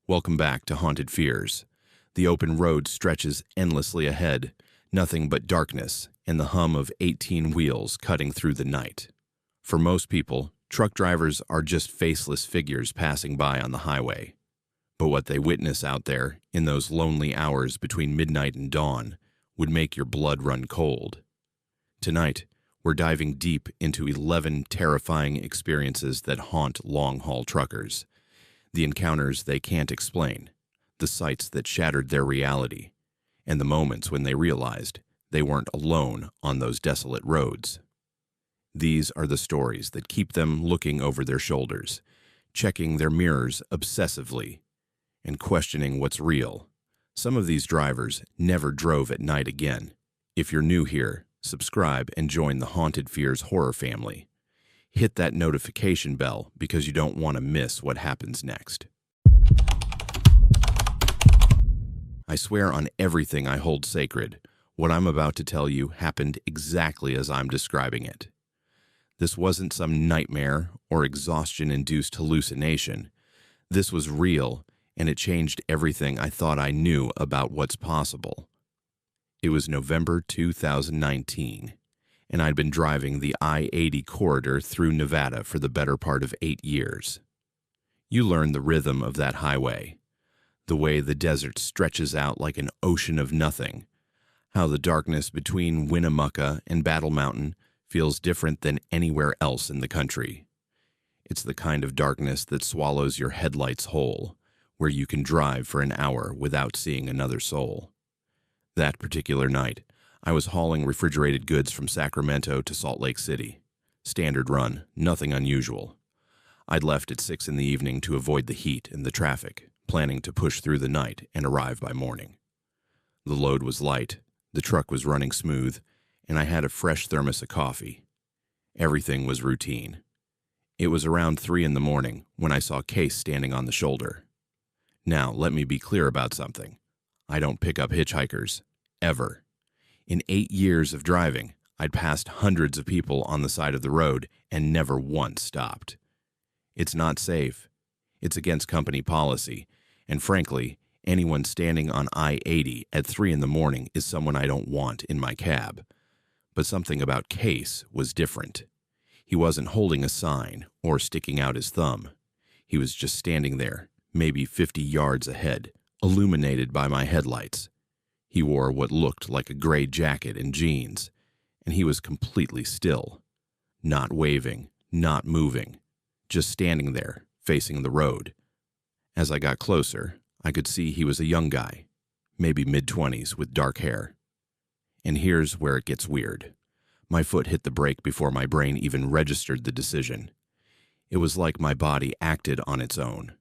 Welcome back to Haunted Fears. The open road stretches endlessly ahead, nothing but darkness and the hum of 18 wheels cutting through the night. For most people, truck drivers are just faceless figures passing by on the highway. But what they witness out there, in those lonely hours between midnight and dawn, would make your blood run cold. Tonight, we're diving deep into 11 terrifying experiences that haunt long-haul truckers. The encounters they can't explain, the sights that shattered their reality, and the moments when they realized they weren't alone on those desolate roads. These are the stories that keep them looking over their shoulders, checking their mirrors obsessively, and questioning what's real. Some of these drivers never drove at night again. If you're new here, subscribe and join the Haunted Fears horror family. Hit that notification bell because you don't want to miss what happens next. I swear on everything I hold sacred, what I'm about to tell you happened exactly as I'm describing it. This wasn't some nightmare or exhaustion-induced hallucination. This was real, and it changed everything I thought I knew about what's possible. It was November 2019. And I'd been driving the I-80 corridor through Nevada for the better part of 8 years. You learn the rhythm of that highway, the way the desert stretches out like an ocean of nothing, how the darkness between Winnemucca and Battle Mountain feels different than anywhere else in the country. It's the kind of darkness that swallows your headlights whole, where you can drive for an hour without seeing another soul. That particular night, I was hauling refrigerated goods from Sacramento to Salt Lake City. Standard run, nothing unusual. I'd left at 6 in the evening to avoid the heat and the traffic, planning to push through the night and arrive by morning. The load was light, the truck was running smooth, and I had a fresh thermos of coffee. Everything was routine. It was around 3 in the morning when I saw Case standing on the shoulder. Now, let me be clear about something. I don't pick up hitchhikers, ever. In 8 years of driving, I'd passed hundreds of people on the side of the road and never once stopped. It's not safe. It's against company policy. And frankly, anyone standing on I-80 at 3 in the morning is someone I don't want in my cab. But something about Case was different. He wasn't holding a sign or sticking out his thumb. He was just standing there, maybe 50 yards ahead, illuminated by my headlights. He wore what looked like a gray jacket and jeans, and he was completely still, not waving, not moving, just standing there, facing the road. As I got closer, I could see he was a young guy, maybe mid-20s with dark hair. And here's where it gets weird. My foot hit the brake before my brain even registered the decision. It was like my body acted on its own.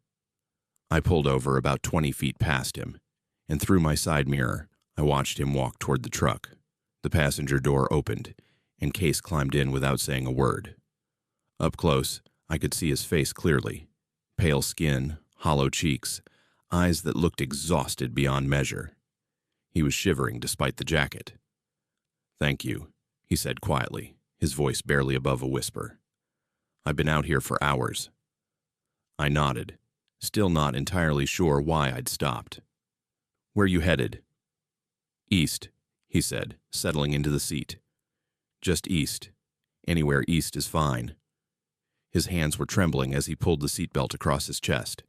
I pulled over about 20 feet past him, and through my side mirror, I watched him walk toward the truck. The passenger door opened, and Case climbed in without saying a word. Up close, I could see his face clearly. Pale skin, hollow cheeks, eyes that looked exhausted beyond measure. He was shivering despite the jacket. "Thank you," he said quietly, his voice barely above a whisper. "I've been out here for hours." I nodded, still not entirely sure why I'd stopped. "Where you headed?" "East," he said, settling into the seat. "Just east. Anywhere east is fine." His hands were trembling as he pulled the seatbelt across his chest.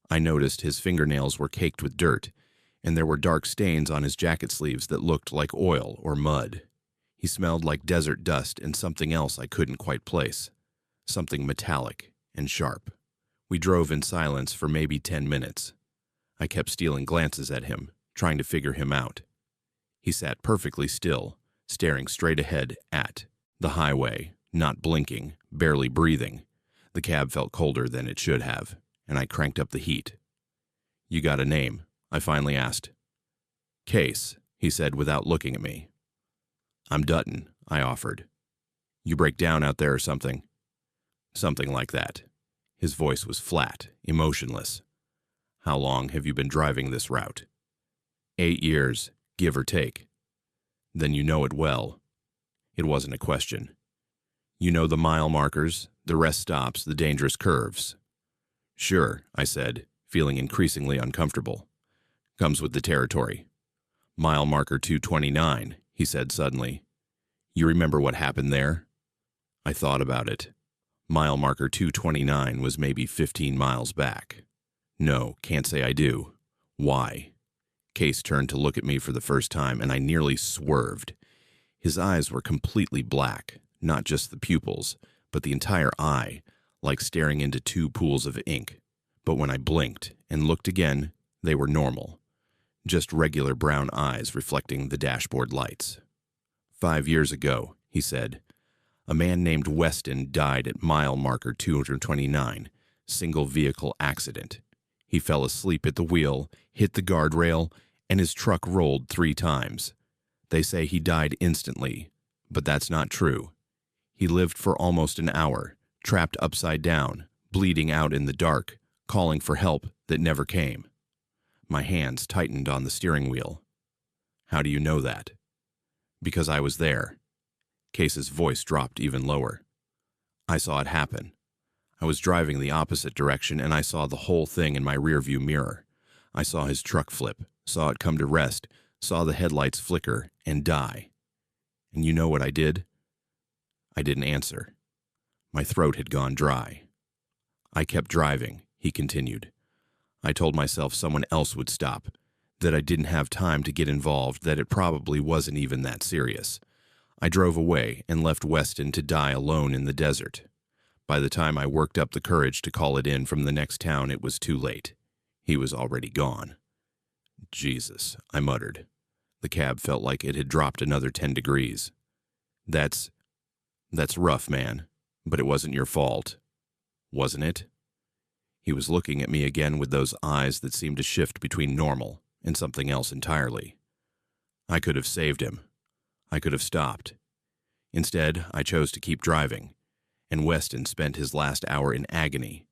I noticed his fingernails were caked with dirt, and there were dark stains on his jacket sleeves that looked like oil or mud. He smelled like desert dust and something else I couldn't quite place, something metallic and sharp. We drove in silence for maybe 10 minutes. I kept stealing glances at him, trying to figure him out. He sat perfectly still, staring straight ahead at the highway, not blinking, barely breathing. The cab felt colder than it should have, and I cranked up the heat. "You got a name?" I finally asked. "Case," he said without looking at me. "I'm Dutton," I offered. "You break down out there or something?" "Something like that." His voice was flat, emotionless. "How long have you been driving this route?" 8 years, give or take." "Then you know it well." It wasn't a question. "You know the mile markers, the rest stops, the dangerous curves?" "Sure," I said, feeling increasingly uncomfortable. Comes with the territory. Mile marker 229, he said suddenly. You remember what happened there? I thought about it. Mile marker 229 was maybe 15 miles back. No, can't say I do. Why? Case turned to look at me for the first time, and I nearly swerved. His eyes were completely black, not just the pupils, but the entire eye, like staring into two pools of ink. But when I blinked and looked again, they were normal. Just regular brown eyes reflecting the dashboard lights. 5 years ago, he said, a man named Weston died at mile marker 229, single vehicle accident. He fell asleep at the wheel, hit the guardrail, and his truck rolled 3 times. They say he died instantly, but that's not true. He lived for almost an hour, trapped upside down, bleeding out in the dark, calling for help that never came. My hands tightened on the steering wheel. How do you know that? Because I was there. Case's voice dropped even lower. I saw it happen. I was driving the opposite direction, and I saw the whole thing in my rearview mirror. I saw his truck flip, saw it come to rest, saw the headlights flicker and die. And you know what I did? I didn't answer. My throat had gone dry. I kept driving, he continued. I told myself someone else would stop, that I didn't have time to get involved, that it probably wasn't even that serious. I drove away and left Weston to die alone in the desert. By the time I worked up the courage to call it in from the next town, it was too late. He was already gone. Jesus, I muttered. The cab felt like it had dropped another 10 degrees. That's rough, man, but it wasn't your fault. Wasn't it? He was looking at me again with those eyes that seemed to shift between normal and something else entirely. I could have saved him. I could have stopped. Instead, I chose to keep driving, and Weston spent his last hour in agony,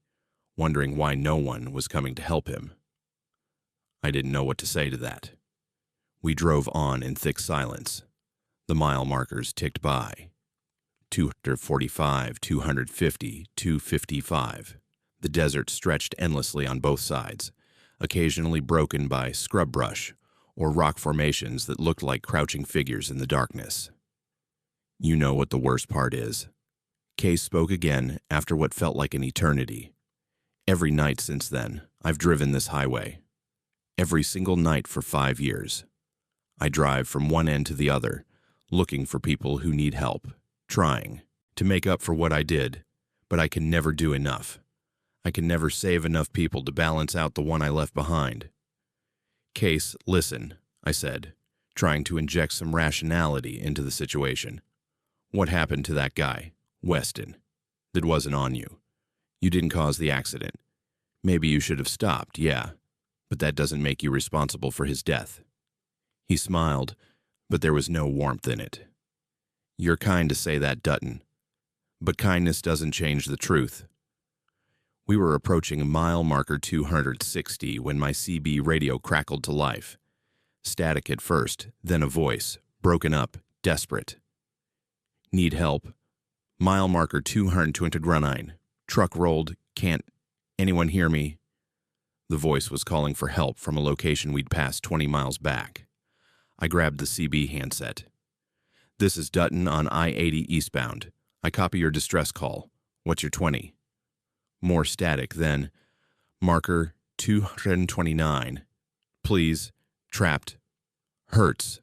wondering why no one was coming to help him. I didn't know what to say to that. We drove on in thick silence. The mile markers ticked by. 245, 250, 255. The desert stretched endlessly on both sides, occasionally broken by scrub brush or rock formations that looked like crouching figures in the darkness. You know what the worst part is. Case spoke again after what felt like an eternity. Every night since then, I've driven this highway. Every single night for 5 years. I drive from one end to the other, looking for people who need help, trying to make up for what I did, but I can never do enough. I can never save enough people to balance out the one I left behind. Case, listen, I said, trying to inject some rationality into the situation. What happened to that guy, Weston? That wasn't on you. You didn't cause the accident. Maybe you should have stopped, yeah, but that doesn't make you responsible for his death. He smiled, but there was no warmth in it. You're kind to say that, Dutton, but kindness doesn't change the truth. We were approaching mile marker 260 when my CB radio crackled to life. Static at first, then a voice, broken up, desperate. Need help. Mile marker 229. Truck rolled, can't anyone hear me? The voice was calling for help from a location we'd passed 20 miles back. I grabbed the CB handset. This is Dutton on I-80 eastbound. I copy your distress call. What's your 20? More static, then marker 229. Please, trapped. Hurts.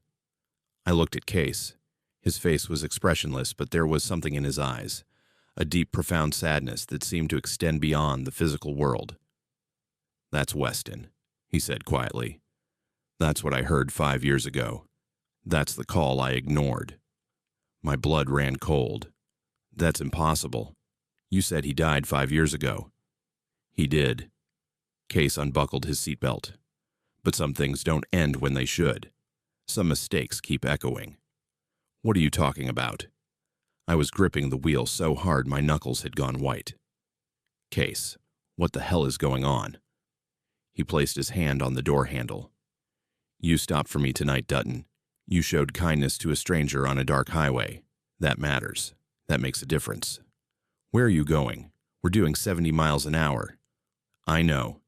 I looked at Case. His face was expressionless, but there was something in his eyes, a deep, profound sadness that seemed to extend beyond the physical world. That's Weston, he said quietly. That's what I heard 5 years ago. That's the call I ignored. My blood ran cold. That's impossible. You said he died 5 years ago. He did. Case unbuckled his seatbelt. But some things don't end when they should. Some mistakes keep echoing. What are you talking about? I was gripping the wheel so hard my knuckles had gone white. Case, what the hell is going on? He placed his hand on the door handle. You stopped for me tonight, Dutton. You showed kindness to a stranger on a dark highway. That matters. That makes a difference. Where are you going? We're doing 70 miles an hour. I know.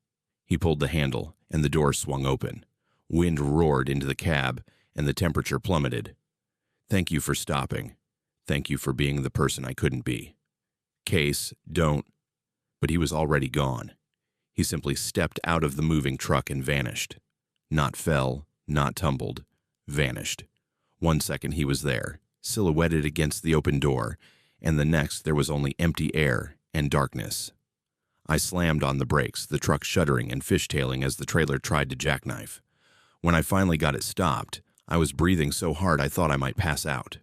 He pulled the handle, and the door swung open. Wind roared into the cab, and the temperature plummeted. "Thank you for stopping. Thank you for being the person I couldn't be. Case, don't..." But he was already gone. He simply stepped out of the moving truck and vanished. Not fell, not tumbled. Vanished. 1 second he was there, silhouetted against the open door, and the next there was only empty air and darkness. I slammed on the brakes, the truck shuddering and fishtailing as the trailer tried to jackknife. When I finally got it stopped, I was breathing so hard I thought I might pass out.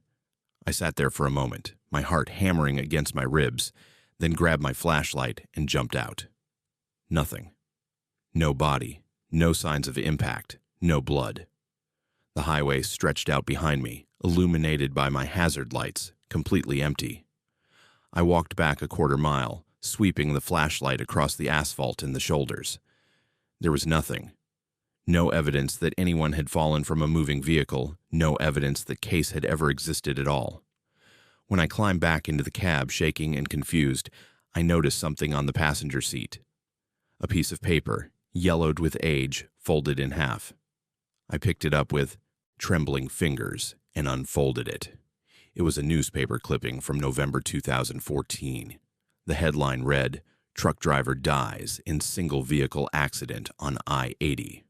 I sat there for a moment, my heart hammering against my ribs, then grabbed my flashlight and jumped out. Nothing. No body, no signs of impact, no blood. The highway stretched out behind me, illuminated by my hazard lights, completely empty. I walked back a quarter mile, sweeping the flashlight across the asphalt and the shoulders. There was nothing. No evidence that anyone had fallen from a moving vehicle, no evidence that Case had ever existed at all. When I climbed back into the cab, shaking and confused, I noticed something on the passenger seat. A piece of paper, yellowed with age, folded in half. I picked it up with trembling fingers and unfolded it. It was a newspaper clipping from November 2014. The headline read, "Truck driver dies in single vehicle accident on I-80.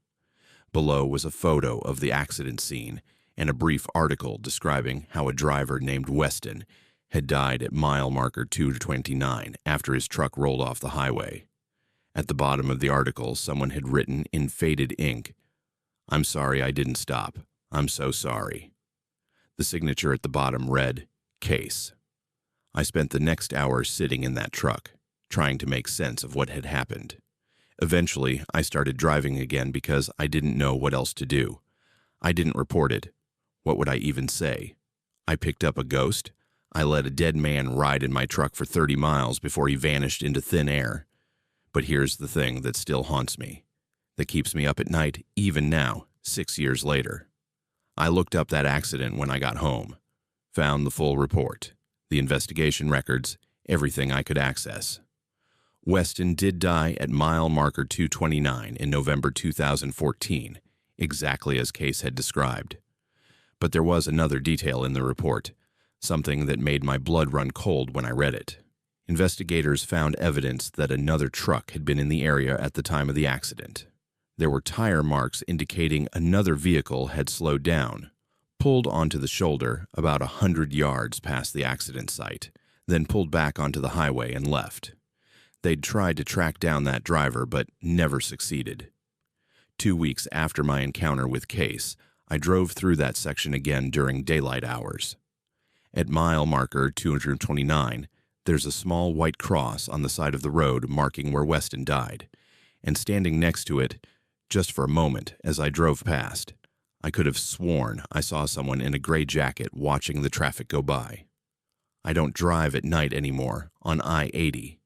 Below was a photo of the accident scene and a brief article describing how a driver named Weston had died at mile marker 229 after his truck rolled off the highway. At the bottom of the article, someone had written in faded ink, "I'm sorry I didn't stop. I'm so sorry." The signature at the bottom read, "Case." I spent the next hour sitting in that truck, trying to make sense of what had happened. Eventually, I started driving again because I didn't know what else to do. I didn't report it. What would I even say? I picked up a ghost. I let a dead man ride in my truck for 30 miles before he vanished into thin air. But here's the thing that still haunts me, that keeps me up at night even now, 6 years later. I looked up that accident when I got home, found the full report, the investigation records, everything I could access. Weston did die at mile marker 229 in November 2014, exactly as Case had described. But there was another detail in the report, something that made my blood run cold when I read it. Investigators found evidence that another truck had been in the area at the time of the accident. There were tire marks indicating another vehicle had slowed down, pulled onto the shoulder about 100 yards past the accident site, then pulled back onto the highway and left. They'd tried to track down that driver, but never succeeded. 2 weeks after my encounter with Case, I drove through that section again during daylight hours. At mile marker 229, there's a small white cross on the side of the road marking where Weston died, and standing next to it, just for a moment as I drove past, I could have sworn I saw someone in a gray jacket watching the traffic go by. I don't drive at night anymore on I-80,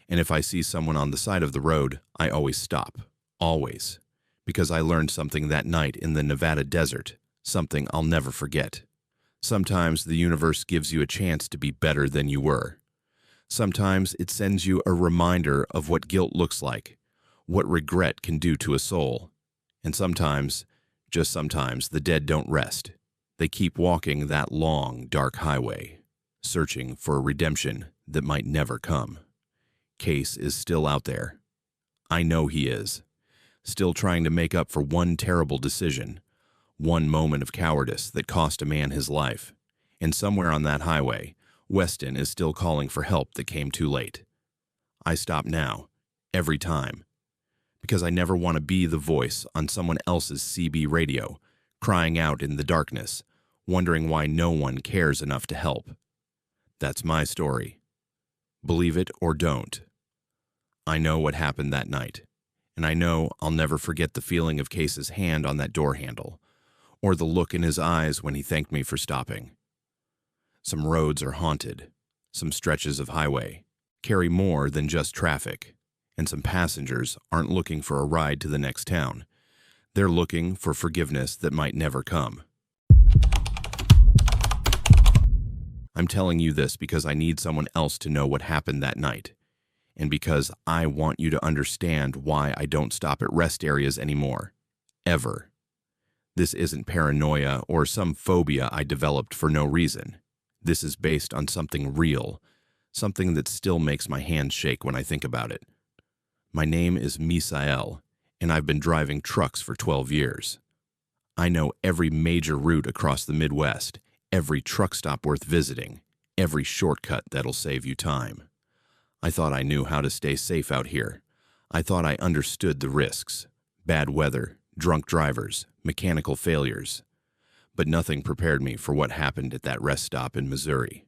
and if I see someone on the side of the road, I always stop, always, because I learned something that night in the Nevada desert, something I'll never forget. Sometimes the universe gives you a chance to be better than you were. Sometimes it sends you a reminder of what guilt looks like, what regret can do to a soul. And sometimes, just sometimes, the dead don't rest. They keep walking that long, dark highway, searching for a redemption that might never come. Case is still out there. I know he is. Still trying to make up for one terrible decision, one moment of cowardice that cost a man his life. And somewhere on that highway, Weston is still calling for help that came too late. I stop now, every time, because I never want to be the voice on someone else's CB radio, crying out in the darkness, wondering why no one cares enough to help. That's my story. Believe it or don't. I know what happened that night, and I know I'll never forget the feeling of Case's hand on that door handle, or the look in his eyes when he thanked me for stopping. Some roads are haunted, some stretches of highway carry more than just traffic, and some passengers aren't looking for a ride to the next town. They're looking for forgiveness that might never come. I'm telling you this because I need someone else to know what happened that night. and because I want you to understand why I don't stop at rest areas anymore. Ever. This isn't paranoia or some phobia I developed for no reason. This is based on something real, something that still makes my hands shake when I think about it. My name is Misael, and I've been driving trucks for 12 years. I know every major route across the Midwest, every truck stop worth visiting, every shortcut that'll save you time. I thought I knew how to stay safe out here. I thought I understood the risks: bad weather, drunk drivers, mechanical failures. But nothing prepared me for what happened at that rest stop in Missouri.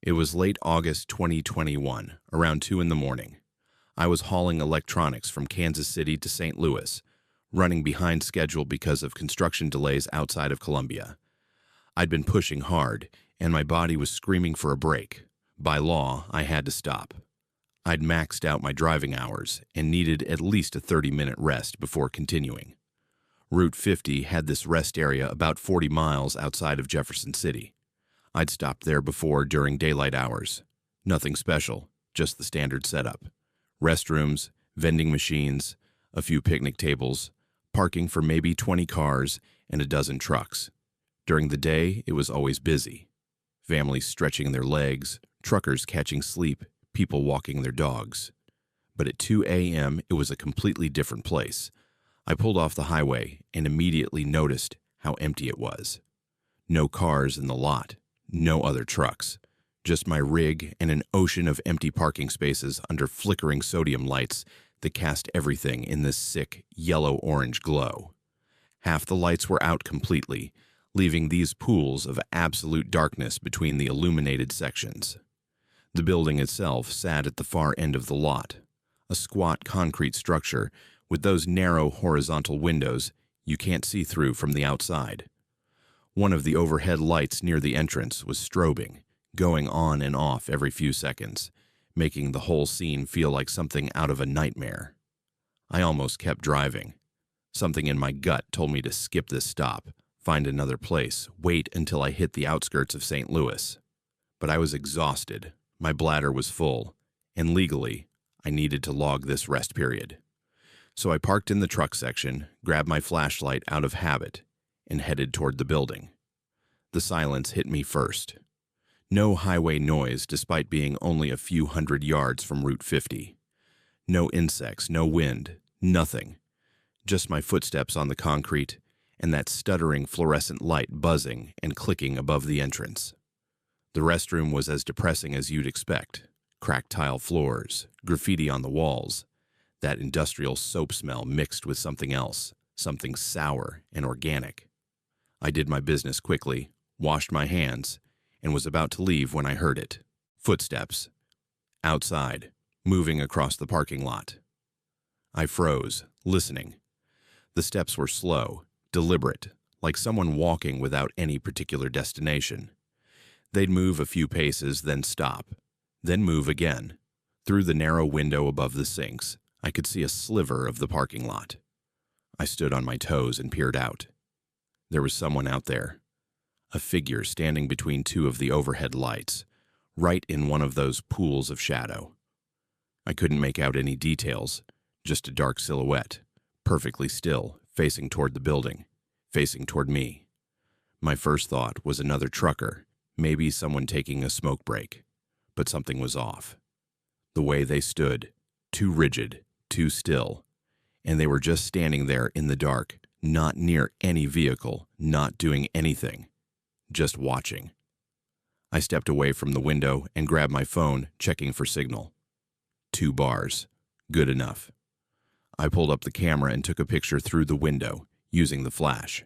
It was late August 2021, around 2 in the morning. I was hauling electronics from Kansas City to St. Louis, running behind schedule because of construction delays outside of Columbia. I'd been pushing hard, and my body was screaming for a break. By law, I had to stop. I'd maxed out my driving hours and needed at least a 30-minute rest before continuing. Route 50 had this rest area about 40 miles outside of Jefferson City. I'd stopped there before during daylight hours. Nothing special, just the standard setup. Restrooms, vending machines, a few picnic tables, parking for maybe 20 cars, and a dozen trucks. During the day, it was always busy. Families stretching their legs, truckers catching sleep, people walking their dogs. But at 2 a.m., it was a completely different place. I pulled off the highway and immediately noticed how empty it was. No cars in the lot, no other trucks. Just my rig and an ocean of empty parking spaces under flickering sodium lights that cast everything in this sick, yellow-orange glow. Half the lights were out completely, leaving these pools of absolute darkness between the illuminated sections. The building itself sat at the far end of the lot, a squat concrete structure with those narrow horizontal windows you can't see through from the outside. One of the overhead lights near the entrance was strobing, going on and off every few seconds, making the whole scene feel like something out of a nightmare. I almost kept driving. Something in my gut told me to skip this stop, find another place, wait until I hit the outskirts of St. Louis. But I was exhausted, my bladder was full, and legally, I needed to log this rest period. So I parked in the truck section, grabbed my flashlight out of habit, and headed toward the building. The silence hit me first. No highway noise despite being only a few hundred yards from Route 50. No insects, no wind, nothing. Just my footsteps on the concrete and that stuttering fluorescent light buzzing and clicking above the entrance. The restroom was as depressing as you'd expect. Cracked tile floors, graffiti on the walls, that industrial soap smell mixed with something else, something sour and organic. I did my business quickly, washed my hands, and was about to leave when I heard it. Footsteps. Outside, moving across the parking lot. I froze, listening. The steps were slow, deliberate, like someone walking without any particular destination. They'd move a few paces, then stop, then move again. Through the narrow window above the sinks, I could see a sliver of the parking lot. I stood on my toes and peered out. There was someone out there. A figure standing between two of the overhead lights, right in one of those pools of shadow. I couldn't make out any details, just a dark silhouette, perfectly still, facing toward the building, facing toward me. My first thought was another trucker, maybe someone taking a smoke break, but something was off. The way they stood, too rigid, too still, and they were just standing there in the dark, not near any vehicle, not doing anything. Just watching. I stepped away from the window and grabbed my phone, checking for signal. 2 bars. Good enough. I pulled up the camera and took a picture through the window, using the flash.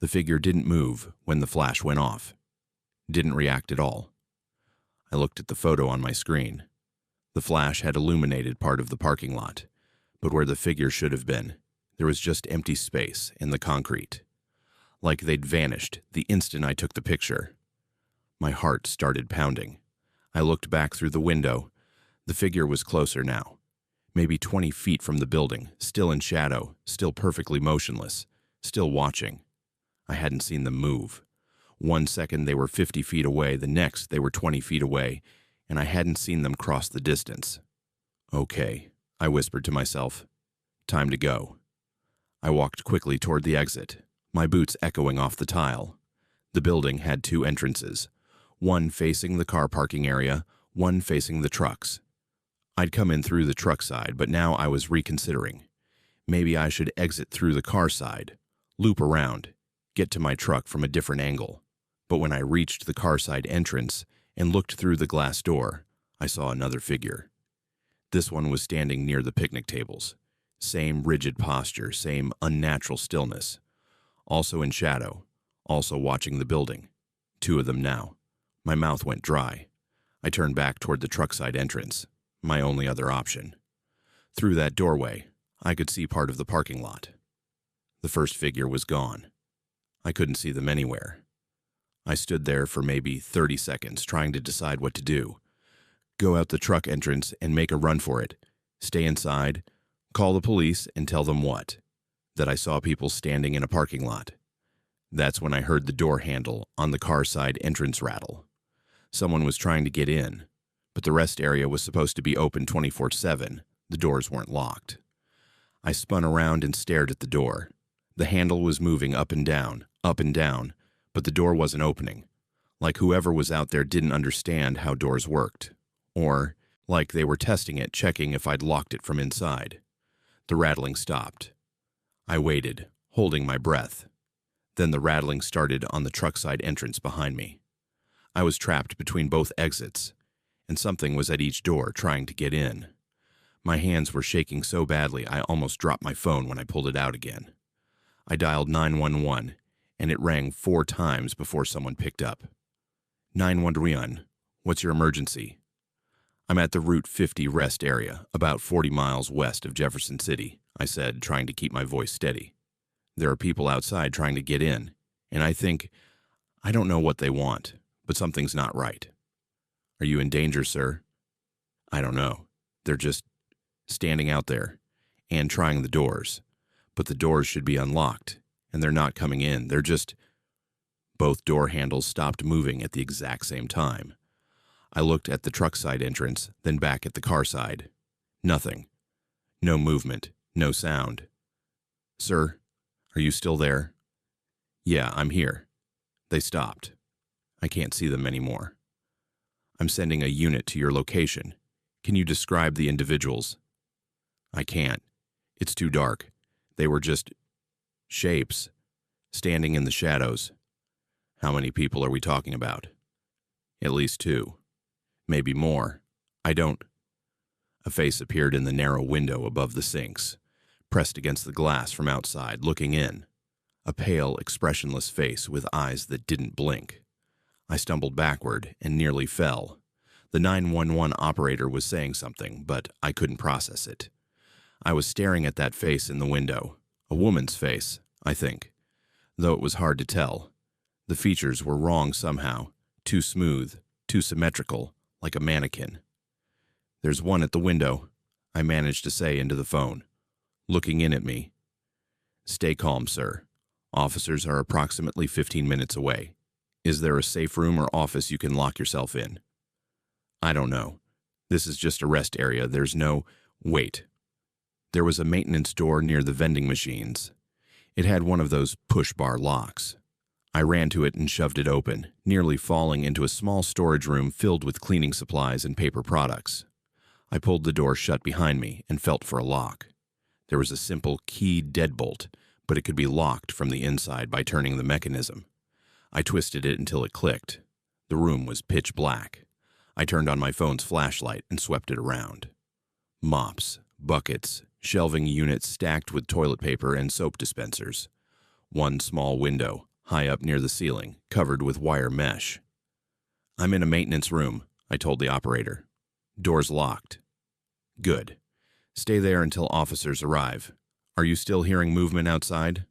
The figure didn't move when the flash went off. Didn't react at all. I looked at the photo on my screen. The flash had illuminated part of the parking lot, but where the figure should have been, there was just empty space in the concrete. Like they'd vanished the instant I took the picture. My heart started pounding. I looked back through the window. The figure was closer now. Maybe 20 feet from the building, still in shadow, still perfectly motionless, still watching. I hadn't seen them move. 1 second they were 50 feet away, the next they were 20 feet away, and I hadn't seen them cross the distance. Okay, I whispered to myself. Time to go. I walked quickly toward the exit, my boots echoing off the tile. The building had two entrances, one facing the car parking area, one facing the trucks. I'd come in through the truck side, but now I was reconsidering. Maybe I should exit through the car side, loop around, get to my truck from a different angle. But when I reached the car side entrance and looked through the glass door, I saw another figure. This one was standing near the picnic tables. Same rigid posture, same unnatural stillness. Also in shadow, also watching the building. Two of them now. My mouth went dry. I turned back toward the truck side entrance, my only other option. Through that doorway, I could see part of the parking lot. The first figure was gone. I couldn't see them anywhere. I stood there for maybe 30 seconds trying to decide what to do. Go out the truck entrance and make a run for it. Stay inside, call the police and tell them what? That I saw people standing in a parking lot. That's when I heard the door handle on the car side entrance rattle. Someone was trying to get in, but the rest area was supposed to be open 24/7. The doors weren't locked. I spun around and stared at the door. The handle was moving up and down, but the door wasn't opening. Like whoever was out there didn't understand how doors worked. Or like they were testing it, checking if I'd locked it from inside. The rattling stopped. I waited, holding my breath. Then the rattling started on the truck side entrance behind me. I was trapped between both exits, and something was at each door trying to get in. My hands were shaking so badly I almost dropped my phone when I pulled it out again. I dialed 911, and it rang 4 times before someone picked up. 911, what's your emergency? I'm at the Route 50 rest area, about 40 miles west of Jefferson City, I said, trying to keep my voice steady. There are people outside trying to get in, and I don't know what they want, but something's not right. Are you in danger, sir? I don't know. They're just standing out there and trying the doors, but the doors should be unlocked, and they're not coming in. They're just... Both door handles stopped moving at the exact same time. I looked at the truck side entrance, then back at the car side. Nothing. No movement, no sound. Sir, are you still there? Yeah, I'm here. They stopped. I can't see them anymore. I'm sending a unit to your location. Can you describe the individuals? I can't. It's too dark. They were just shapes, standing in the shadows. How many people are we talking about? At least 2. Maybe more. I don't... A face appeared in the narrow window above the sinks, pressed against the glass from outside, looking in. A pale, expressionless face with eyes that didn't blink. I stumbled backward and nearly fell. The 911 operator was saying something, but I couldn't process it. I was staring at that face in the window. A woman's face, I think. Though it was hard to tell. The features were wrong somehow. Too smooth, too symmetrical, like a mannequin. There's one at the window, I managed to say into the phone, looking in at me. Stay calm, sir. Officers are approximately 15 minutes away. Is there a safe room or office you can lock yourself in? I don't know. This is just a rest area. There's no... Wait. There was a maintenance door near the vending machines. It had one of those push-bar locks. I ran to it and shoved it open, nearly falling into a small storage room filled with cleaning supplies and paper products. I pulled the door shut behind me and felt for a lock. There was a simple key deadbolt, but it could be locked from the inside by turning the mechanism. I twisted it until it clicked. The room was pitch black. I turned on my phone's flashlight and swept it around. Mops, buckets, shelving units stacked with toilet paper and soap dispensers. One small window, high up near the ceiling, covered with wire mesh. I'm in a maintenance room, I told the operator. Door's locked. Good. Stay there until officers arrive. Are you still hearing movement outside?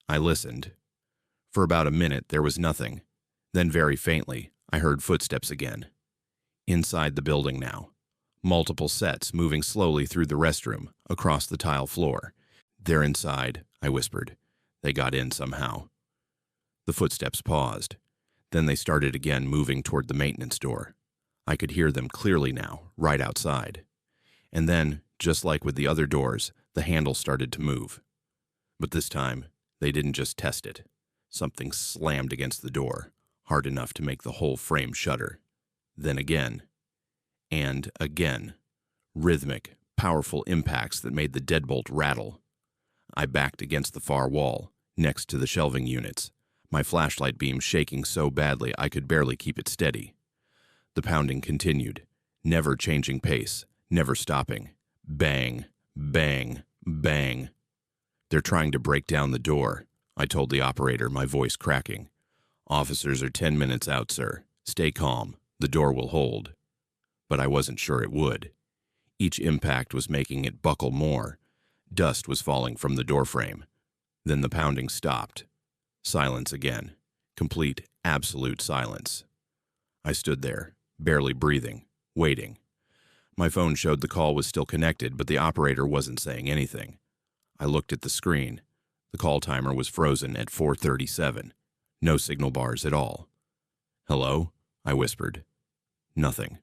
I listened. For about a minute, there was nothing. Then very faintly, I heard footsteps again. Inside the building now. Multiple sets moving slowly through the restroom, across the tile floor. They're inside, I whispered. They got in somehow. The footsteps paused. Then they started again moving toward the maintenance door. I could hear them clearly now, right outside. And then, just like with the other doors, the handle started to move. But this time, they didn't just test it. Something slammed against the door, hard enough to make the whole frame shudder. Then again, and again. Rhythmic, powerful impacts that made the deadbolt rattle. I backed against the far wall, next to the shelving units, my flashlight beam shaking so badly I could barely keep it steady. The pounding continued, never changing pace, never stopping. Bang, bang, bang. "They're trying to break down the door," I told the operator, my voice cracking. "Officers are 10 minutes out, sir. Stay calm. The door will hold." But I wasn't sure it would. Each impact was making it buckle more. Dust was falling from the doorframe. Then the pounding stopped. Silence again. Complete, absolute silence. I stood there, barely breathing, waiting. My phone showed the call was still connected, but the operator wasn't saying anything. I looked at the screen. The call timer was frozen at 4:37. No signal bars at all. "Hello?" I whispered. Nothing.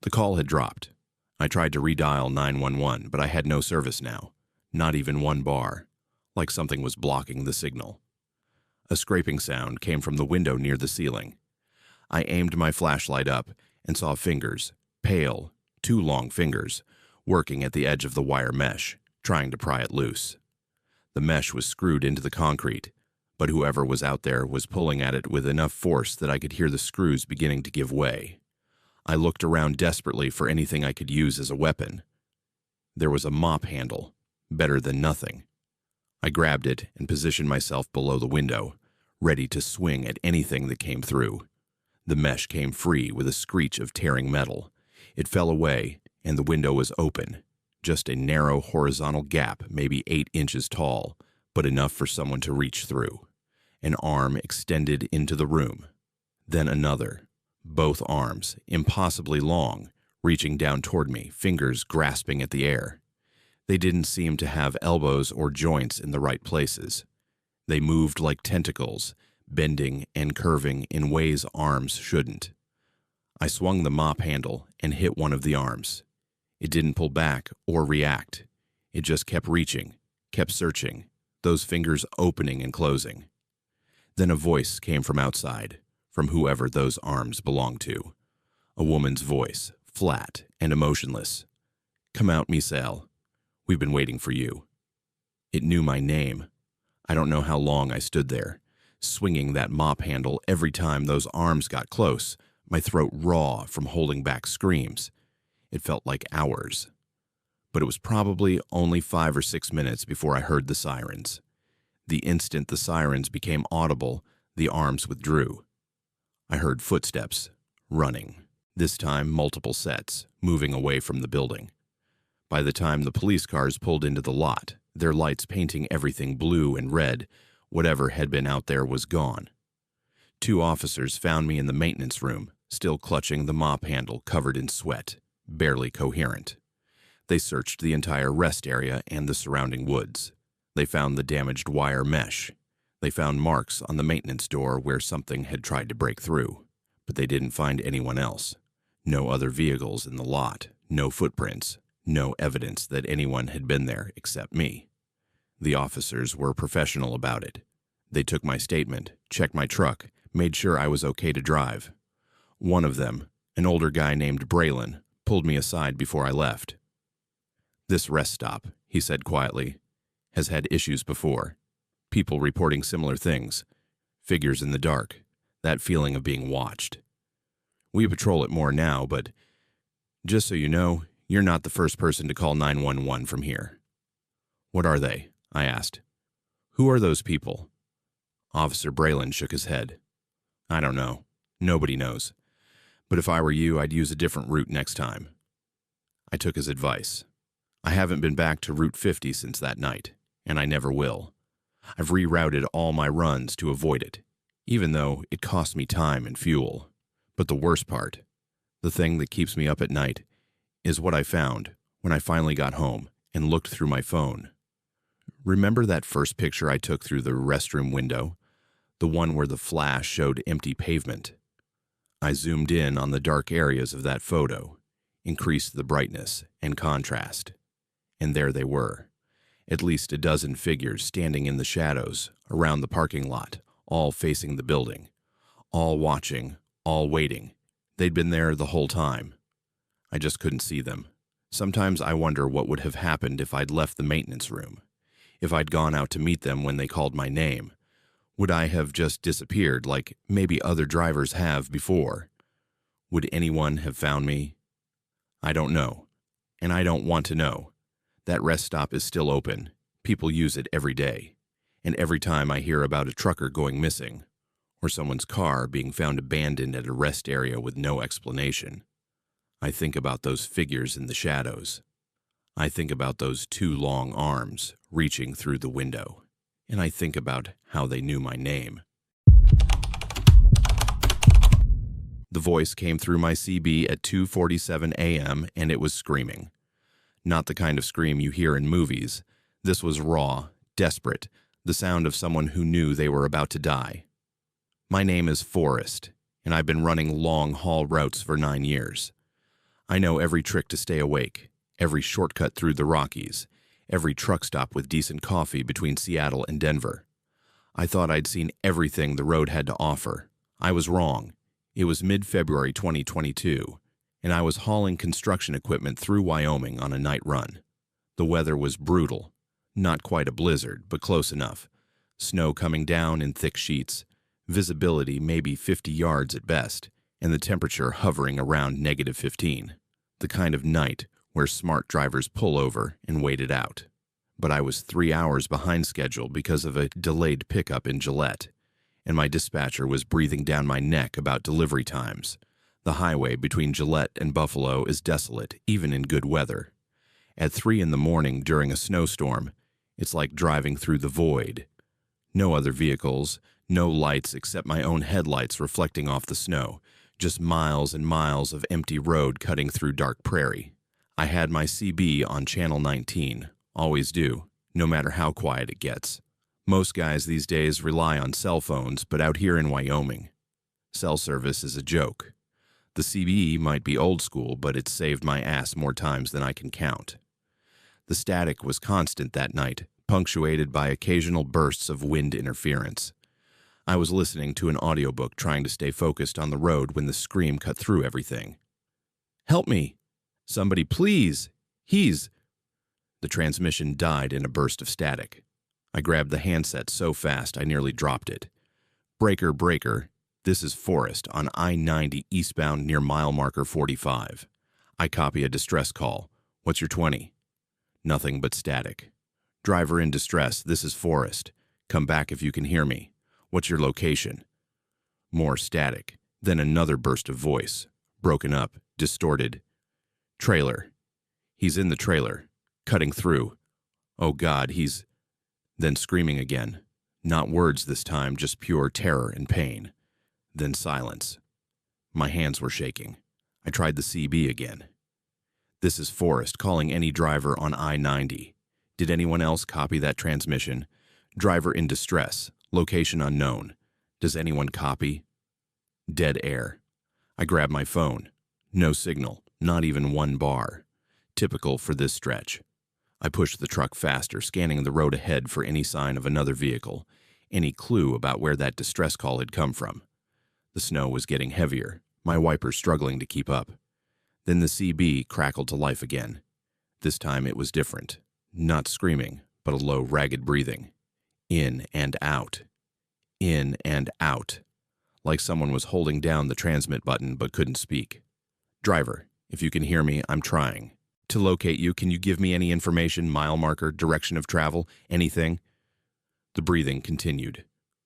The call had dropped. I tried to redial 911, but I had no service now. Not even one bar. Like something was blocking the signal. A scraping sound came from the window near the ceiling. I aimed my flashlight up and saw fingers, pale, 2 long fingers, working at the edge of the wire mesh, trying to pry it loose. The mesh was screwed into the concrete, but whoever was out there was pulling at it with enough force that I could hear the screws beginning to give way. I looked around desperately for anything I could use as a weapon. There was a mop handle, better than nothing. I grabbed it and positioned myself below the window, ready to swing at anything that came through. The mesh came free with a screech of tearing metal. It fell away, and the window was open. Just a narrow horizontal gap, maybe 8 inches tall, but enough for someone to reach through. An arm extended into the room. Then another. Both arms, impossibly long, reaching down toward me, fingers grasping at the air. They didn't seem to have elbows or joints in the right places. They moved like tentacles, bending and curving in ways arms shouldn't. I swung the mop handle and hit one of the arms. It didn't pull back or react. It just kept reaching, kept searching, those fingers opening and closing. Then a voice came from outside, from whoever those arms belonged to. A woman's voice, flat and emotionless. "Come out, Misael. We've been waiting for you." It knew my name. I don't know how long I stood there, swinging that mop handle every time those arms got close, my throat raw from holding back screams. It felt like hours. But it was probably only 5 or 6 minutes before I heard the sirens. The instant the sirens became audible, the arms withdrew. I heard footsteps, running. This time, multiple sets, moving away from the building. By the time the police cars pulled into the lot, their lights painting everything blue and red, whatever had been out there was gone. 2 officers found me in the maintenance room, still clutching the mop handle covered in sweat, barely coherent. They searched the entire rest area and the surrounding woods. They found the damaged wire mesh. They found marks on the maintenance door where something had tried to break through, but they didn't find anyone else. No other vehicles in the lot, no footprints, no evidence that anyone had been there except me. The officers were professional about it. They took my statement, checked my truck, made sure I was okay to drive. One of them, an older guy named Braylon, pulled me aside before I left. "This rest stop," he said quietly, "has had issues before. People reporting similar things. Figures in the dark. That feeling of being watched. We patrol it more now, but just so you know, you're not the first person to call 911 from here." "What are they?" I asked. "Who are those people?" Officer Braylon shook his head. "I don't know. Nobody knows. But if I were you, I'd use a different route next time." I took his advice. I haven't been back to Route 50 since that night, and I never will. I've rerouted all my runs to avoid it, even though it cost me time and fuel. But the worst part, the thing that keeps me up at night, is what I found when I finally got home and looked through my phone. Remember that first picture I took through the restroom window? The one where the flash showed empty pavement? I zoomed in on the dark areas of that photo. increased the brightness and contrast. And there they were, at least a dozen figures standing in the shadows around the parking lot, all facing the building, all watching, all waiting. They'd been there the whole time. I just couldn't see them. Sometimes I wonder what would have happened if I'd left the maintenance room, if I'd gone out to meet them when they called my name. Would I have just disappeared like maybe other drivers have before? Would anyone have found me? I don't know, and I don't want to know. That rest stop is still open. People use it every day. And every time I hear about a trucker going missing, or someone's car being found abandoned at a rest area with no explanation, I think about those figures in the shadows. I think about those two long arms reaching through the window. And I think about how they knew my name. The voice came through my CB at 2:47 a.m. and it was screaming. Not the kind of scream you hear in movies. This was raw, desperate, the sound of someone who knew they were about to die. My name is Forrest, and I've been running long-haul routes for 9 years. I know every trick to stay awake, every shortcut through the Rockies, every truck stop with decent coffee between Seattle and Denver. I thought I'd seen everything the road had to offer. I was wrong. It was mid-February 2022, and I was hauling construction equipment through Wyoming on a night run. The weather was brutal. Not quite a blizzard, but close enough. Snow coming down in thick sheets, visibility maybe 50 yards at best, and the temperature hovering around -15. The kind of night where smart drivers pull over and wait it out. But I was 3 hours behind schedule because of a delayed pickup in Gillette, and my dispatcher was breathing down my neck about delivery times. The highway between Gillette and Buffalo is desolate, even in good weather. At 3 in the morning during a snowstorm, it's like driving through the void. No other vehicles, no lights except my own headlights reflecting off the snow, just miles and miles of empty road cutting through dark prairie. I had my CB on Channel 19, always do, no matter how quiet it gets. Most guys these days rely on cell phones, but out here in Wyoming, cell service is a joke. The CB might be old school, but it's saved my ass more times than I can count. The static was constant that night, punctuated by occasional bursts of wind interference. I was listening to an audiobook trying to stay focused on the road when the scream cut through everything. "Help me! Somebody, please! He's..." The transmission died in a burst of static. I grabbed the handset so fast I nearly dropped it. "Breaker, breaker. This is Forrest on I-90 eastbound near mile marker 45. I copy a distress call. What's your 20? Nothing but static. "Driver in distress, this is Forrest. Come back if you can hear me. What's your location?" More static, then another burst of voice, broken up, distorted. "Trailer. He's in the trailer, cutting through. Oh God, he's..." Then screaming again. Not words this time, just pure terror and pain. Then silence. My hands were shaking. I tried the CB again. "This is Forrest calling any driver on I-90. Did anyone else copy that transmission? Driver in distress. Location unknown. Does anyone copy?" Dead air. I grabbed my phone. No signal, not even one bar. Typical for this stretch. I pushed the truck faster, scanning the road ahead for any sign of another vehicle, any clue about where that distress call had come from. The snow was getting heavier, my wipers struggling to keep up. Then the CB crackled to life again. This time it was different. Not screaming, but a low, ragged breathing. In and out. In and out. Like someone was holding down the transmit button but couldn't speak. "Driver, if you can hear me, I'm trying. To locate you, can you give me any information, mile marker, direction of travel, anything?" The breathing continued.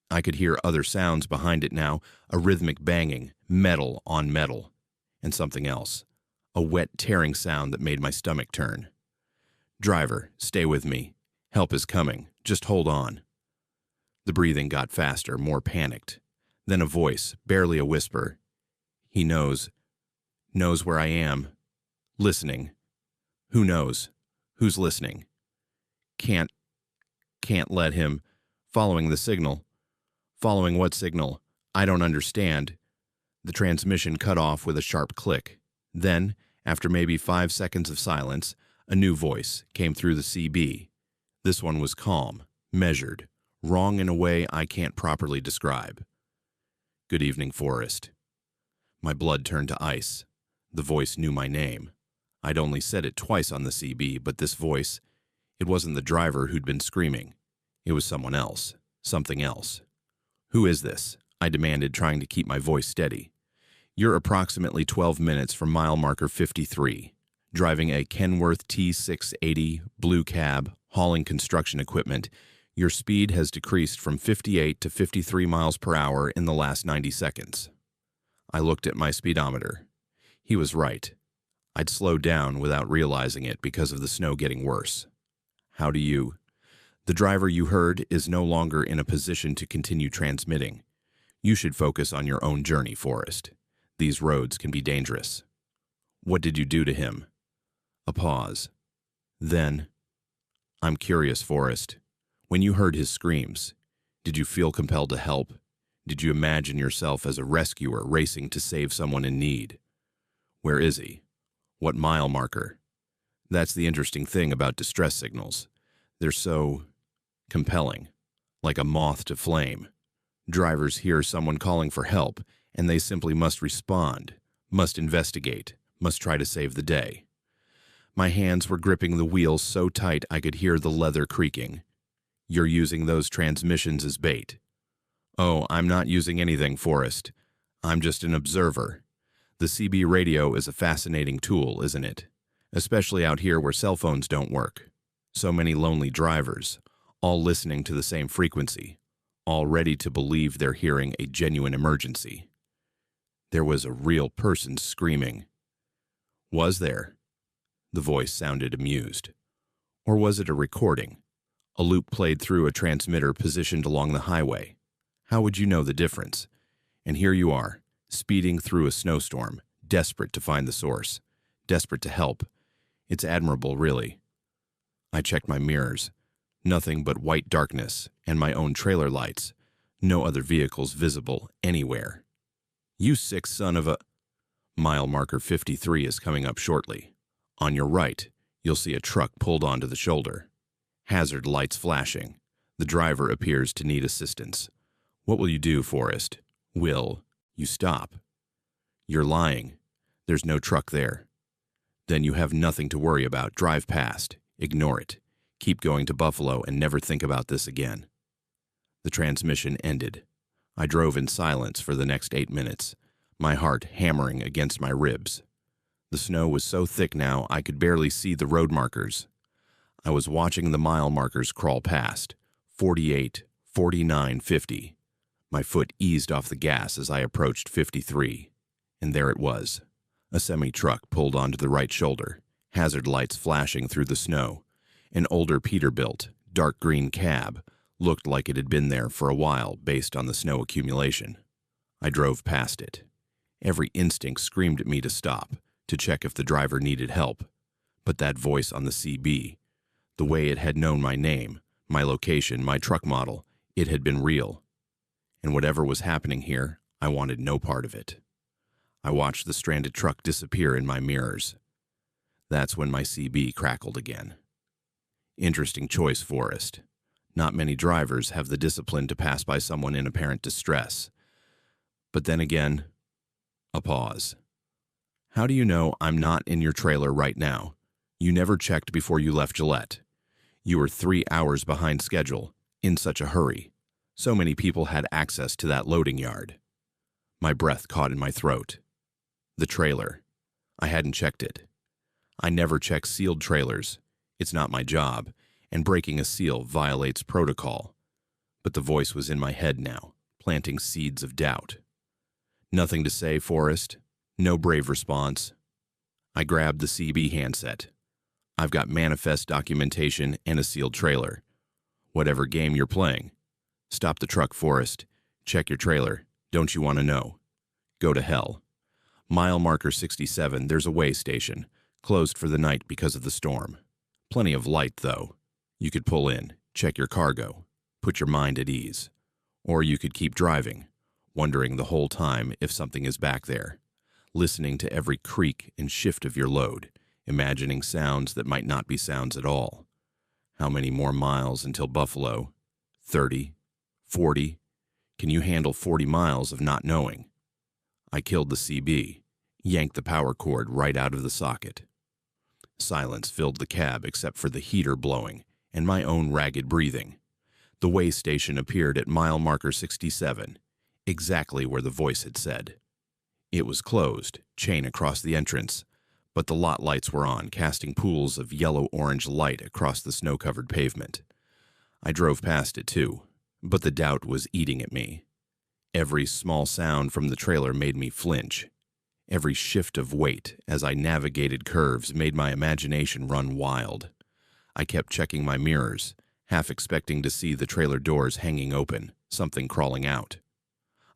I could hear other sounds behind it now, a rhythmic banging, metal on metal, and something else, a wet tearing sound that made my stomach turn. "Driver, stay with me. Help is coming. Just hold on." The breathing got faster, more panicked. Then a voice, barely a whisper. "He knows where I am. Listening. Who knows? Who's listening? Can't let him. Following the signal. Following what signal? I don't understand." The transmission cut off with a sharp click. Then, After maybe 5 seconds of silence, a new voice came through the CB. This one was calm, measured, wrong in a way I can't properly describe. "Good evening, Forrest." My blood turned to ice. The voice knew my name. I'd only said it twice on the CB, but this voice, it wasn't the driver who'd been screaming. It was someone else, something else. "Who is this?" I demanded, trying to keep my voice steady. "You're approximately 12 minutes from mile marker 53, driving a Kenworth T680 blue cab, hauling construction equipment. Your speed has decreased from 58 to 53 miles per hour in the last 90 seconds. I looked at my speedometer. He was right. I'd slowed down without realizing it because of the snow getting worse. "How do you—" "The driver you heard is no longer in a position to continue transmitting. You should focus on your own journey, Forrest. These roads can be dangerous." "What did you do to him?" A pause. Then, "I'm curious, Forrest. When you heard his screams, did you feel compelled to help? Did you imagine yourself as a rescuer racing to save someone in need? Where is he? What mile marker?" That's the interesting thing about distress signals. They're so compelling, like a moth to flame. Drivers hear someone calling for help, and they simply must respond, must investigate, must try to save the day. My hands were gripping the wheels so tight I could hear the leather creaking. "You're using those transmissions as bait." "Oh, I'm not using anything, Forrest. I'm just an observer. The CB radio is a fascinating tool, isn't it? Especially out here where cell phones don't work. So many lonely drivers, all listening to the same frequency, all ready to believe they're hearing a genuine emergency." There was a real person screaming. "Was there?" The voice sounded amused. "Or was it a recording? A loop played through a transmitter positioned along the highway? How would you know the difference? And here you are, speeding through a snowstorm, desperate to find the source, desperate to help. It's admirable, really." I checked my mirrors. Nothing but white darkness and my own trailer lights. No other vehicles visible anywhere. "You sick son of a—" "Mile marker 53 is coming up shortly. On your right, you'll see a truck pulled onto the shoulder. Hazard lights flashing. The driver appears to need assistance. What will you do, Forrest? Will you stop?" "You're lying. There's no truck there." "Then you have nothing to worry about. Drive past. Ignore it. Keep going to Buffalo and never think about this again." The transmission ended. I drove in silence for the next 8 minutes, my heart hammering against my ribs. The snow was so thick now I could barely see the road markers. I was watching the mile markers crawl past, 48, 49, 50. My foot eased off the gas as I approached 53, and there it was. A semi-truck pulled onto the right shoulder, hazard lights flashing through the snow. An older Peterbilt, dark green cab, looked like it had been there for a while based on the snow accumulation. I drove past it. Every instinct screamed at me to stop, to check if the driver needed help. But that voice on the CB, the way it had known my name, my location, my truck model, it had been real. And whatever was happening here, I wanted no part of it. I watched the stranded truck disappear in my mirrors. That's when my CB crackled again. Interesting choice, Forrest. Not many drivers have the discipline to pass by someone in apparent distress. But then again, a pause. "How do you know I'm not in your trailer right now? You never checked before you left Gillette. You were 3 hours behind schedule, in such a hurry. So many people had access to that loading yard." My breath caught in my throat. The trailer. I hadn't checked it. I never check sealed trailers. It's not my job, and breaking a seal violates protocol. But the voice was in my head now, planting seeds of doubt. "Nothing to say, Forrest? No brave response?" I grabbed the CB handset. "I've got manifest documentation and a sealed trailer. Whatever game you're playing. Stop the truck, Forrest. Check your trailer. Don't you want to know? Go to hell. Mile marker 67, there's a way station. Closed for the night because of the storm. Plenty of light, though. You could pull in, check your cargo, put your mind at ease. Or you could keep driving, wondering the whole time if something is back there. listening to every creak and shift of your load, imagining sounds that might not be sounds at all. How many more miles until Buffalo? 30? 40? Can you handle 40 miles of not knowing? I killed the CB, yanked the power cord right out of the socket. Silence filled the cab except for the heater blowing and my own ragged breathing. The way station appeared at mile marker 67, exactly where the voice had said. It was closed, chain across the entrance, but the lot lights were on, casting pools of yellow-orange light across the snow-covered pavement. I drove past it too, but the doubt was eating at me. Every small sound from the trailer made me flinch. Every shift of weight as I navigated curves made my imagination run wild. I kept checking my mirrors, half expecting to see the trailer doors hanging open, something crawling out.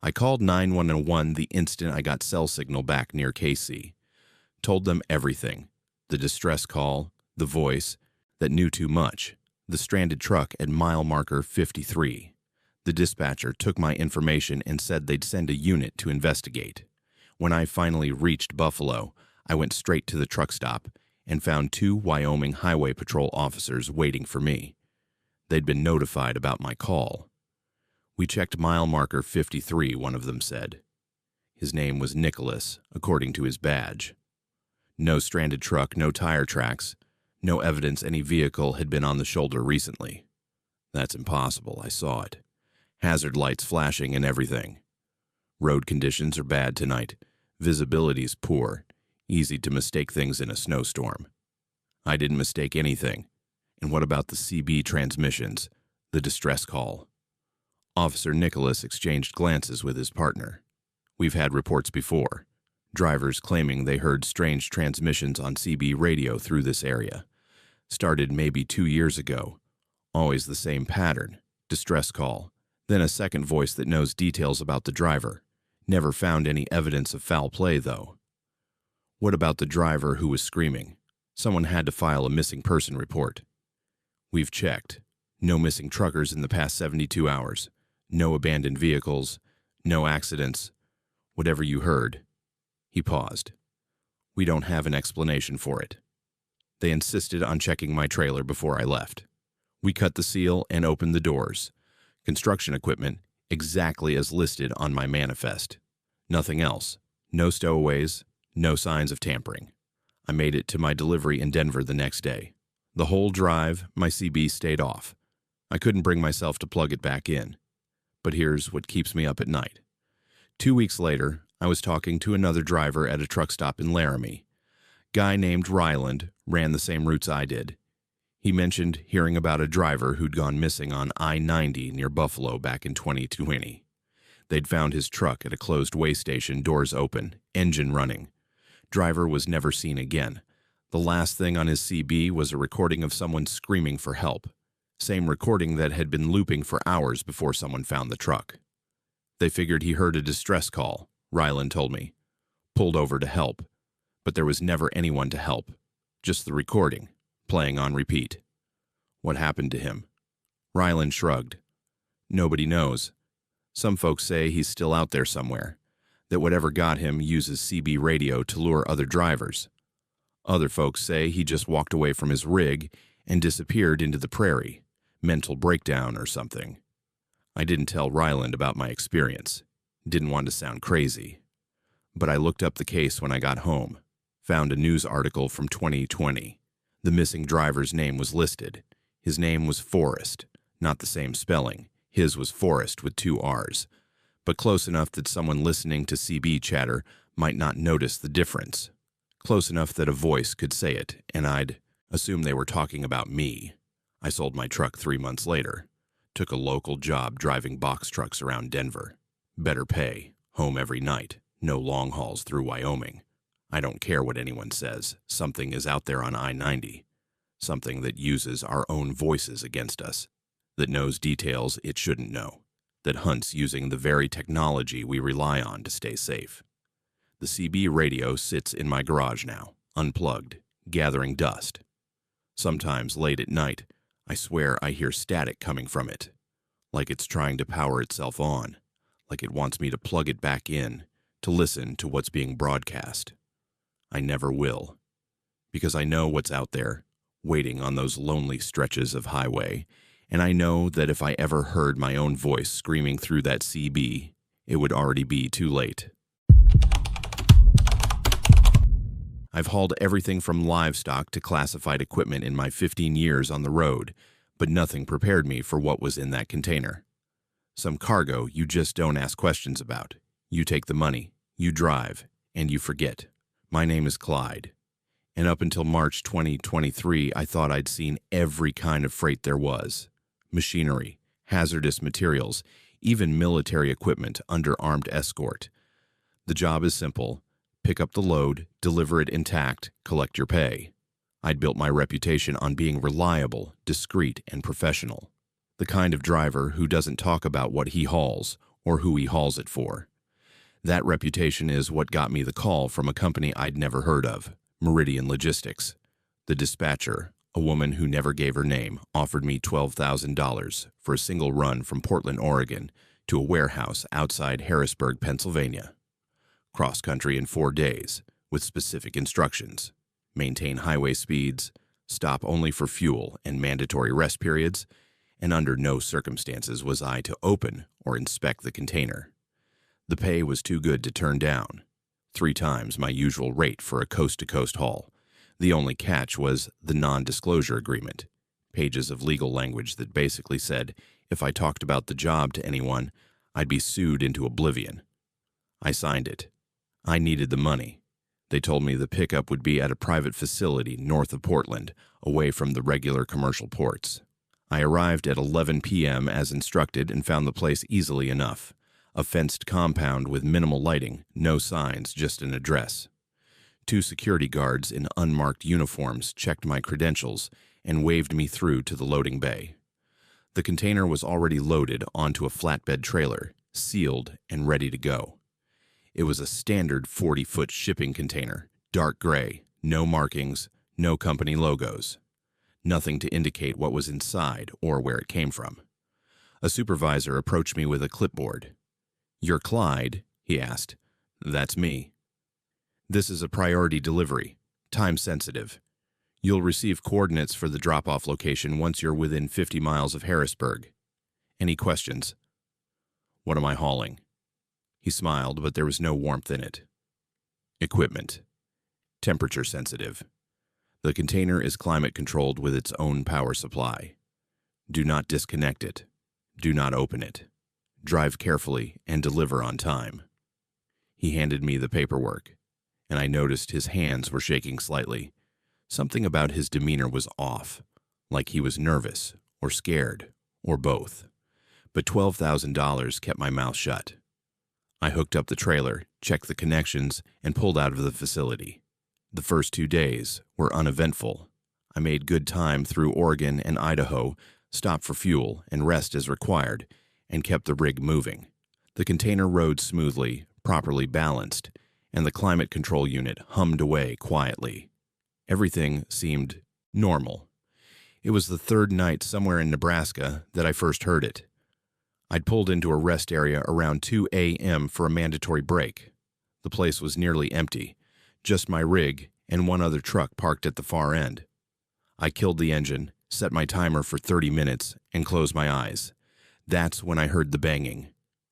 I called 911 the instant I got cell signal back near KC. Told them everything, the distress call, the voice that knew too much, the stranded truck at mile marker 53. The dispatcher took my information and said they'd send a unit to investigate. When I finally reached Buffalo, I went straight to the truck stop and found 2 Wyoming Highway Patrol officers waiting for me. They'd been notified about my call. We checked mile marker 53, one of them said. His name was Nicholas, according to his badge. No stranded truck, no tire tracks, no evidence any vehicle had been on the shoulder recently. That's impossible, I saw it. Hazard lights flashing and everything. Road conditions are bad tonight. Visibility's poor. Easy to mistake things in a snowstorm. I didn't mistake anything. And what about the CB transmissions, the distress call? Officer Nicholas exchanged glances with his partner. We've had reports before. Drivers claiming they heard strange transmissions on CB radio through this area. Started maybe 2 years ago. Always the same pattern. Distress call. Then a second voice that knows details about the driver. Never found any evidence of foul play, though. What about the driver who was screaming? Someone had to file a missing person report. We've checked. No missing truckers in the past 72 hours. No abandoned vehicles. No accidents. Whatever you heard. He paused. We don't have an explanation for it. They insisted on checking my trailer before I left. We cut the seal and opened the doors. Construction equipment, exactly as listed on my manifest. Nothing else. No stowaways, no signs of tampering. I made it to my delivery in Denver the next day. The whole drive, my CB stayed off. I couldn't bring myself to plug it back in. But here's what keeps me up at night. 2 weeks later, I was talking to another driver at a truck stop in Laramie. Guy named Ryland ran the same routes I did. He mentioned hearing about a driver who'd gone missing on I-90 near Buffalo back in 2020. They'd found his truck at a closed way station, doors open, engine running. Driver was never seen again. The last thing on his CB was a recording of someone screaming for help. Same recording that had been looping for hours before someone found the truck. They figured he heard a distress call, Ryland told me. Pulled over to help. But there was never anyone to help. Just the recording, playing on repeat. What happened to him? Ryland shrugged. Nobody knows. Some folks say he's still out there somewhere, that whatever got him uses CB radio to lure other drivers. Other folks say he just walked away from his rig and disappeared into the prairie, mental breakdown or something. I didn't tell Ryland about my experience. Didn't want to sound crazy. But I looked up the case when I got home. Found a news article from 2020. The missing driver's name was listed. His name was Forrest, not the same spelling. His was Forrest with 2 R's, but close enough that someone listening to CB chatter might not notice the difference. Close enough that a voice could say it, and I'd assume they were talking about me. I sold my truck 3 months later. Took a local job driving box trucks around Denver. Better pay, home every night, no long hauls through Wyoming. I don't care what anyone says. Something is out there on I-90. Something that uses our own voices against us. That knows details it shouldn't know. That hunts using the very technology we rely on to stay safe. The CB radio sits in my garage now, unplugged, gathering dust. Sometimes late at night, I swear I hear static coming from it. Like it's trying to power itself on. Like it wants me to plug it back in, to listen to what's being broadcast. I never will, because I know what's out there, waiting on those lonely stretches of highway, and I know that if I ever heard my own voice screaming through that CB, it would already be too late. I've hauled everything from livestock to classified equipment in my 15 years on the road, but nothing prepared me for what was in that container. Some cargo you just don't ask questions about. You take the money, you drive, and you forget. My name is Clyde, and up until March 2023, I thought I'd seen every kind of freight there was. Machinery, hazardous materials, even military equipment under armed escort. The job is simple. Pick up the load, deliver it intact, collect your pay. I'd built my reputation on being reliable, discreet, and professional. The kind of driver who doesn't talk about what he hauls or who he hauls it for. That reputation is what got me the call from a company I'd never heard of, Meridian Logistics. The dispatcher, a woman who never gave her name, offered me $12,000 for a single run from Portland, Oregon, to a warehouse outside Harrisburg, Pennsylvania. Cross-country in 4 days, with specific instructions. Maintain highway speeds, stop only for fuel and mandatory rest periods, and under no circumstances was I to open or inspect the container. The pay was too good to turn down, 3 times my usual rate for a coast-to-coast haul. The only catch was the non-disclosure agreement, pages of legal language that basically said if I talked about the job to anyone, I'd be sued into oblivion. I signed it. I needed the money. They told me the pickup would be at a private facility north of Portland, away from the regular commercial ports. I arrived at 11 p.m. as instructed and found the place easily enough. A fenced compound with minimal lighting, no signs, just an address. 2 security guards in unmarked uniforms checked my credentials and waved me through to the loading bay. The container was already loaded onto a flatbed trailer, sealed and ready to go. It was a standard 40-foot shipping container, dark gray, no markings, no company logos. Nothing to indicate what was inside or where it came from. A supervisor approached me with a clipboard. "You're Clyde?" he asked. "That's me." "This is a priority delivery, time sensitive. You'll receive coordinates for the drop-off location once you're within 50 miles of Harrisburg. Any questions?" "What am I hauling?" He smiled, but there was no warmth in it. "Equipment. Temperature sensitive. The container is climate controlled with its own power supply. Do not disconnect it. Do not open it. Drive carefully and deliver on time." He handed me the paperwork, and I noticed his hands were shaking slightly. Something about his demeanor was off, like he was nervous or scared or both. But $12,000 kept my mouth shut. I hooked up the trailer, checked the connections, and pulled out of the facility. The first 2 days were uneventful. I made good time through Oregon and Idaho, stopped for fuel and rest as required, and kept the rig moving. The container rode smoothly, properly balanced, and the climate control unit hummed away quietly. Everything seemed normal. It was the 3rd night somewhere in Nebraska that I first heard it. I'd pulled into a rest area around 2 a.m. for a mandatory break. The place was nearly empty, just my rig and one other truck parked at the far end. I killed the engine, set my timer for 30 minutes, and closed my eyes. That's when I heard the banging.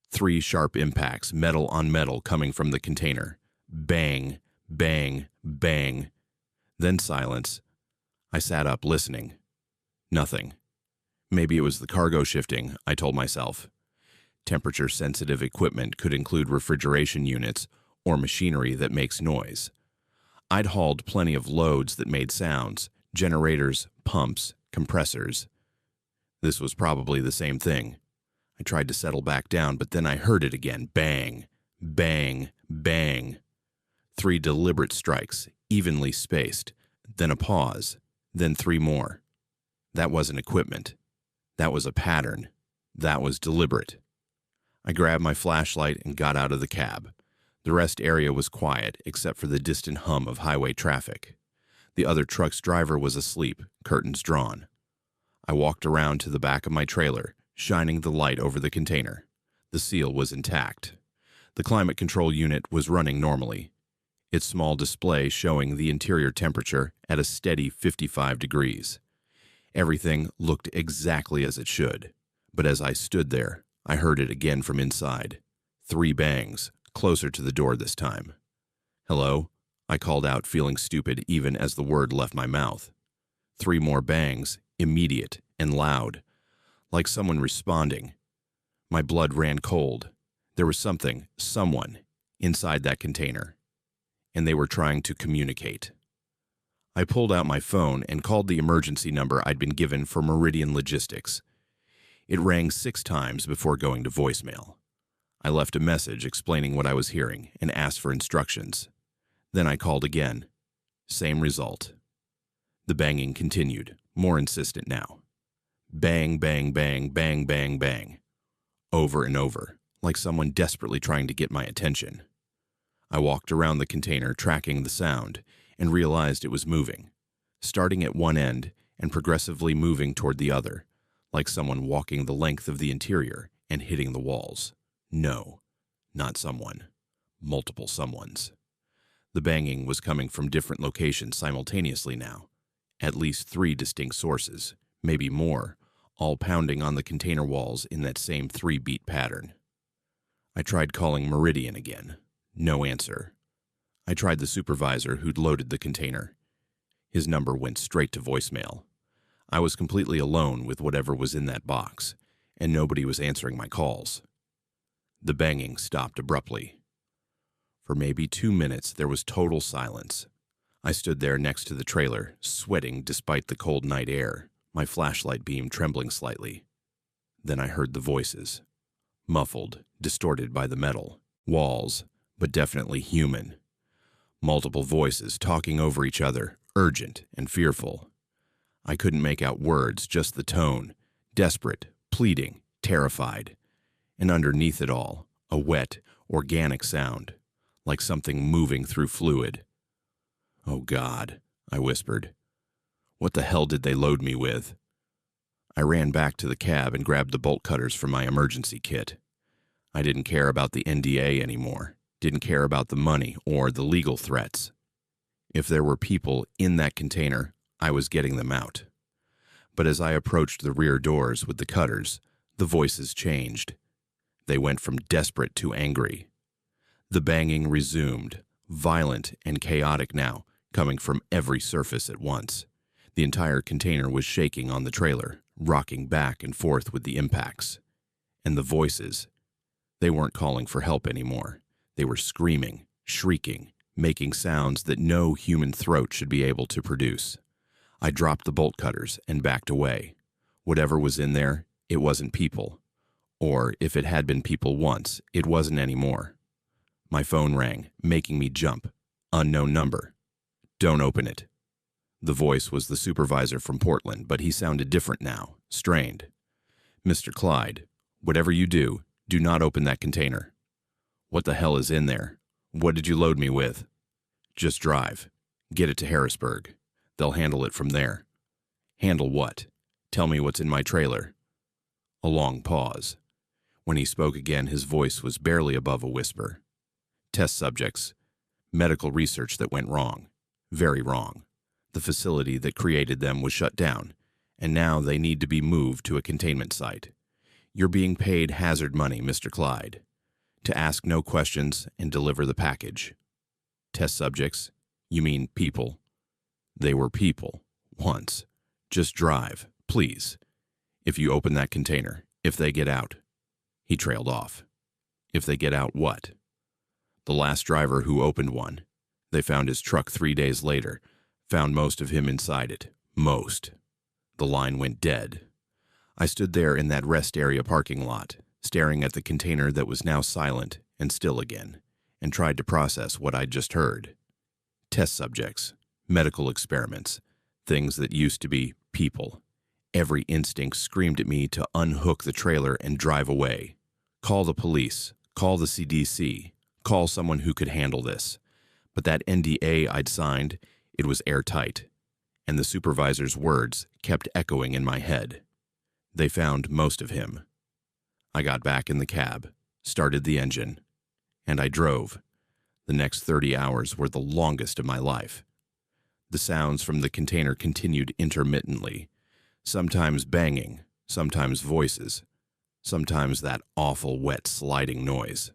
3 sharp impacts, metal on metal, coming from the container. Bang, bang, bang. Then silence. I sat up, listening. Nothing. Maybe it was the cargo shifting, I told myself. Temperature-sensitive equipment could include refrigeration units or machinery that makes noise. I'd hauled plenty of loads that made sounds, generators, pumps, compressors. This was probably the same thing. I tried to settle back down, but then I heard it again. Bang, bang, bang. 3 deliberate strikes, evenly spaced, then a pause, then 3 more. That wasn't equipment. That was a pattern. That was deliberate. I grabbed my flashlight and got out of the cab. The rest area was quiet, except for the distant hum of highway traffic. The other truck's driver was asleep, curtains drawn. I walked around to the back of my trailer, shining the light over the container. The seal was intact. The climate control unit was running normally, its small display showing the interior temperature at a steady 55 degrees. Everything looked exactly as it should, but as I stood there, I heard it again from inside. 3 bangs, closer to the door this time. "Hello?" I called out, feeling stupid even as the word left my mouth. 3 more bangs, immediate and loud, like someone responding. My blood ran cold. There was someone, inside that container, and they were trying to communicate. I pulled out my phone and called the emergency number I'd been given for Meridian Logistics. It rang 6 times before going to voicemail. I left a message explaining what I was hearing and asked for instructions. Then I called again. Same result. The banging continued, more insistent now. Bang, bang, bang, bang, bang, bang. Over and over, like someone desperately trying to get my attention. I walked around the container, tracking the sound, and realized it was moving, starting at one end and progressively moving toward the other, like someone walking the length of the interior and hitting the walls. No, not someone. Multiple someones. The banging was coming from different locations simultaneously now. At least 3 distinct sources, maybe more, all pounding on the container walls in that same 3-beat pattern. I tried calling Meridian again. No answer. I tried the supervisor who'd loaded the container. His number went straight to voicemail. I was completely alone with whatever was in that box, and nobody was answering my calls. The banging stopped abruptly. For maybe 2 minutes, there was total silence. I stood there next to the trailer, sweating despite the cold night air, my flashlight beam trembling slightly. Then I heard the voices. Muffled, distorted by the metal. Walls, but definitely human. Multiple voices talking over each other, urgent and fearful. I couldn't make out words, just the tone. Desperate, pleading, terrified. And underneath it all, a wet, organic sound, like something moving through fluid. "Oh God," I whispered. "What the hell did they load me with?" I ran back to the cab and grabbed the bolt cutters from my emergency kit. I didn't care about the NDA anymore, didn't care about the money or the legal threats. If there were people in that container, I was getting them out. But as I approached the rear doors with the cutters, the voices changed. They went from desperate to angry. The banging resumed, violent and chaotic now, coming from every surface at once. The entire container was shaking on the trailer, rocking back and forth with the impacts. And the voices, they weren't calling for help anymore. They were screaming, shrieking, making sounds that no human throat should be able to produce. I dropped the bolt cutters and backed away. Whatever was in there, it wasn't people. Or if it had been people once, it wasn't anymore. My phone rang, making me jump. Unknown number. "Don't open it." The voice was the supervisor from Portland, but he sounded different now, strained. "Mr. Clyde, whatever you do, do not open that container." "What the hell is in there? What did you load me with?" "Just drive. Get it to Harrisburg. They'll handle it from there." "Handle what? Tell me what's in my trailer." A long pause. When he spoke again, his voice was barely above a whisper. "Test subjects. Medical research that went wrong. Very wrong. The facility that created them was shut down, and now they need to be moved to a containment site. You're being paid hazard money, Mr. Clyde, to ask no questions and deliver the package." "Test subjects? You mean people?" "They were people. Once. Just drive, please. If you open that container, if they get out." He trailed off. "If they get out what?" "The last driver who opened one. They found his truck 3 days later. Found most of him inside it. Most." The line went dead. I stood there in that rest area parking lot, staring at the container that was now silent and still again, and tried to process what I'd just heard. Test subjects, medical experiments, things that used to be people. Every instinct screamed at me to unhook the trailer and drive away. Call the police, call the CDC, call someone who could handle this. But that NDA I'd signed, it was airtight, and the supervisor's words kept echoing in my head. They found most of him. I got back in the cab, started the engine, And I drove. The next 30 hours were the longest of my life. The sounds from the container continued intermittently, sometimes banging, sometimes voices, sometimes that awful wet sliding noise.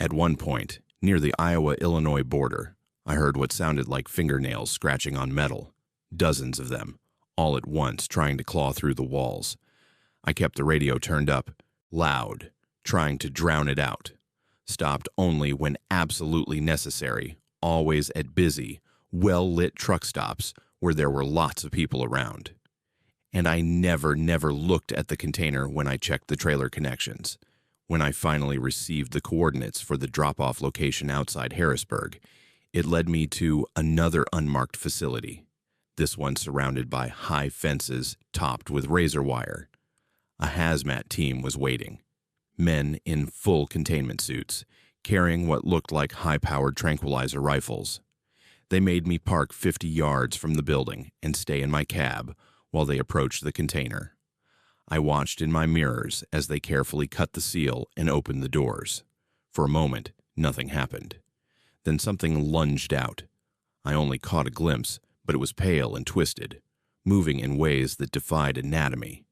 At one point, near the Iowa-Illinois border, I heard what sounded like fingernails scratching on metal, dozens of them, all at once trying to claw through the walls. I kept the radio turned up, loud, trying to drown it out. Stopped only when absolutely necessary, always at busy, well-lit truck stops where there were lots of people around. And I never looked at the container when I checked the trailer connections. When I finally received the coordinates for the drop-off location outside Harrisburg, it led me to another unmarked facility, this one surrounded by high fences topped with razor wire. A hazmat team was waiting. Men in full containment suits, carrying what looked like high-powered tranquilizer rifles. They made me park 50 yards from the building and stay in my cab while they approached the container. I watched in my mirrors as they carefully cut the seal and opened the doors. For a moment, nothing happened. Then something lunged out. I only caught a glimpse, but it was pale and twisted, moving in ways that defied anatomy.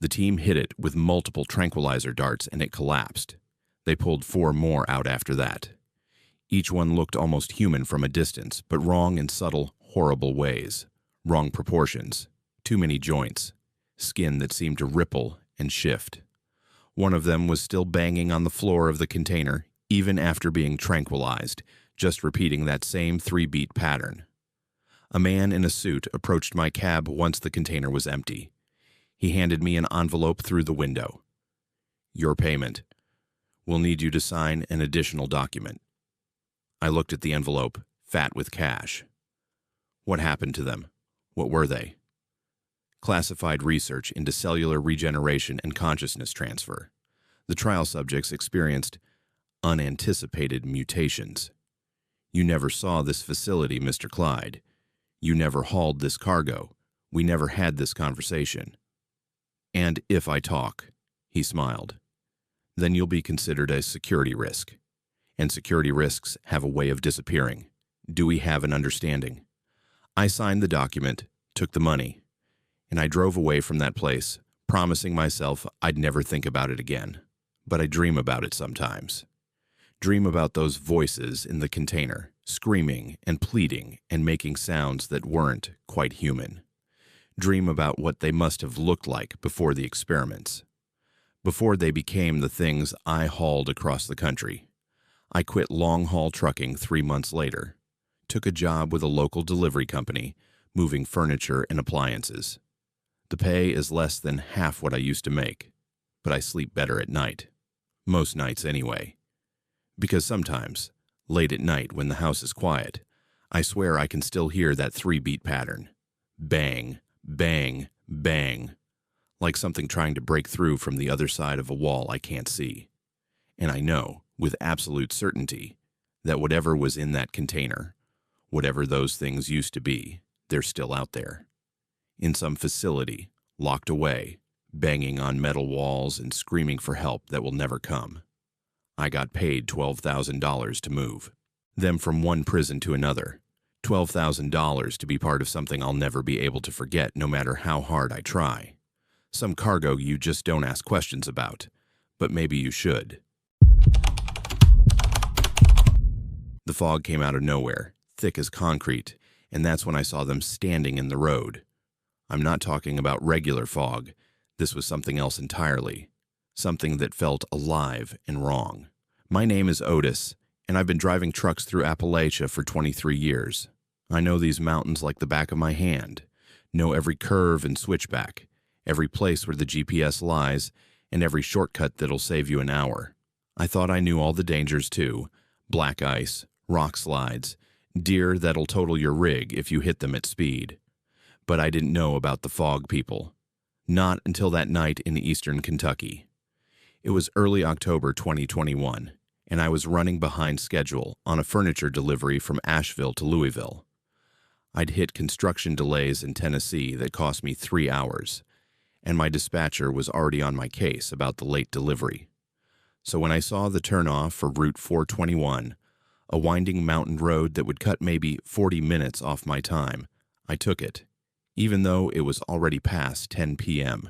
The team hit it with multiple tranquilizer darts and it collapsed. They pulled 4 more out after that. Each one looked almost human from a distance, but wrong in subtle, horrible ways. Wrong proportions, too many joints, skin that seemed to ripple and shift. One of them was still banging on the floor of the container, even after being tranquilized, just repeating that same 3-beat pattern. A man in a suit approached my cab once the container was empty. He handed me an envelope through the window. "Your payment. We'll need you to sign an additional document." I looked at the envelope, fat with cash. What happened to them? What were they? Classified research into cellular regeneration and consciousness transfer. The trial subjects experienced unanticipated mutations. You never saw this facility, Mr. Clyde. You never hauled this cargo. We never had this conversation. And if I talk, he smiled, then you'll be considered a security risk. And security risks have a way of disappearing. Do we have an understanding? I signed the document, took the money, and I drove away from that place, promising myself I'd never think about it again. But I dream about it sometimes. Dream about those voices in the container, screaming and pleading and making sounds that weren't quite human. Dream about what they must have looked like before the experiments. Before they became the things I hauled across the country. I quit long-haul trucking 3 months later. Took a job with a local delivery company, moving furniture and appliances. The pay is less than half what I used to make, but I sleep better at night. Most nights anyway. Because sometimes, late at night when the house is quiet, I swear I can still hear that 3-beat pattern. Bang, bang, bang. Like something trying to break through from the other side of a wall I can't see. And I know, with absolute certainty, that whatever was in that container, whatever those things used to be, they're still out there. In some facility, locked away, banging on metal walls and screaming for help that will never come. I got paid $12,000 to move. Them from one prison to another. $12,000 to be part of something I'll never be able to forget no matter how hard I try. Some cargo you just don't ask questions about, but maybe you should. The fog came out of nowhere, thick as concrete, and that's when I saw them standing in the road. I'm not talking about regular fog. This was something else entirely. Something that felt alive and wrong. My name is Otis, and I've been driving trucks through Appalachia for 23 years. I know these mountains like the back of my hand, know every curve and switchback, every place where the GPS lies, and every shortcut that'll save you an hour. I thought I knew all the dangers too. Black ice, rock slides, deer that'll total your rig if you hit them at speed. But I didn't know about the fog people. Not until that night in eastern Kentucky. It was early October 2021, and I was running behind schedule on a furniture delivery from Asheville to Louisville. I'd hit construction delays in Tennessee that cost me 3 hours, and my dispatcher was already on my case about the late delivery. So when I saw the turnoff for Route 421, a winding mountain road that would cut maybe 40 minutes off my time, I took it, even though it was already past 10 p.m.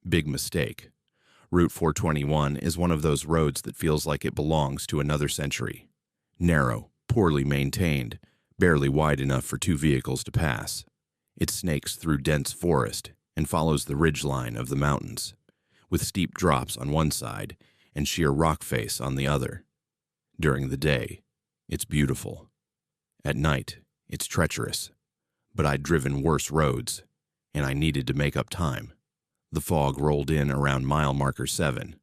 Big mistake. Route 421 is one of those roads that feels like it belongs to another century. Narrow, poorly maintained, barely wide enough for two vehicles to pass. It snakes through dense forest and follows the ridgeline of the mountains, with steep drops on one side and sheer rock face on the other. During the day, it's beautiful. At night, it's treacherous. But I'd driven worse roads, and I needed to make up time. The fog rolled in around mile marker 7.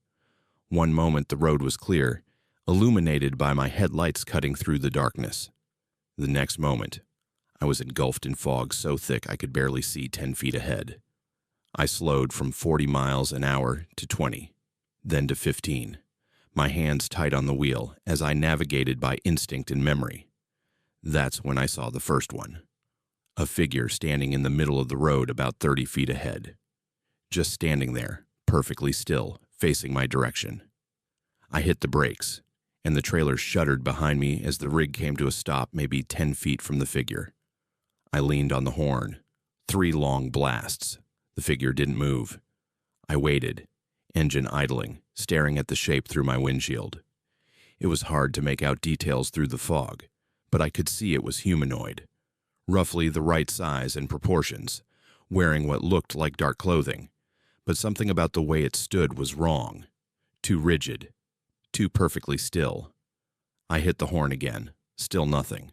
One moment the road was clear, illuminated by my headlights cutting through the darkness. The next moment, I was engulfed in fog so thick I could barely see 10 feet ahead. I slowed from 40 miles an hour to 20, then to 15, my hands tight on the wheel as I navigated by instinct and memory. That's when I saw the first one. A figure standing in the middle of the road about 30 feet ahead. Just standing there, perfectly still, facing my direction. I hit the brakes, and the trailer shuddered behind me as the rig came to a stop maybe 10 feet from the figure. I leaned on the horn. 3 long blasts. The figure didn't move. I waited, engine idling, staring at the shape through my windshield. It was hard to make out details through the fog, but I could see it was humanoid. Roughly the right size and proportions, wearing what looked like dark clothing, but something about the way it stood was wrong. Too rigid, too perfectly still. I hit the horn again, still nothing.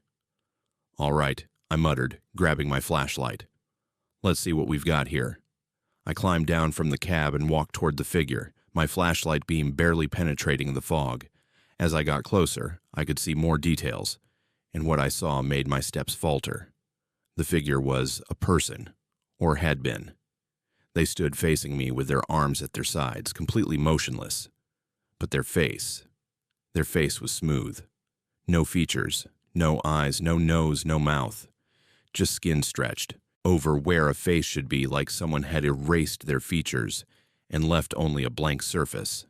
"All right," I muttered, grabbing my flashlight. "Let's see what we've got here." I climbed down from the cab and walked toward the figure, my flashlight beam barely penetrating the fog. As I got closer, I could see more details, and what I saw made my steps falter. The figure was a person, or had been. They stood facing me with their arms at their sides, completely motionless. But their face was smooth. No features, no eyes, no nose, no mouth. Just skin stretched over where a face should be, like someone had erased their features and left only a blank surface.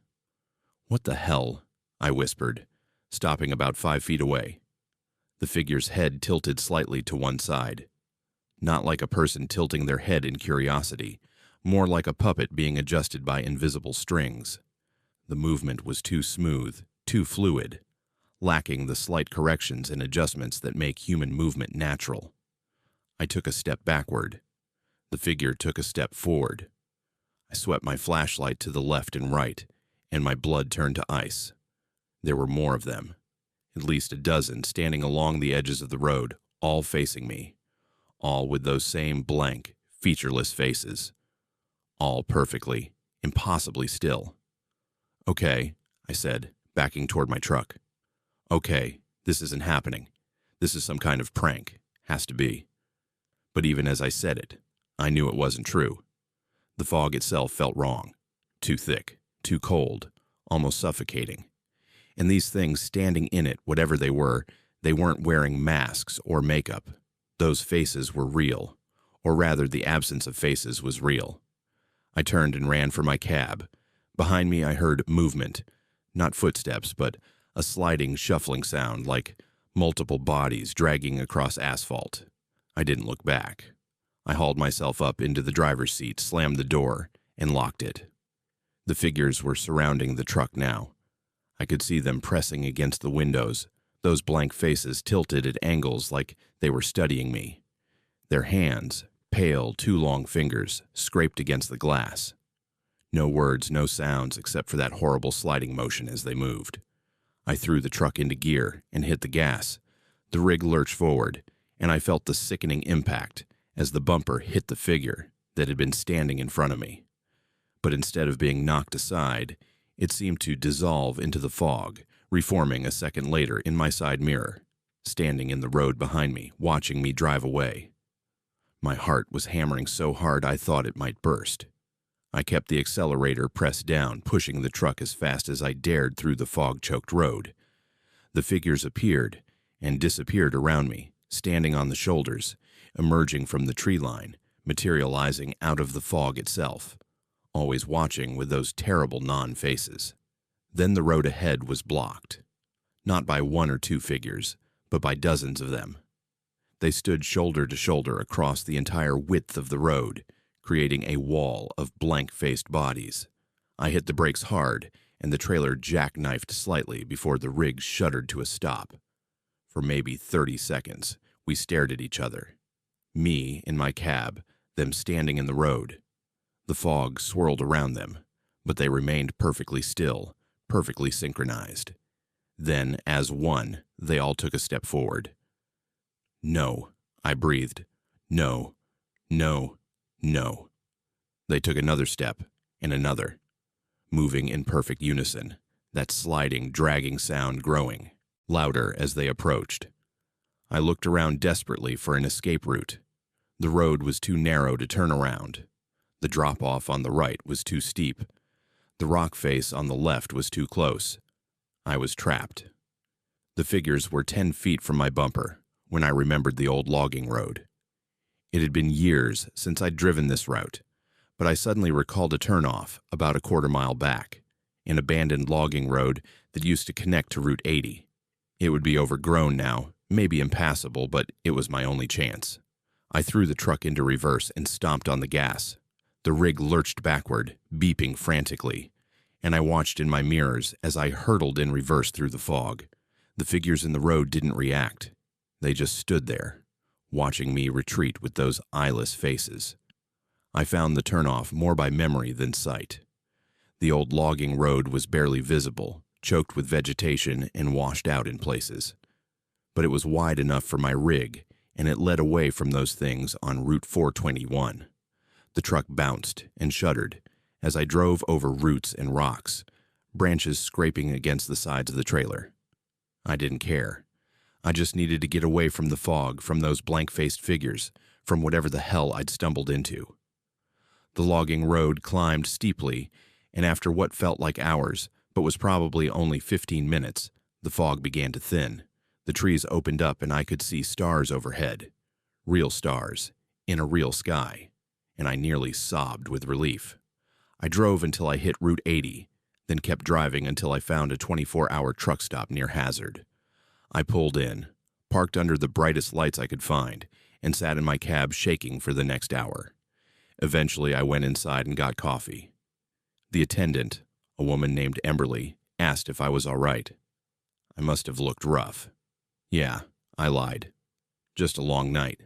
"What the hell?" I whispered, stopping about 5 feet away. The figure's head tilted slightly to one side. Not like a person tilting their head in curiosity, more like a puppet being adjusted by invisible strings. The movement was too smooth, too fluid, lacking the slight corrections and adjustments that make human movement natural. I took a step backward. The figure took a step forward. I swept my flashlight to the left and right, and my blood turned to ice. There were more of them, at least a dozen standing along the edges of the road, all facing me, all with those same blank, featureless faces, all perfectly, impossibly still. "Okay," I said, backing toward my truck. "Okay, this isn't happening. This is some kind of prank. Has to be." But even as I said it, I knew it wasn't true. The fog itself felt wrong. Too thick, too cold, almost suffocating. And these things standing in it, whatever they weren't wearing masks or makeup. Those faces were real, or rather the absence of faces was real. I turned and ran for my cab. Behind me I heard movement, not footsteps, but a sliding, shuffling sound like multiple bodies dragging across asphalt. I didn't look back. I hauled myself up into the driver's seat, slammed the door, and locked it. The figures were surrounding the truck now. I could see them pressing against the windows, those blank faces tilted at angles like they were studying me. Their hands, pale, 2 long fingers, scraped against the glass. No words, no sounds except for that horrible sliding motion as they moved. I threw the truck into gear and hit the gas. The rig lurched forward, and I felt the sickening impact as the bumper hit the figure that had been standing in front of me. But instead of being knocked aside, it seemed to dissolve into the fog, reforming a second later in my side mirror, standing in the road behind me, watching me drive away. My heart was hammering so hard I thought it might burst. I kept the accelerator pressed down, pushing the truck as fast as I dared through the fog-choked road. The figures appeared and disappeared around me, standing on the shoulders, emerging from the tree line, materializing out of the fog itself, always watching with those terrible non-faces. Then the road ahead was blocked, not by one or two figures, but by dozens of them. They stood shoulder to shoulder across the entire width of the road, creating a wall of blank-faced bodies. I hit the brakes hard, and the trailer jackknifed slightly before the rig shuddered to a stop. For maybe 30 seconds, we stared at each other. Me in my cab, them standing in the road. The fog swirled around them, but they remained perfectly still, perfectly synchronized. Then, as one, they all took a step forward. "No," I breathed. "No, no, no." They took another step, and another, moving in perfect unison, that sliding, dragging sound growing, louder as they approached. I looked around desperately for an escape route. The road was too narrow to turn around. The drop-off on the right was too steep. The rock face on the left was too close. I was trapped. The figures were 10 feet from my bumper when I remembered the old logging road. It had been years since I'd driven this route, but I suddenly recalled a turnoff about a quarter-mile back, an abandoned logging road that used to connect to Route 80. It would be overgrown now, maybe impassable, but it was my only chance. I threw the truck into reverse and stomped on the gas. The rig lurched backward, beeping frantically, and I watched in my mirrors as I hurtled in reverse through the fog. The figures in the road didn't react. They just stood there, watching me retreat with those eyeless faces. I found the turnoff more by memory than sight. The old logging road was barely visible, choked with vegetation and washed out in places. But it was wide enough for my rig, and it led away from those things on Route 421. The truck bounced and shuddered as I drove over roots and rocks, branches scraping against the sides of the trailer. I didn't care. I just needed to get away from the fog, from those blank-faced figures, from whatever the hell I'd stumbled into. The logging road climbed steeply, and after what felt like hours, but was probably only 15 minutes, the fog began to thin. The trees opened up and I could see stars overhead. Real stars, in a real sky, and I nearly sobbed with relief. I drove until I hit Route 80, then kept driving until I found a 24-hour truck stop near Hazard. I pulled in, parked under the brightest lights I could find, and sat in my cab shaking for the next hour. Eventually, I went inside and got coffee. The attendant, a woman named Emberly, asked if I was all right. I must have looked rough. Yeah, I lied. Just a long night.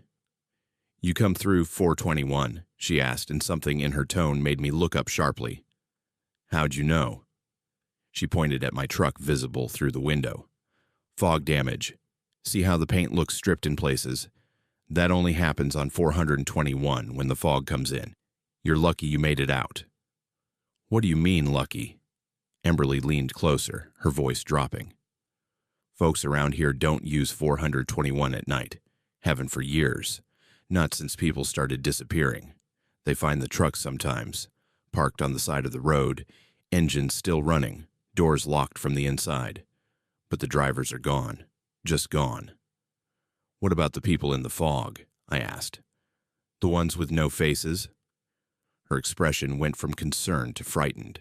"You come through 421, she asked, and something in her tone made me look up sharply. "How'd you know?" She pointed at my truck visible through the window. "Fog damage. See how the paint looks stripped in places? That only happens on 421 when the fog comes in. You're lucky you made it out." "What do you mean, lucky?" Emberly leaned closer, her voice dropping. "Folks around here don't use 421 at night. Haven't for years. Not since people started disappearing. They find the truck sometimes, parked on the side of the road, engines still running, doors locked from the inside. But the drivers are gone. Just gone." "What about the people in the fog?" I asked. "The ones with no faces?" Her expression went from concern to frightened.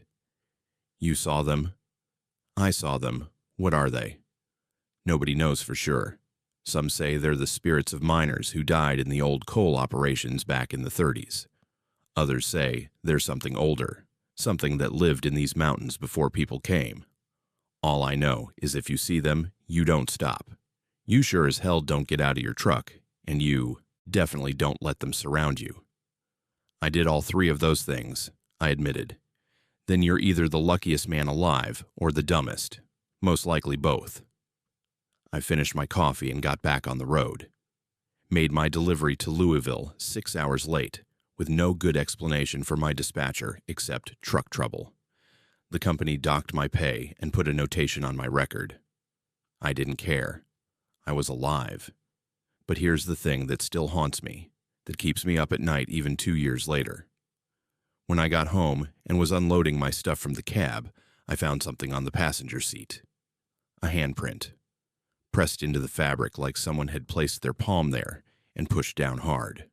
"You saw them?" "I saw them. What are they?" "Nobody knows for sure. Some say they're the spirits of miners who died in the old coal operations back in the 30s. Others say they're something older, something that lived in these mountains before people came. All I know is if you see them, you don't stop. You sure as hell don't get out of your truck, and you definitely don't let them surround you." "I did all three of those things," I admitted. "Then you're either the luckiest man alive or the dumbest. Most likely both." I finished my coffee and got back on the road. Made my delivery to Louisville 6 hours late, with no good explanation for my dispatcher except truck trouble. The company docked my pay and put a notation on my record. I didn't care. I was alive. But here's the thing that still haunts me, that keeps me up at night even 2 years later. When I got home and was unloading my stuff from the cab, I found something on the passenger seat. A handprint, pressed into the fabric like someone had placed their palm there and pushed down hard.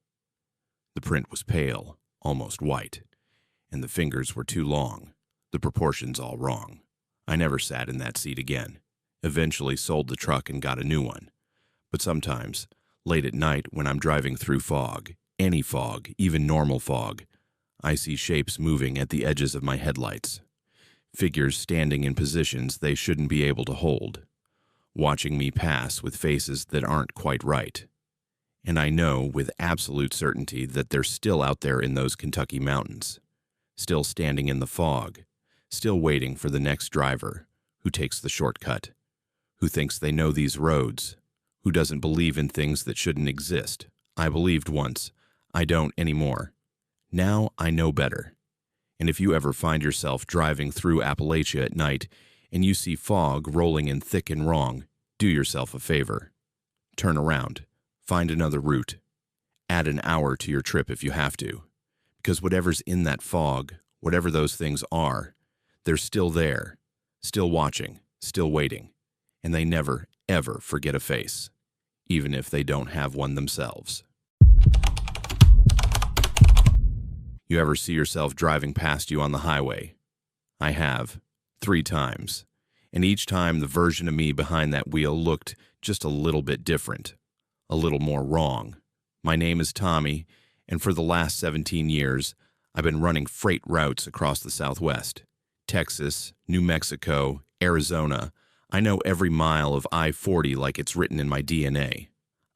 The print was pale, almost white, and the fingers were too long, the proportions all wrong. I never sat in that seat again. Eventually sold the truck and got a new one. But sometimes, late at night when I'm driving through fog, any fog, even normal fog, I see shapes moving at the edges of my headlights. Figures standing in positions they shouldn't be able to hold, watching me pass with faces that aren't quite right. And I know with absolute certainty that they're still out there in those Kentucky mountains, still standing in the fog, still waiting for the next driver who takes the shortcut, who thinks they know these roads, who doesn't believe in things that shouldn't exist. I believed once. I don't anymore. Now I know better. And if you ever find yourself driving through Appalachia at night and you see fog rolling in thick and wrong, do yourself a favor. Turn around. Find another route. Add an hour to your trip if you have to. Because whatever's in that fog, whatever those things are, they're still there, still watching, still waiting. And they never, ever forget a face, even if they don't have one themselves. You ever see yourself driving past you on the highway? I have, 3 times. And each time the version of me behind that wheel looked just a little bit different, a little more wrong. My name is Tommy, and for the last 17 years, I've been running freight routes across the Southwest. Texas, New Mexico, Arizona. I know every mile of I-40 like it's written in my DNA.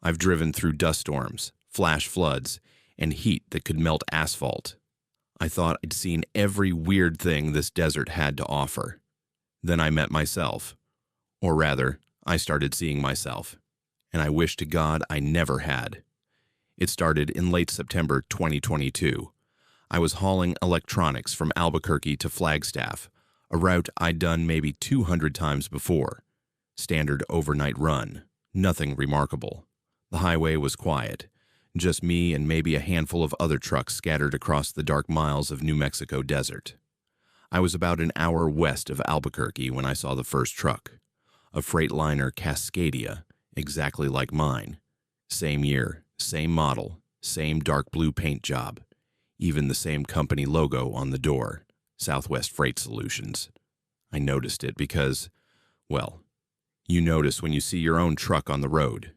I've driven through dust storms, flash floods, and heat that could melt asphalt. I thought I'd seen every weird thing this desert had to offer. Then I met myself. Or rather, I started seeing myself. And I wish to God I never had. It started in late September 2022. I was hauling electronics from Albuquerque to Flagstaff, a route I'd done maybe 200 times before. Standard overnight run. Nothing remarkable. The highway was quiet. Just me and maybe a handful of other trucks scattered across the dark miles of New Mexico desert. I was about an hour west of Albuquerque when I saw the first truck. A Freightliner Cascadia, exactly like mine. Same year, same model, same dark blue paint job. Even the same company logo on the door, Southwest Freight Solutions. I noticed it because, well, you notice when you see your own truck on the road.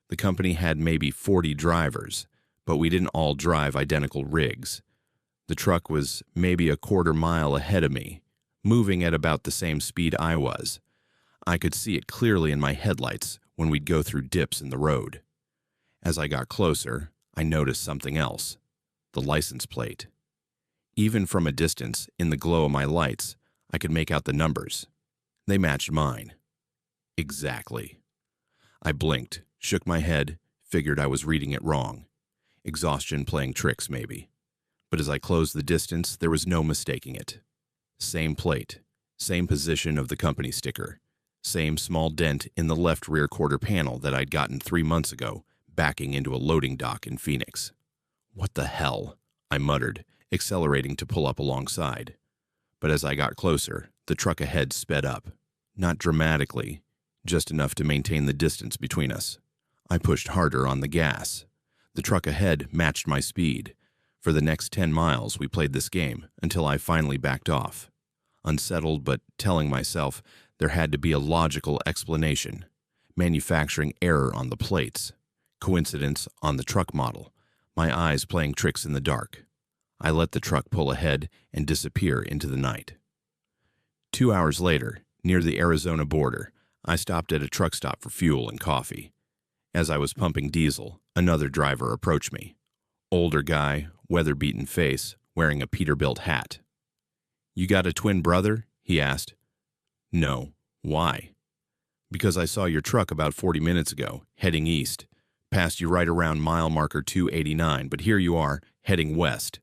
The company had maybe 40 drivers, but we didn't all drive identical rigs. The truck was maybe a quarter mile ahead of me, moving at about the same speed I was. I could see it clearly in my headlights when we'd go through dips in the road. As I got closer, I noticed something else. The license plate. Even from a distance, in the glow of my lights, I could make out the numbers. They matched mine. Exactly. I blinked, shook my head, figured I was reading it wrong. Exhaustion playing tricks, maybe. But as I closed the distance, there was no mistaking it. Same plate, same position of the company sticker, same small dent in the left rear quarter panel that I'd gotten 3 months ago, backing into a loading dock in Phoenix. What the hell? I muttered, accelerating to pull up alongside. But as I got closer, the truck ahead sped up. Not dramatically, just enough to maintain the distance between us. I pushed harder on the gas. The truck ahead matched my speed. For the next 10 miles, we played this game until I finally backed off. Unsettled but telling myself there had to be a logical explanation. Manufacturing error on the plates. Coincidence on the truck model. My eyes playing tricks in the dark. I let the truck pull ahead and disappear into the night. 2 hours later, near the Arizona border, I stopped at a truck stop for fuel and coffee. As I was pumping diesel, another driver approached me. Older guy, weather-beaten face, wearing a Peterbilt hat. "You got a twin brother?" he asked. "No. Why?" "Because I saw your truck about 40 minutes ago, heading east. Passed you right around mile marker 289, but here you are, heading west."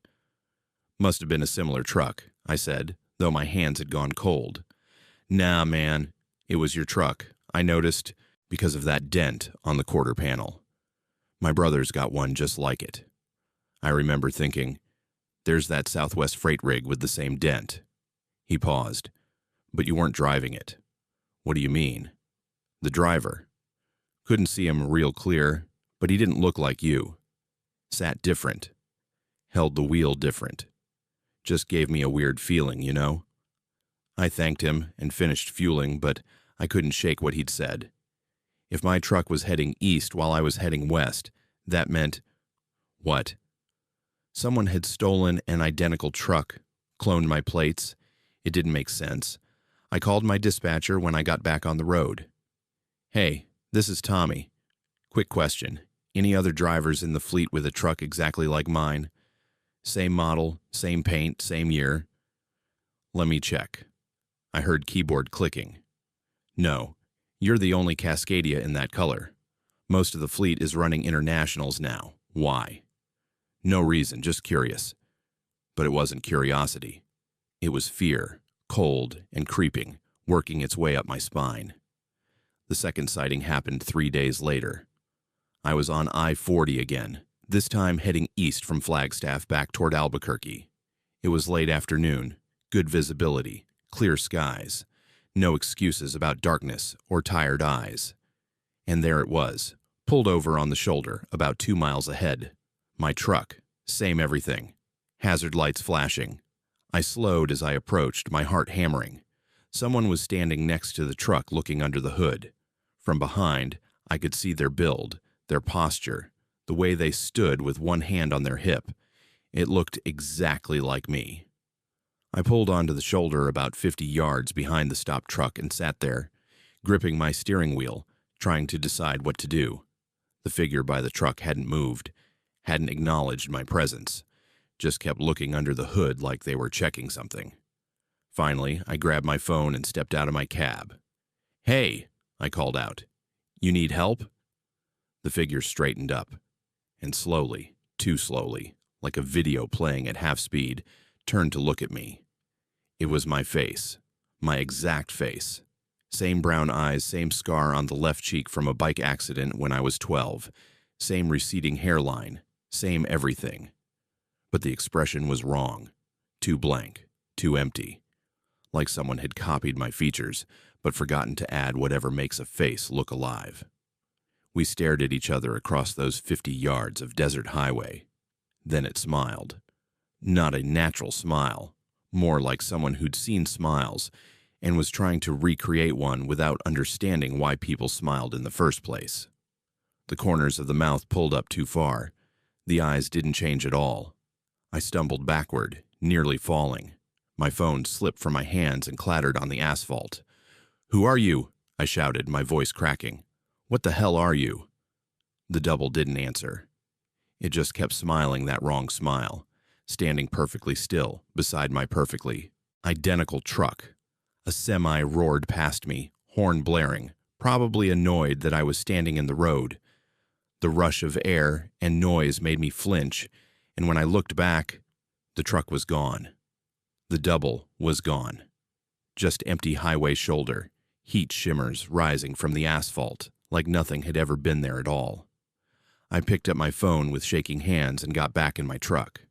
"Must have been a similar truck," I said, though my hands had gone cold. "Nah, man. It was your truck. I noticed because of that dent on the quarter panel. My brother's got one just like it." I remember thinking, there's that Southwest freight rig with the same dent. He paused. "But you weren't driving it." "What do you mean?" "The driver. Couldn't see him real clear, but he didn't look like you. Sat different. Held the wheel different. Just gave me a weird feeling, you know?" I thanked him and finished fueling, but I couldn't shake what he'd said. If my truck was heading east while I was heading west, that meant… what? Someone had stolen an identical truck, cloned my plates. It didn't make sense. I called my dispatcher when I got back on the road. Hey, this is Tommy. Quick question. Any other drivers in the fleet with a truck exactly like mine? Same model, same paint, same year? Let me check. I heard keyboard clicking. No, you're the only Cascadia in that color. Most of the fleet is running internationals now. Why? No reason, just curious. But it wasn't curiosity. It was fear, cold and creeping, working its way up my spine. The second sighting happened 3 days later. I was on I-40 again, this time heading east from Flagstaff back toward Albuquerque. It was late afternoon, good visibility, clear skies, no excuses about darkness or tired eyes. And there it was, pulled over on the shoulder about 2 miles ahead. My truck, same everything. Hazard lights flashing. I slowed as I approached, my heart hammering. Someone was standing next to the truck looking under the hood. From behind, I could see their build, their posture, the way they stood with one hand on their hip. It looked exactly like me. I pulled onto the shoulder about 50 yards behind the stopped truck and sat there, gripping my steering wheel, trying to decide what to do. The figure by the truck hadn't moved, hadn't acknowledged my presence, just kept looking under the hood like they were checking something. Finally, I grabbed my phone and stepped out of my cab. "Hey," I called out. "You need help?" The figure straightened up, and slowly, too slowly, like a video playing at half speed, turned to look at me. It was my face, my exact face. Same brown eyes, same scar on the left cheek from a bike accident when I was 12, same receding hairline, same everything. But the expression was wrong, too blank, too empty. Like someone had copied my features, but forgotten to add whatever makes a face look alive. We stared at each other across those 50 yards of desert highway. Then it smiled. Not a natural smile, more like someone who'd seen smiles and was trying to recreate one without understanding why people smiled in the first place. The corners of the mouth pulled up too far. The eyes didn't change at all. I stumbled backward, nearly falling. My phone slipped from my hands and clattered on the asphalt. "Who are you?" I shouted, my voice cracking. "What the hell are you?" The double didn't answer. It just kept smiling that wrong smile, standing perfectly still beside my perfectly identical truck. A semi roared past me, horn blaring, probably annoyed that I was standing in the road. The rush of air and noise made me flinch, and when I looked back, the truck was gone. The double was gone. Just empty highway shoulder, heat shimmers rising from the asphalt like nothing had ever been there at all. I picked up my phone with shaking hands and got back in my truck.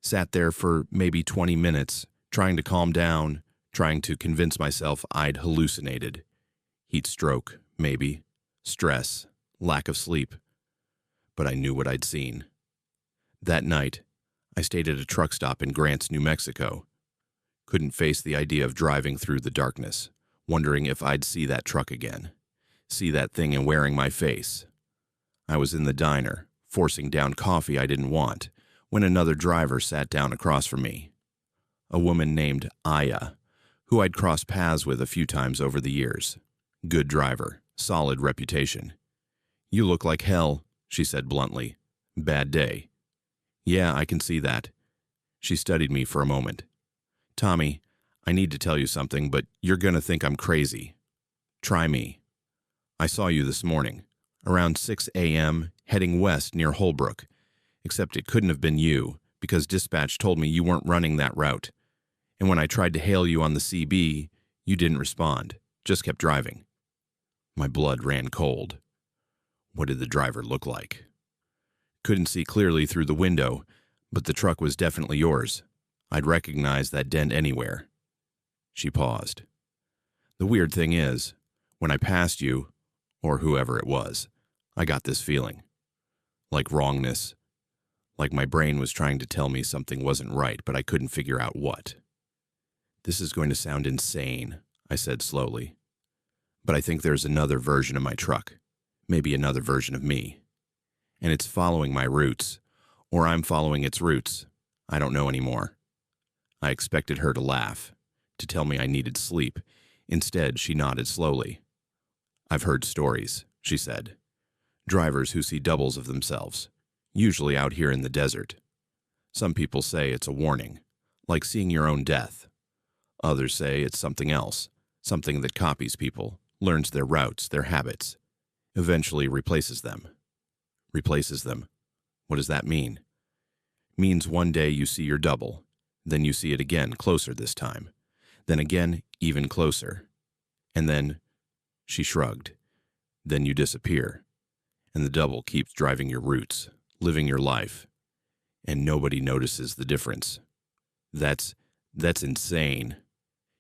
Sat there for maybe 20 minutes, trying to calm down, trying to convince myself I'd hallucinated. Heat stroke, maybe. Stress, lack of sleep. But I knew what I'd seen. That night, I stayed at a truck stop in Grants, New Mexico. Couldn't face the idea of driving through the darkness, wondering if I'd see that truck again, see that thing and wearing my face. I was in the diner, forcing down coffee I didn't want, when another driver sat down across from me. A woman named Aya, who I'd crossed paths with a few times over the years. Good driver, solid reputation. "You look like hell," she said bluntly. "Bad day." "Yeah, I can see that." She studied me for a moment. "Tommy, I need to tell you something, but you're gonna think I'm crazy. Try me. I saw you this morning, around 6 a.m., heading west near Holbrook. Except it couldn't have been you, because dispatch told me you weren't running that route. And when I tried to hail you on the CB, you didn't respond, just kept driving." My blood ran cold. What did the driver look like? Couldn't see clearly through the window, but the truck was definitely yours. I'd recognize that dent anywhere. She paused. "The weird thing is, when I passed you, or whoever it was, I got this feeling. Like wrongness. Like my brain was trying to tell me something wasn't right, but I couldn't figure out what. This is going to sound insane, I said slowly. But I think there's another version of my truck, maybe another version of me. And it's following my roots, or I'm following its roots. I don't know anymore. I expected her to laugh, to tell me I needed sleep. Instead, she nodded slowly. I've heard stories, she said. Drivers who see doubles of themselves, usually out here in the desert. Some people say it's a warning, like seeing your own death. Others say it's something else, something that copies people, learns their routes, their habits, eventually replaces them. Replaces them. What does that mean? Means one day you see your double, then you see it again, closer this time, then again, even closer. And then, she shrugged, then you disappear, and the double keeps driving your routes, living your life, and nobody notices the difference. That's insane.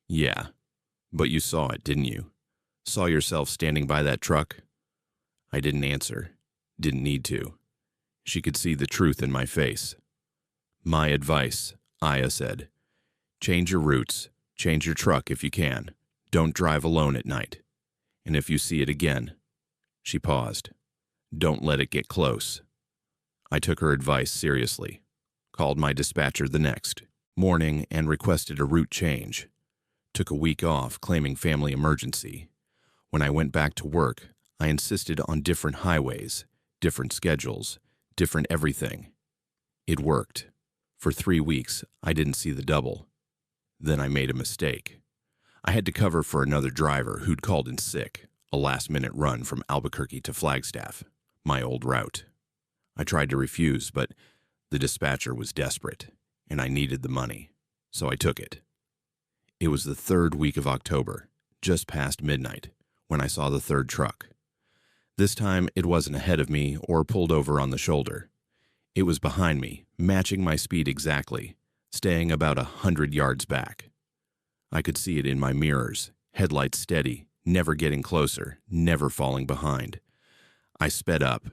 Yeah, but you saw it, didn't you? Saw yourself standing by that truck? I didn't answer, didn't need to. She could see the truth in my face. My advice, Aya said. Change your routes, change your truck if you can. Don't drive alone at night. And if you see it again, she paused. Don't let it get close. I took her advice seriously, called my dispatcher the next morning and requested a route change. Took a week off, claiming family emergency. When I went back to work, I insisted on different highways, different schedules, different everything. It worked. For 3 weeks, I didn't see the double. Then I made a mistake. I had to cover for another driver who'd called in sick, a last-minute run from Albuquerque to Flagstaff, my old route. I tried to refuse, but the dispatcher was desperate, and I needed the money, so I took it. It was the 3rd week of October, just past midnight, when I saw the 3rd truck. This time, it wasn't ahead of me or pulled over on the shoulder. It was behind me, matching my speed exactly, staying about 100 yards back. I could see it in my mirrors, headlights steady, never getting closer, never falling behind. I sped up.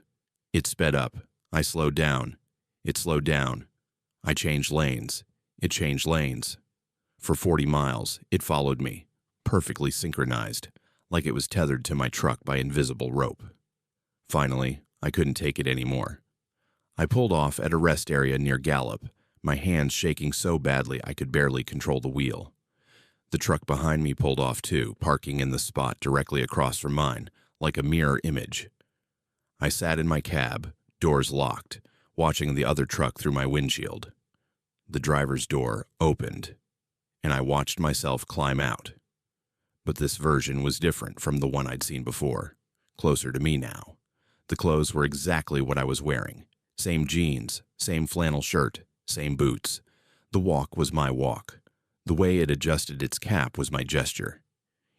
It sped up. I slowed down. It slowed down. I changed lanes. It changed lanes. For 40 miles, it followed me, perfectly synchronized, like it was tethered to my truck by invisible rope. Finally, I couldn't take it anymore. I pulled off at a rest area near Gallup, my hands shaking so badly I could barely control the wheel. The truck behind me pulled off too, parking in the spot directly across from mine, like a mirror image. I sat in my cab, doors locked, watching the other truck through my windshield. The driver's door opened, and I watched myself climb out. But this version was different from the one I'd seen before, closer to me now. The clothes were exactly what I was wearing. Same jeans, same flannel shirt, same boots. The walk was my walk. The way it adjusted its cap was my gesture.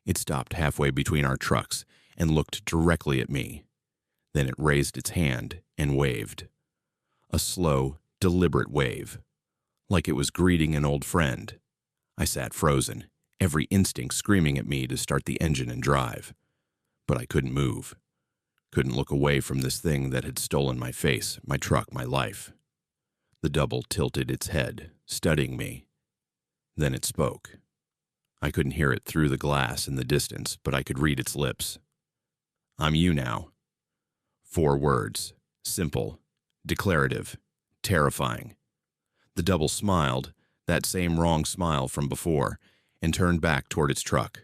It stopped halfway between our trucks and looked directly at me. Then it raised its hand and waved. A slow, deliberate wave, like it was greeting an old friend. I sat frozen, every instinct screaming at me to start the engine and drive. But I couldn't move. Couldn't look away from this thing that had stolen my face, my truck, my life. The double tilted its head, studying me. Then it spoke. I couldn't hear it through the glass in the distance, but I could read its lips. I'm you now. 4 words, simple, declarative, terrifying. The double smiled, that same wrong smile from before, and turned back toward its truck,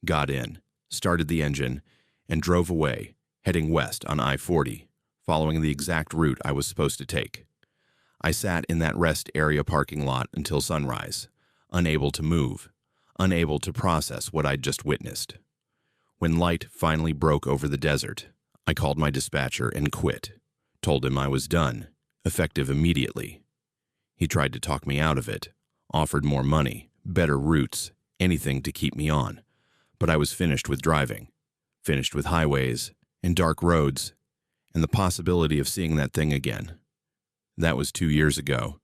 got in, started the engine, and drove away, heading west on I-40, following the exact route I was supposed to take. I sat in that rest area parking lot until sunrise, unable to move, unable to process what I'd just witnessed. When light finally broke over the desert, I called my dispatcher and quit, told him I was done, effective immediately. He tried to talk me out of it, offered more money, better routes, anything to keep me on, but I was finished with driving, finished with highways and dark roads, and the possibility of seeing that thing again. That was 2 years ago.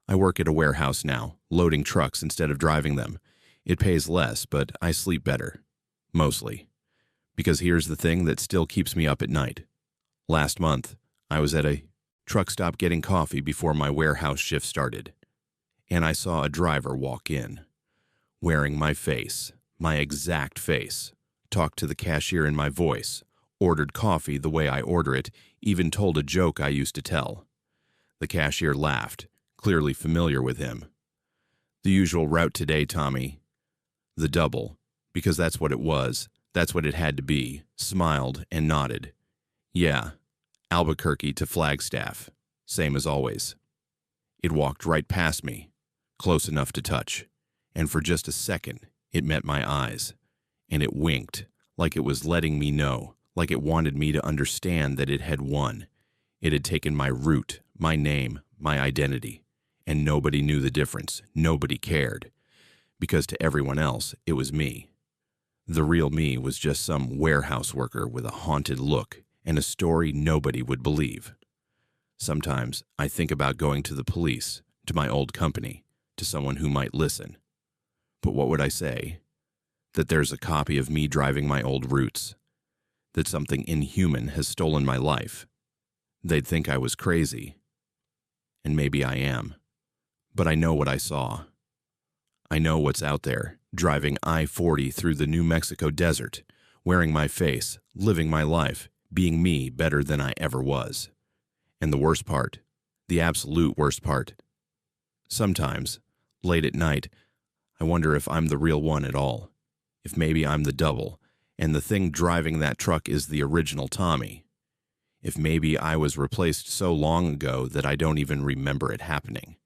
I work at a warehouse now, loading trucks instead of driving them. It pays less, but I sleep better. Mostly. Because here's the thing that still keeps me up at night. Last month, I was at a truck stop getting coffee before my warehouse shift started, and I saw a driver walk in. wearing my face, my exact face, talked to the cashier in my voice, ordered coffee the way I order it, even told a joke I used to tell. The cashier laughed, clearly familiar with him. The usual route today, Tommy. The double, because that's what it was, that's what it had to be, smiled and nodded. Yeah, Albuquerque to Flagstaff, same as always. It walked right past me, close enough to touch, and for just a second, it met my eyes, and it winked, like it was letting me know, like it wanted me to understand that it had won. It had taken my route, my name, my identity, and nobody knew the difference, nobody cared, because to everyone else, it was me. The real me was just some warehouse worker with a haunted look and a story nobody would believe. Sometimes I think about going to the police, to my old company, to someone who might listen. But what would I say? That there's a copy of me driving my old routes, that something inhuman has stolen my life. They'd think I was crazy. And maybe I am. But I know what I saw. I know what's out there, driving I-40 through the New Mexico desert, wearing my face, living my life, being me better than I ever was. And the worst part, the absolute worst part, sometimes, late at night, I wonder if I'm the real one at all, if maybe I'm the double, and the thing driving that truck is the original Tommy, if maybe I was replaced so long ago that I don't even remember it happening.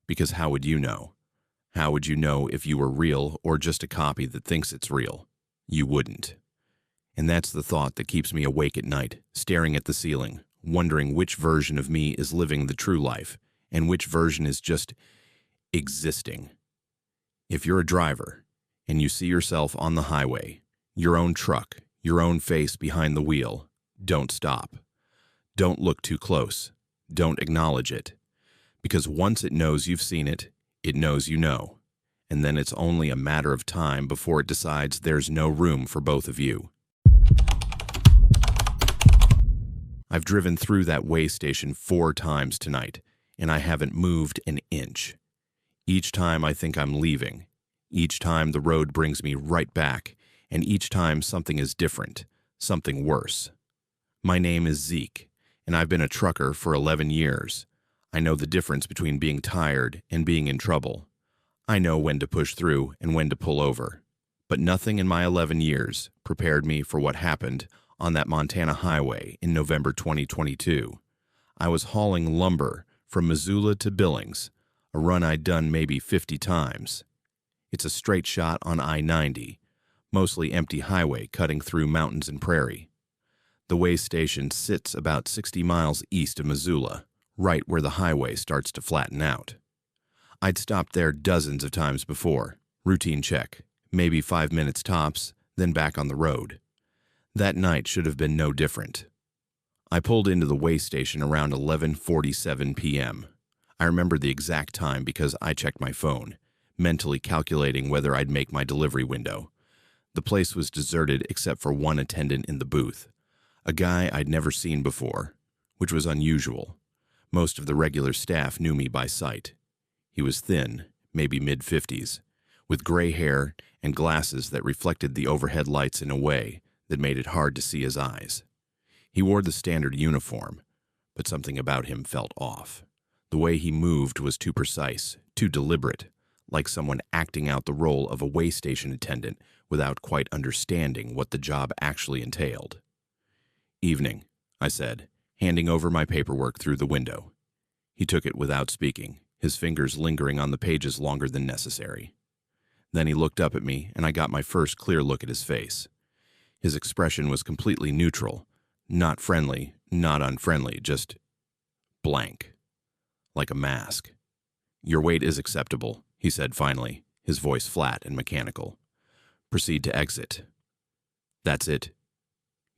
Because how would you know? How would you know if you were real or just a copy that thinks it's real? You wouldn't. And that's the thought that keeps me awake at night, staring at the ceiling, wondering which version of me is living the true life and which version is just existing. If you're a driver and you see yourself on the highway, your own truck, your own face behind the wheel, don't stop. Don't look too close. Don't acknowledge it. Because once it knows you've seen it, it knows you know. And then it's only a matter of time before it decides there's no room for both of you. I've driven through that way station 4 times tonight, and I haven't moved an inch. Each time I think I'm leaving. Each time the road brings me right back, and each time something is different, something worse. My name is Zeke, and I've been a trucker for 11 years. I know the difference between being tired and being in trouble. I know when to push through and when to pull over. But nothing in my 11 years prepared me for what happened on that Montana highway in November 2022. I was hauling lumber from Missoula to Billings, a run I'd done maybe 50 times. It's a straight shot on I-90, mostly empty highway cutting through mountains and prairie. The way station sits about 60 miles east of Missoula, right where the highway starts to flatten out. I'd stopped there dozens of times before, routine check, maybe 5 minutes tops, then back on the road. That night should have been no different. I pulled into the way station around 11:47 p.m. I remember the exact time because I checked my phone, mentally calculating whether I'd make my delivery window. The place was deserted except for one attendant in the booth, a guy I'd never seen before, which was unusual. Most of the regular staff knew me by sight. He was thin, maybe mid-50s, with gray hair and glasses that reflected the overhead lights in a way that made it hard to see his eyes. He wore the standard uniform, but something about him felt off. The way he moved was too precise, too deliberate, like someone acting out the role of a way station attendant without quite understanding what the job actually entailed. "Evening," I said, handing over my paperwork through the window. He took it without speaking, his fingers lingering on the pages longer than necessary. Then he looked up at me, and I got my first clear look at his face. His expression was completely neutral, not friendly, not unfriendly, just blank, like a mask. "Your weight is acceptable," he said finally, his voice flat and mechanical. "Proceed to exit." "That's it.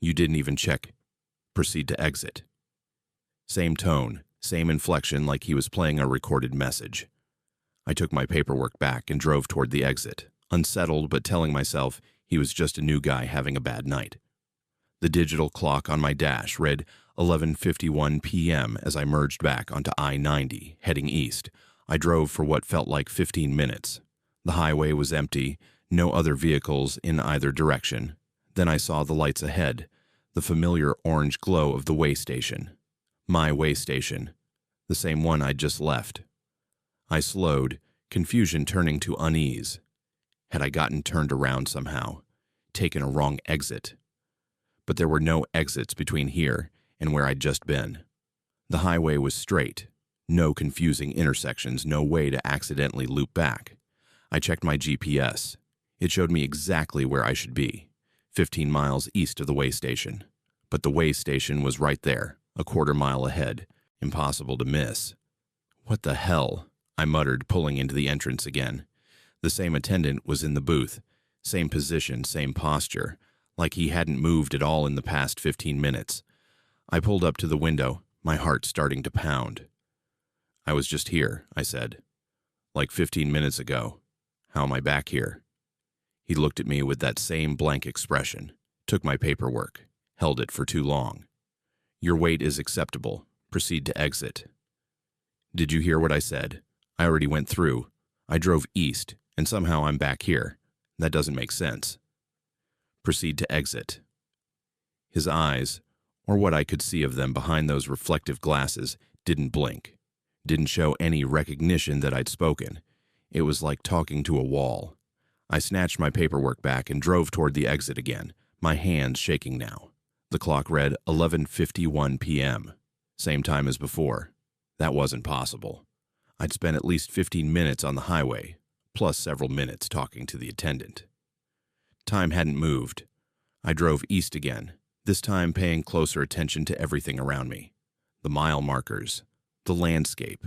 You didn't even check. Proceed to exit." Same tone, same inflection, like he was playing a recorded message. I took my paperwork back and drove toward the exit, unsettled but telling myself he was just a new guy having a bad night. The digital clock on my dash read 11:51 p.m. as I merged back onto I-90, heading east. I drove for what felt like 15 minutes. The highway was empty, no other vehicles in either direction. Then I saw the lights ahead, the familiar orange glow of the way station. My way station, the same one I'd just left. I slowed, confusion turning to unease. Had I gotten turned around somehow, taken a wrong exit? But there were no exits between here and where I'd just been. The highway was straight, no confusing intersections, no way to accidentally loop back. I checked my GPS. It showed me exactly where I should be, 15 miles east of the way station. But the way station was right there, a quarter mile ahead, impossible to miss. What the hell? I muttered, pulling into the entrance again. The same attendant was in the booth, same position, same posture, like he hadn't moved at all in the past 15 minutes. I pulled up to the window, my heart starting to pound. "I was just here," I said. "Like 15 minutes ago. How am I back here?" He looked at me with that same blank expression, took my paperwork, held it for too long. "Your wait is acceptable. Proceed to exit." Did you hear what I said? I already went through. I drove east, and somehow I'm back here. That doesn't make sense. Proceed to exit. His eyes, or what I could see of them behind those reflective glasses, didn't blink, didn't show any recognition that I'd spoken. It was like talking to a wall. I snatched my paperwork back and drove toward the exit again, my hands shaking now. The clock read 11:51 p.m., same time as before. That wasn't possible. I'd spent at least 15 minutes on the highway, plus several minutes talking to the attendant. Time hadn't moved. I drove east again, this time paying closer attention to everything around me. The mile markers, the landscape,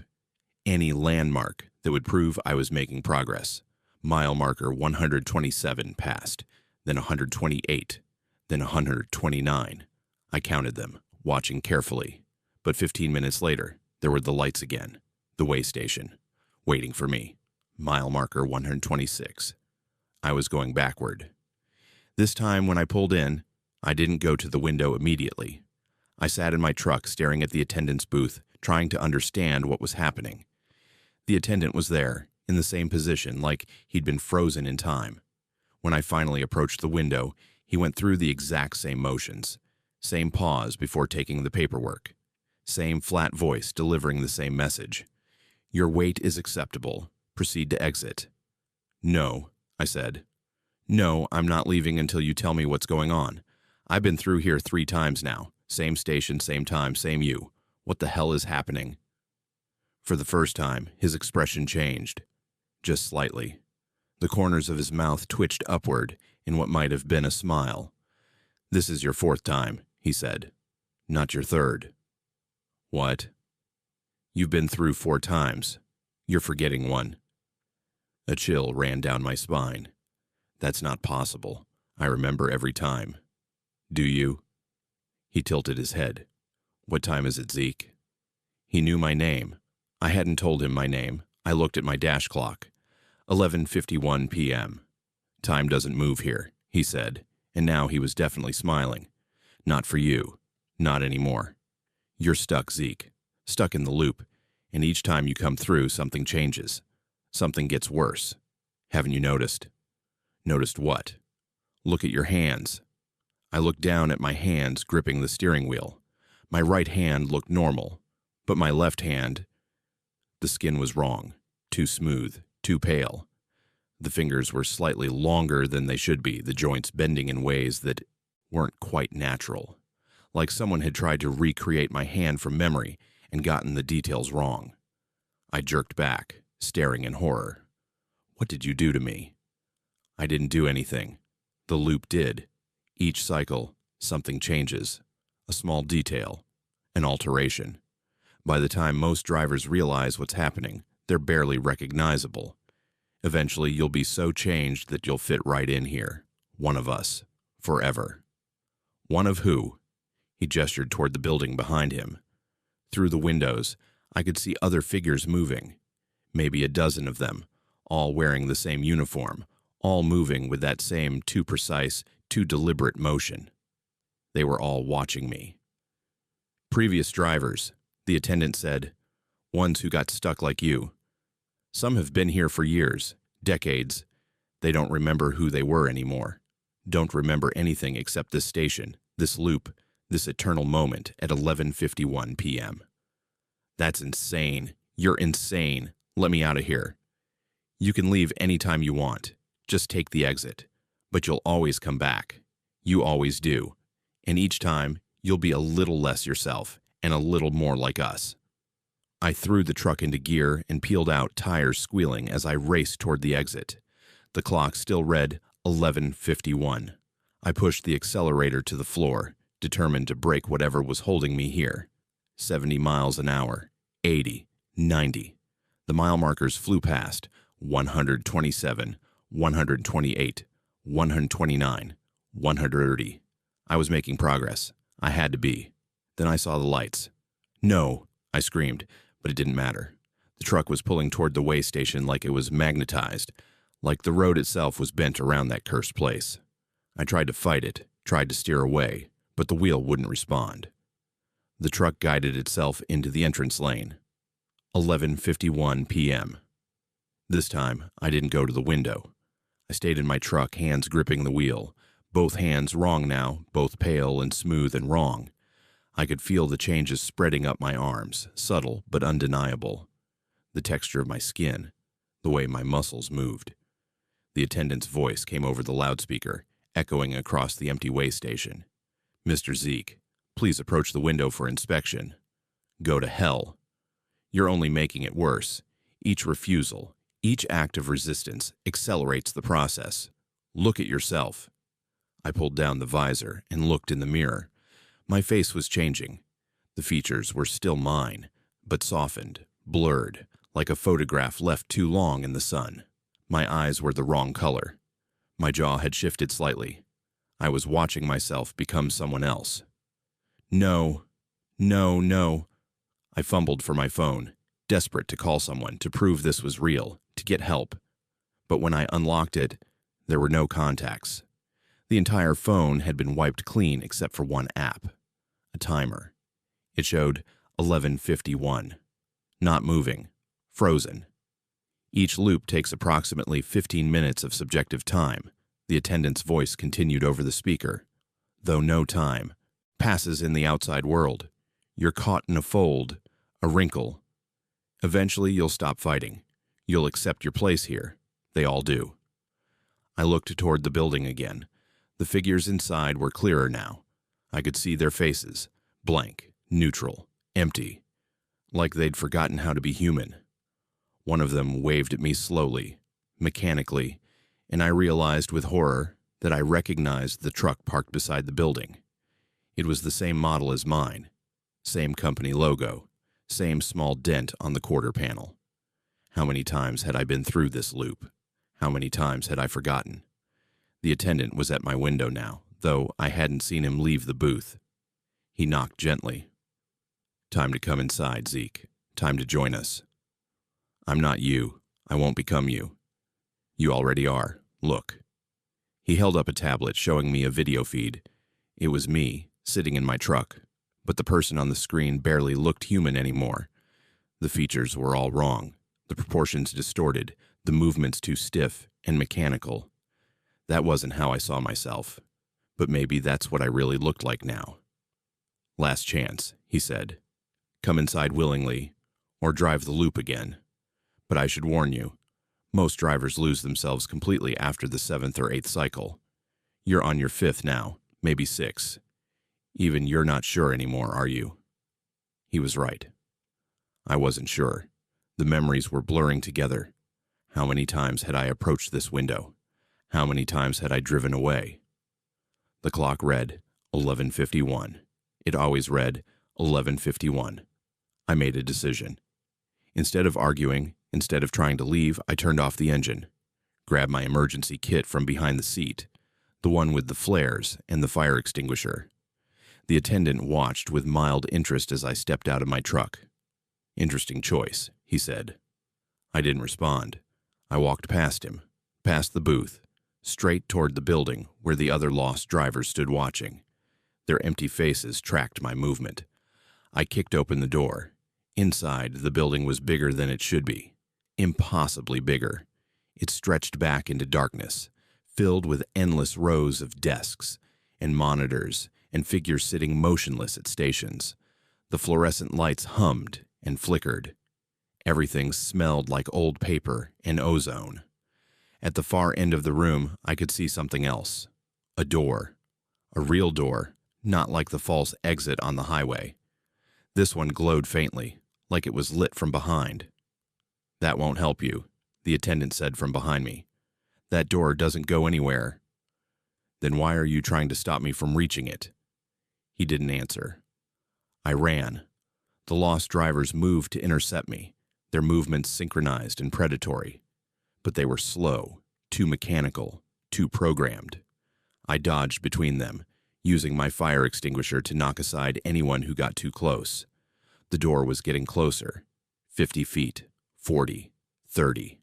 any landmark that would prove I was making progress. Mile marker 127 passed, then 128, then 129. I counted them, watching carefully. But 15 minutes later, there were the lights again, the way station, waiting for me. Mile marker 126. I was going backward. This time when I pulled in, I didn't go to the window immediately. I sat in my truck staring at the attendant's booth, trying to understand what was happening. The attendant was there, in the same position, like he'd been frozen in time. When I finally approached the window, he went through the exact same motions. Same pause before taking the paperwork. Same flat voice delivering the same message. "Your wait is acceptable. Proceed to exit." "No," I said. "No, I'm not leaving until you tell me what's going on. I've been through here 3 times now. Same station, same time, same you. What the hell is happening?" For the first time, his expression changed. Just slightly. The corners of his mouth twitched upward in what might have been a smile. "This is your 4th time," he said. "Not your 3rd. "What?" "You've been through 4 times. You're forgetting one." A chill ran down my spine. That's not possible. I remember every time. "Do you?" He tilted his head. "What time is it, Zeke?" He knew my name. I hadn't told him my name. I looked at my dash clock. 11:51 p.m. "Time doesn't move here," he said, and now he was definitely smiling. "Not for you. Not anymore. You're stuck, Zeke. Stuck in the loop, and each time you come through, something changes. Something gets worse. Haven't you noticed?" "Noticed what?" "Look at your hands." I looked down at my hands gripping the steering wheel. My right hand looked normal, but my left hand, the skin was wrong. Too smooth, too pale. The fingers were slightly longer than they should be, the joints bending in ways that weren't quite natural. Like someone had tried to recreate my hand from memory and gotten the details wrong. I jerked back, staring in horror. "What did you do to me?" "I didn't do anything. The loop did. Each cycle, something changes. A small detail. An alteration. By the time most drivers realize what's happening, they're barely recognizable. Eventually, you'll be so changed that you'll fit right in here. One of us. Forever." "One of who?" He gestured toward the building behind him. Through the windows, I could see other figures moving. Maybe a dozen of them, all wearing the same uniform, all moving with that same too precise, too deliberate motion. They were all watching me. "Previous drivers," the attendant said. "Ones who got stuck like you. Some have been here for years, Decades. They don't remember who they were anymore. Don't remember anything except this station, this loop, this eternal moment at 11:51 p.m. That's insane. You're insane. Let me out of here. You can leave anytime you want. Just take the exit. But you'll always come back. You always do. And each time, you'll be a little less yourself and a little more like us. I threw the truck into gear and peeled out, tires squealing as I raced toward the exit. The clock still read 11:51. I pushed the accelerator to the floor, determined to break whatever was holding me here. 70 miles an hour, 80, 90. The mile markers flew past, 127, 128, 129, 130. I was making progress. I had to be. Then I saw the lights. No, I screamed, but it didn't matter. The truck was pulling toward the way station like it was magnetized, like the road itself was bent around that cursed place. I tried to fight it, tried to steer away, but the wheel wouldn't respond. The truck guided itself into the entrance lane. 11:51 p.m. This time, I didn't go to the window. I stayed in my truck, hands gripping the wheel, both hands wrong now, both pale and smooth and wrong. I could feel the changes spreading up my arms, subtle but undeniable. The texture of my skin, the way my muscles moved. The attendant's voice came over the loudspeaker, echoing across the empty way station. "Mr. Zeke, please approach the window for inspection." Go to hell. You're only making it worse. Each refusal, each act of resistance accelerates the process. Look at yourself. I pulled down the visor and looked in the mirror. My face was changing. The features were still mine, but softened, blurred, like a photograph left too long in the sun. My eyes were the wrong color. My jaw had shifted slightly. I was watching myself become someone else. No, no, no. I fumbled for my phone, desperate to call someone, to prove this was real, to get help. But when I unlocked it, there were no contacts. The entire phone had been wiped clean except for one app, a timer. It showed 11:51. Not moving. Frozen. Each loop takes approximately 15 minutes of subjective time. The attendant's voice continued over the speaker. Though no time passes in the outside world. You're caught in a fold, a wrinkle. Eventually you'll stop fighting. You'll accept your place here. They all do. I looked toward the building again. The figures inside were clearer now. I could see their faces, blank, neutral, empty, like they'd forgotten how to be human. One of them waved at me slowly, mechanically, and I realized with horror that I recognized the truck parked beside the building. It was the same model as mine, same company logo, same small dent on the quarter panel. How many times had I been through this loop? How many times had I forgotten? The attendant was at my window now, though I hadn't seen him leave the booth. He knocked gently. "Time to come inside, Zeke. Time to join us." "I'm not you. I won't become you." "You already are. Look." He held up a tablet showing me a video feed. It was me, sitting in my truck, but the person on the screen barely looked human anymore. The features were all wrong, the proportions distorted, the movements too stiff and mechanical. That wasn't how I saw myself, but maybe that's what I really looked like now. "Last chance," he said. "Come inside willingly, or drive the loop again. But I should warn you, most drivers lose themselves completely after the 7th or 8th cycle. You're on your 5th now, maybe 6. Even you're not sure anymore, are you?" He was right. I wasn't sure. The memories were blurring together. How many times had I approached this window? How many times had I driven away? The clock read 11:51. It always read 11:51. I made a decision. Instead of arguing, instead of trying to leave, I turned off the engine, grabbed my emergency kit from behind the seat, the one with the flares and the fire extinguisher. The attendant watched with mild interest as I stepped out of my truck. "Interesting choice," he said. I didn't respond. I walked past him, past the booth, straight toward the building where the other lost drivers stood watching. Their empty faces tracked my movement. I kicked open the door. Inside, the building was bigger than it should be. Impossibly bigger. It stretched back into darkness, filled with endless rows of desks and monitors and figures sitting motionless at stations. The fluorescent lights hummed and flickered. Everything smelled like old paper and ozone. At the far end of the room, I could see something else. A door. A real door, not like the false exit on the highway. This one glowed faintly, like it was lit from behind. "That won't help you," the attendant said from behind me. "That door doesn't go anywhere." "Then why are you trying to stop me from reaching it?" He didn't answer. I ran. The lost drivers moved to intercept me, their movements synchronized and predatory. But they were slow, too mechanical, too programmed. I dodged between them, using my fire extinguisher to knock aside anyone who got too close. The door was getting closer. 50 feet, 40, 30.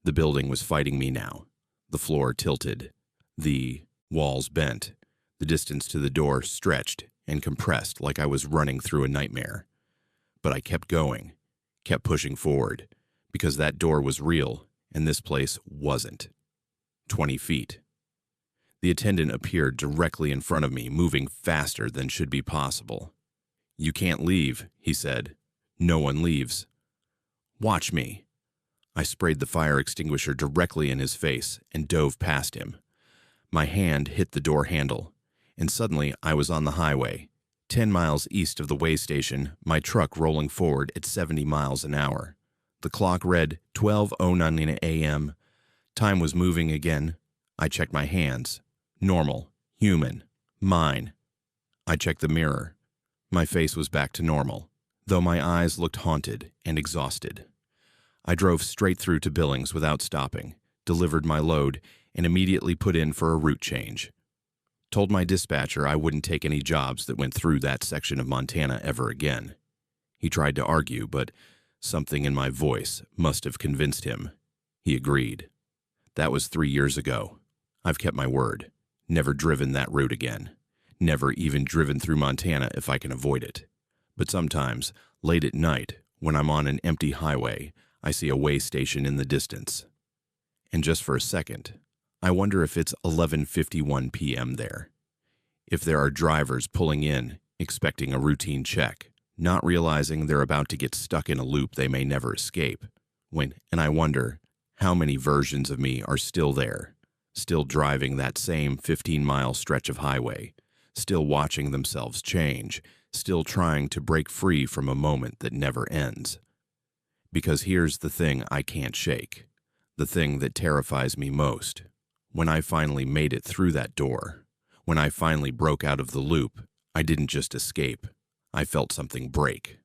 The building was fighting me now. The floor tilted. The walls bent. The distance to the door stretched and compressed like I was running through a nightmare. But I kept going, kept pushing forward, because that door was real and this place wasn't. 20 feet. The attendant appeared directly in front of me, moving faster than should be possible. "You can't leave," he said. "No one leaves." "Watch me." I sprayed the fire extinguisher directly in his face and dove past him. My hand hit the door handle, and suddenly I was on the highway, 10 miles east of the way station, my truck rolling forward at 70 miles an hour. The clock read 12:09 a.m. Time was moving again. I checked my hands. Normal. Human. Mine. I checked the mirror. My face was back to normal, though my eyes looked haunted and exhausted. I drove straight through to Billings without stopping, delivered my load, and immediately put in for a route change. Told my dispatcher I wouldn't take any jobs that went through that section of Montana ever again. He tried to argue, but something in my voice must have convinced him. He agreed. That was 3 years ago. I've kept my word. Never driven that route again. Never even driven through Montana if I can avoid it. But sometimes, late at night, when I'm on an empty highway, I see a way station in the distance. And just for a second, I wonder if it's 11:51 p.m. there. If there are drivers pulling in, expecting a routine check, not realizing they're about to get stuck in a loop they may never escape. And I wonder how many versions of me are still there, still driving that same 15-mile stretch of highway, still watching themselves change, still trying to break free from a moment that never ends. Because here's the thing I can't shake, the thing that terrifies me most. When I finally made it through that door, when I finally broke out of the loop, I didn't just escape. I felt something break,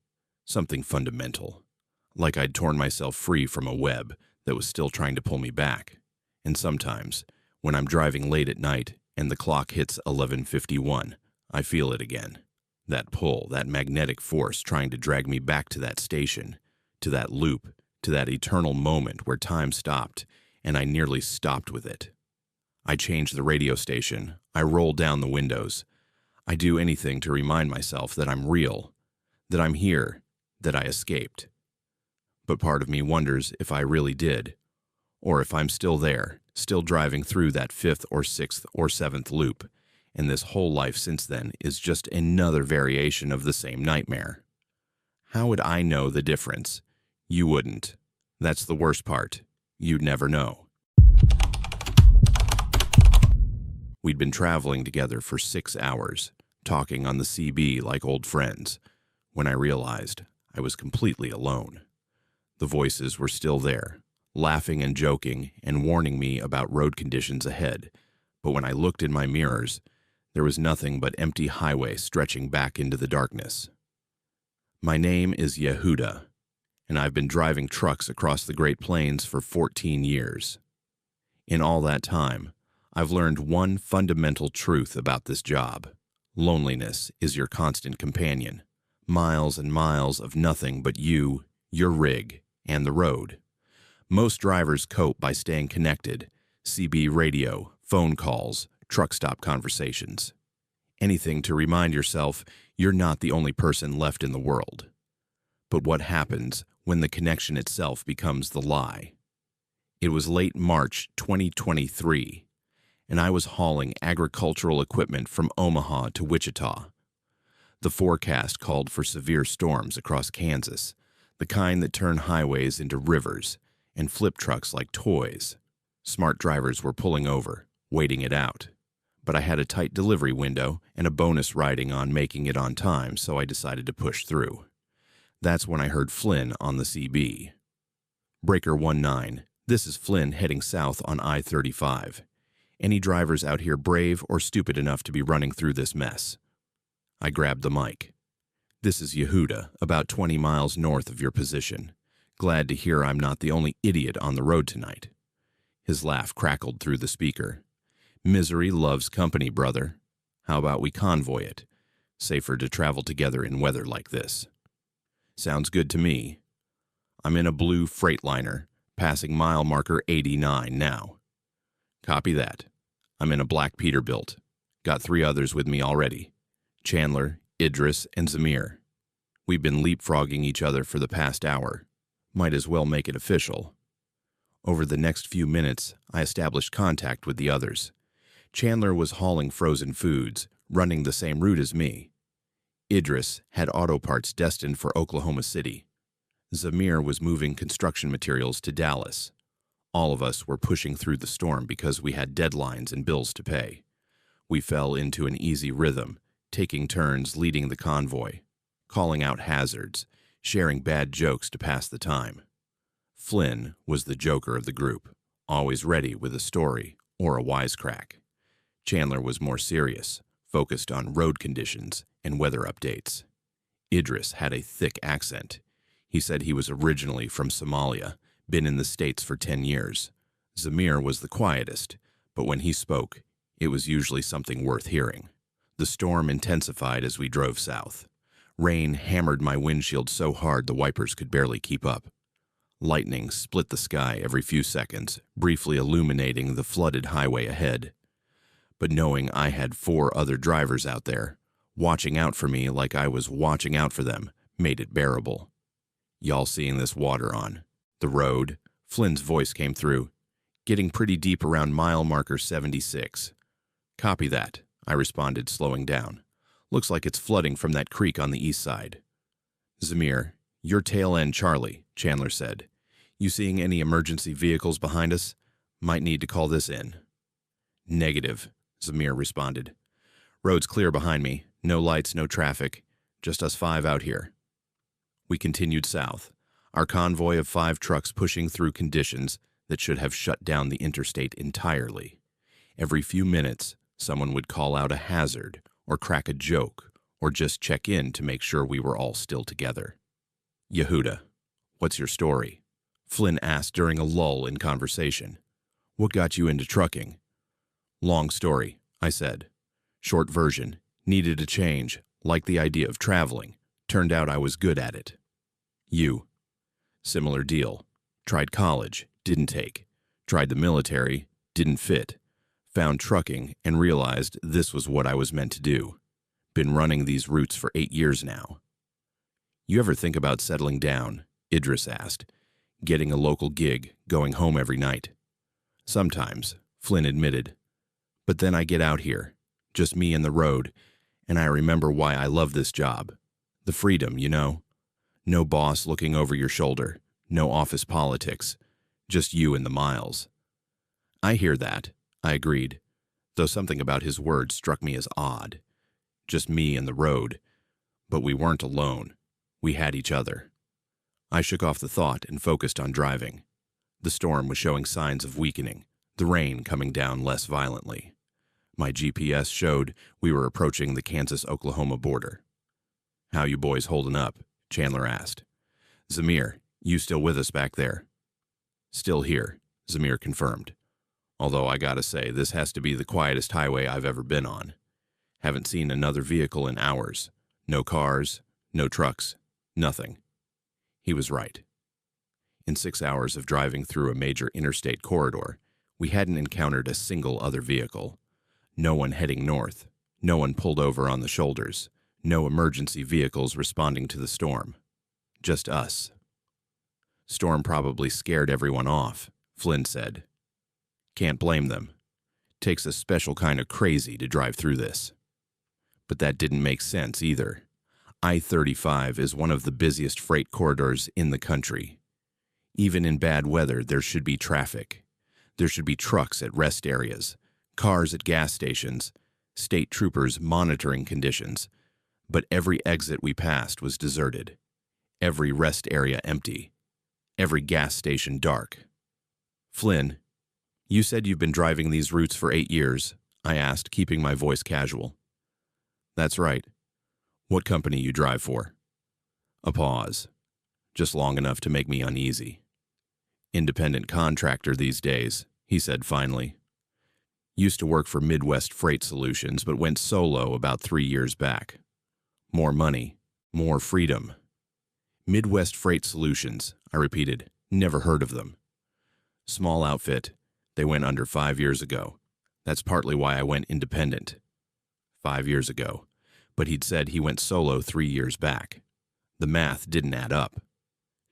something fundamental, like I'd torn myself free from a web that was still trying to pull me back. And sometimes, when I'm driving late at night and the clock hits 11:51, I feel it again. That pull, that magnetic force trying to drag me back to that station, to that loop, to that eternal moment where time stopped, and I nearly stopped with it. I change the radio station. I roll down the windows. I do anything to remind myself that I'm real, that I'm here, that I escaped. But part of me wonders if I really did, or if I'm still there, still driving through that 5th or 6th or 7th loop, and this whole life since then is just another variation of the same nightmare. How would I know the difference? You wouldn't. That's the worst part. You'd never know. We'd been traveling together for 6 hours, talking on the CB like old friends, when I realized I was completely alone. The voices were still there, laughing and joking and warning me about road conditions ahead, but when I looked in my mirrors, there was nothing but empty highway stretching back into the darkness. My name is Yehuda, and I've been driving trucks across the Great Plains for 14 years. In all that time, I've learned one fundamental truth about this job. Loneliness is your constant companion. Miles and miles of nothing but you, your rig, and the road. Most drivers cope by staying connected, CB radio, phone calls, truck stop conversations. Anything to remind yourself you're not the only person left in the world. But what happens when the connection itself becomes the lie? It was late March 2023, and I was hauling agricultural equipment from Omaha to Wichita. The forecast called for severe storms across Kansas, the kind that turn highways into rivers and flip trucks like toys. Smart drivers were pulling over, waiting it out. But I had a tight delivery window and a bonus riding on making it on time, so I decided to push through. That's when I heard Flynn on the CB. Breaker 19, this is Flynn heading south on I-35. Any drivers out here brave or stupid enough to be running through this mess? I grabbed the mic. This is Yehuda, about 20 miles north of your position. Glad to hear I'm not the only idiot on the road tonight. His laugh crackled through the speaker. Misery loves company, brother. How about we convoy it? Safer to travel together in weather like this. Sounds good to me. I'm in a blue Freightliner, passing mile marker 89 now. Copy that. I'm in a black Peterbilt. Got 3 others with me already. Chandler, Idris, and Zamir. We've been leapfrogging each other for the past hour. Might as well make it official. Over the next few minutes, I established contact with the others. Chandler was hauling frozen foods, running the same route as me. Idris had auto parts destined for Oklahoma City. Zamir was moving construction materials to Dallas. All of us were pushing through the storm because we had deadlines and bills to pay. We fell into an easy rhythm, taking turns leading the convoy, calling out hazards, sharing bad jokes to pass the time. Flynn was the joker of the group, always ready with a story or a wisecrack. Chandler was more serious, focused on road conditions and weather updates. Idris had a thick accent. He said he was originally from Somalia, been in the States for 10 years. Zamir was the quietest, but when he spoke, it was usually something worth hearing. The storm intensified as we drove south. Rain hammered my windshield so hard the wipers could barely keep up. Lightning split the sky every few seconds, briefly illuminating the flooded highway ahead. But knowing I had 4 other drivers out there, watching out for me like I was watching out for them, made it bearable. Y'all seeing this water on the road? Flynn's voice came through. Getting pretty deep around mile marker 76. Copy that, I responded, slowing down. Looks like it's flooding from that creek on the east side. Zamir, your tail end Charlie, Chandler said. You seeing any emergency vehicles behind us? Might need to call this in. Negative, Zamir responded. Road's clear behind me. No lights, no traffic. Just us 5 out here. We continued south, our convoy of 5 trucks pushing through conditions that should have shut down the interstate entirely. Every few minutes, someone would call out a hazard or crack a joke or just check in to make sure we were all still together. Yehuda, what's your story? Flynn asked during a lull in conversation. What got you into trucking? Long story, I said. Short version, needed a change, liked the idea of traveling. Turned out I was good at it. You. Similar deal. Tried college, didn't take. Tried the military, didn't fit. Found trucking and realized this was what I was meant to do. Been running these routes for 8 years now. You ever think about settling down? Idris asked. Getting a local gig, going home every night. Sometimes, Flynn admitted. But then I get out here, just me and the road, and I remember why I love this job. The freedom, you know. No boss looking over your shoulder, no office politics, just you and the miles. I hear that, I agreed, though something about his words struck me as odd. Just me and the road. But we weren't alone. We had each other. I shook off the thought and focused on driving. The storm was showing signs of weakening, the rain coming down less violently. My GPS showed we were approaching the Kansas-Oklahoma border. How you boys holding up? Chandler asked. Zamir, you still with us back there? Still here, Zamir confirmed. Although I gotta say, this has to be the quietest highway I've ever been on. Haven't seen another vehicle in hours. No cars, no trucks, nothing. He was right. In 6 hours of driving through a major interstate corridor, we hadn't encountered a single other vehicle. No one heading north, no one pulled over on the shoulders, no emergency vehicles responding to the storm. Just us. Storm probably scared everyone off, Flynn said. Can't blame them. Takes a special kind of crazy to drive through this. But that didn't make sense either. I-35 is one of the busiest freight corridors in the country. Even in bad weather, there should be traffic. There should be trucks at rest areas, cars at gas stations, state troopers monitoring conditions. But every exit we passed was deserted. Every rest area empty. Every gas station dark. Flynn, you said you've been driving these routes for 8 years, I asked, keeping my voice casual. That's right. What company you drive for? A pause. Just long enough to make me uneasy. Independent contractor these days, he said finally. Used to work for Midwest Freight Solutions, but went solo about 3 years back. More money, more freedom. Midwest Freight Solutions, I repeated. Never heard of them. Small outfit. They went under 5 years ago. That's partly why I went independent. 5 years ago. But he'd said he went solo 3 years back. The math didn't add up.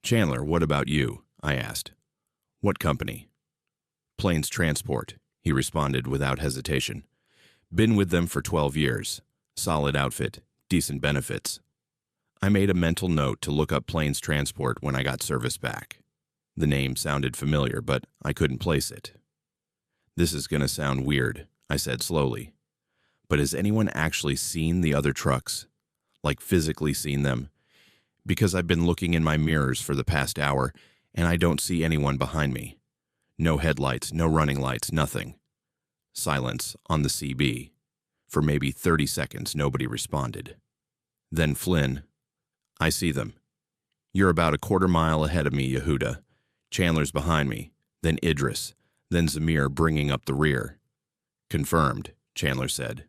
Chandler, what about you? I asked. What company? Plains Transport, he responded without hesitation. Been with them for 12 years. Solid outfit, decent benefits. I made a mental note to look up Plains Transport when I got service back. The name sounded familiar, but I couldn't place it. This is going to sound weird, I said slowly. But has anyone actually seen the other trucks? Like physically seen them? Because I've been looking in my mirrors for the past hour, and I don't see anyone behind me. No headlights, no running lights, nothing. Silence on the CB. For maybe 30 seconds, nobody responded. Then Flynn, I see them. You're about a quarter mile ahead of me, Yehuda. Chandler's behind me, then Idris, then Zamir bringing up the rear. Confirmed, Chandler said.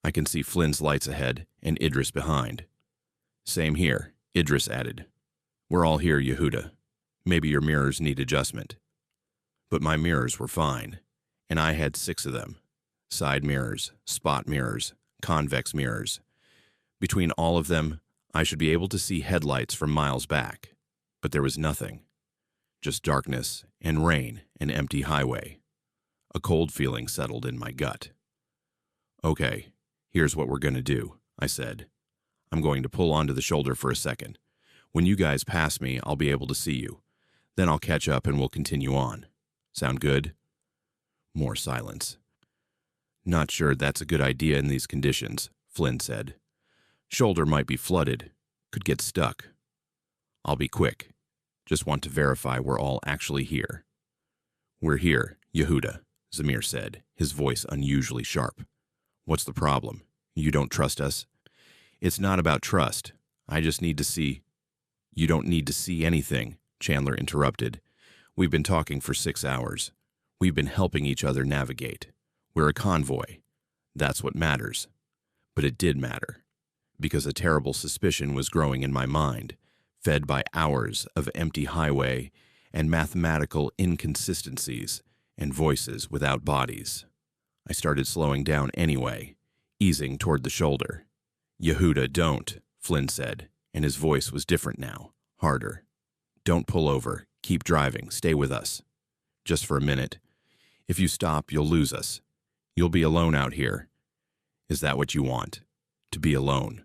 I can see Flynn's lights ahead and Idris behind. Same here, Idris added. We're all here, Yehuda. Maybe your mirrors need adjustment. But my mirrors were fine, and I had 6 of them. Side mirrors, spot mirrors, convex mirrors. Between all of them, I should be able to see headlights from miles back, but there was nothing. Just darkness and rain and empty highway. A cold feeling settled in my gut. Okay, here's what we're going to do, I said. I'm going to pull onto the shoulder for a second. When you guys pass me, I'll be able to see you. Then I'll catch up and we'll continue on. Sound good? More silence. Not sure that's a good idea in these conditions, Flynn said. Shoulder might be flooded. Could get stuck. I'll be quick. Just want to verify we're all actually here. We're here, Yehuda, Zamir said, his voice unusually sharp. What's the problem? You don't trust us? It's not about trust. I just need to see. You don't need to see anything, Chandler interrupted. We've been talking for 6 hours. We've been helping each other navigate. We're a convoy. That's what matters. But it did matter, because a terrible suspicion was growing in my mind, fed by hours of empty highway and mathematical inconsistencies and voices without bodies. I started slowing down anyway, easing toward the shoulder. Yehuda, don't, Flynn said, and his voice was different now, harder. Don't pull over. Keep driving. Stay with us. Just for a minute. If you stop, you'll lose us. You'll be alone out here. Is that what you want? To be alone?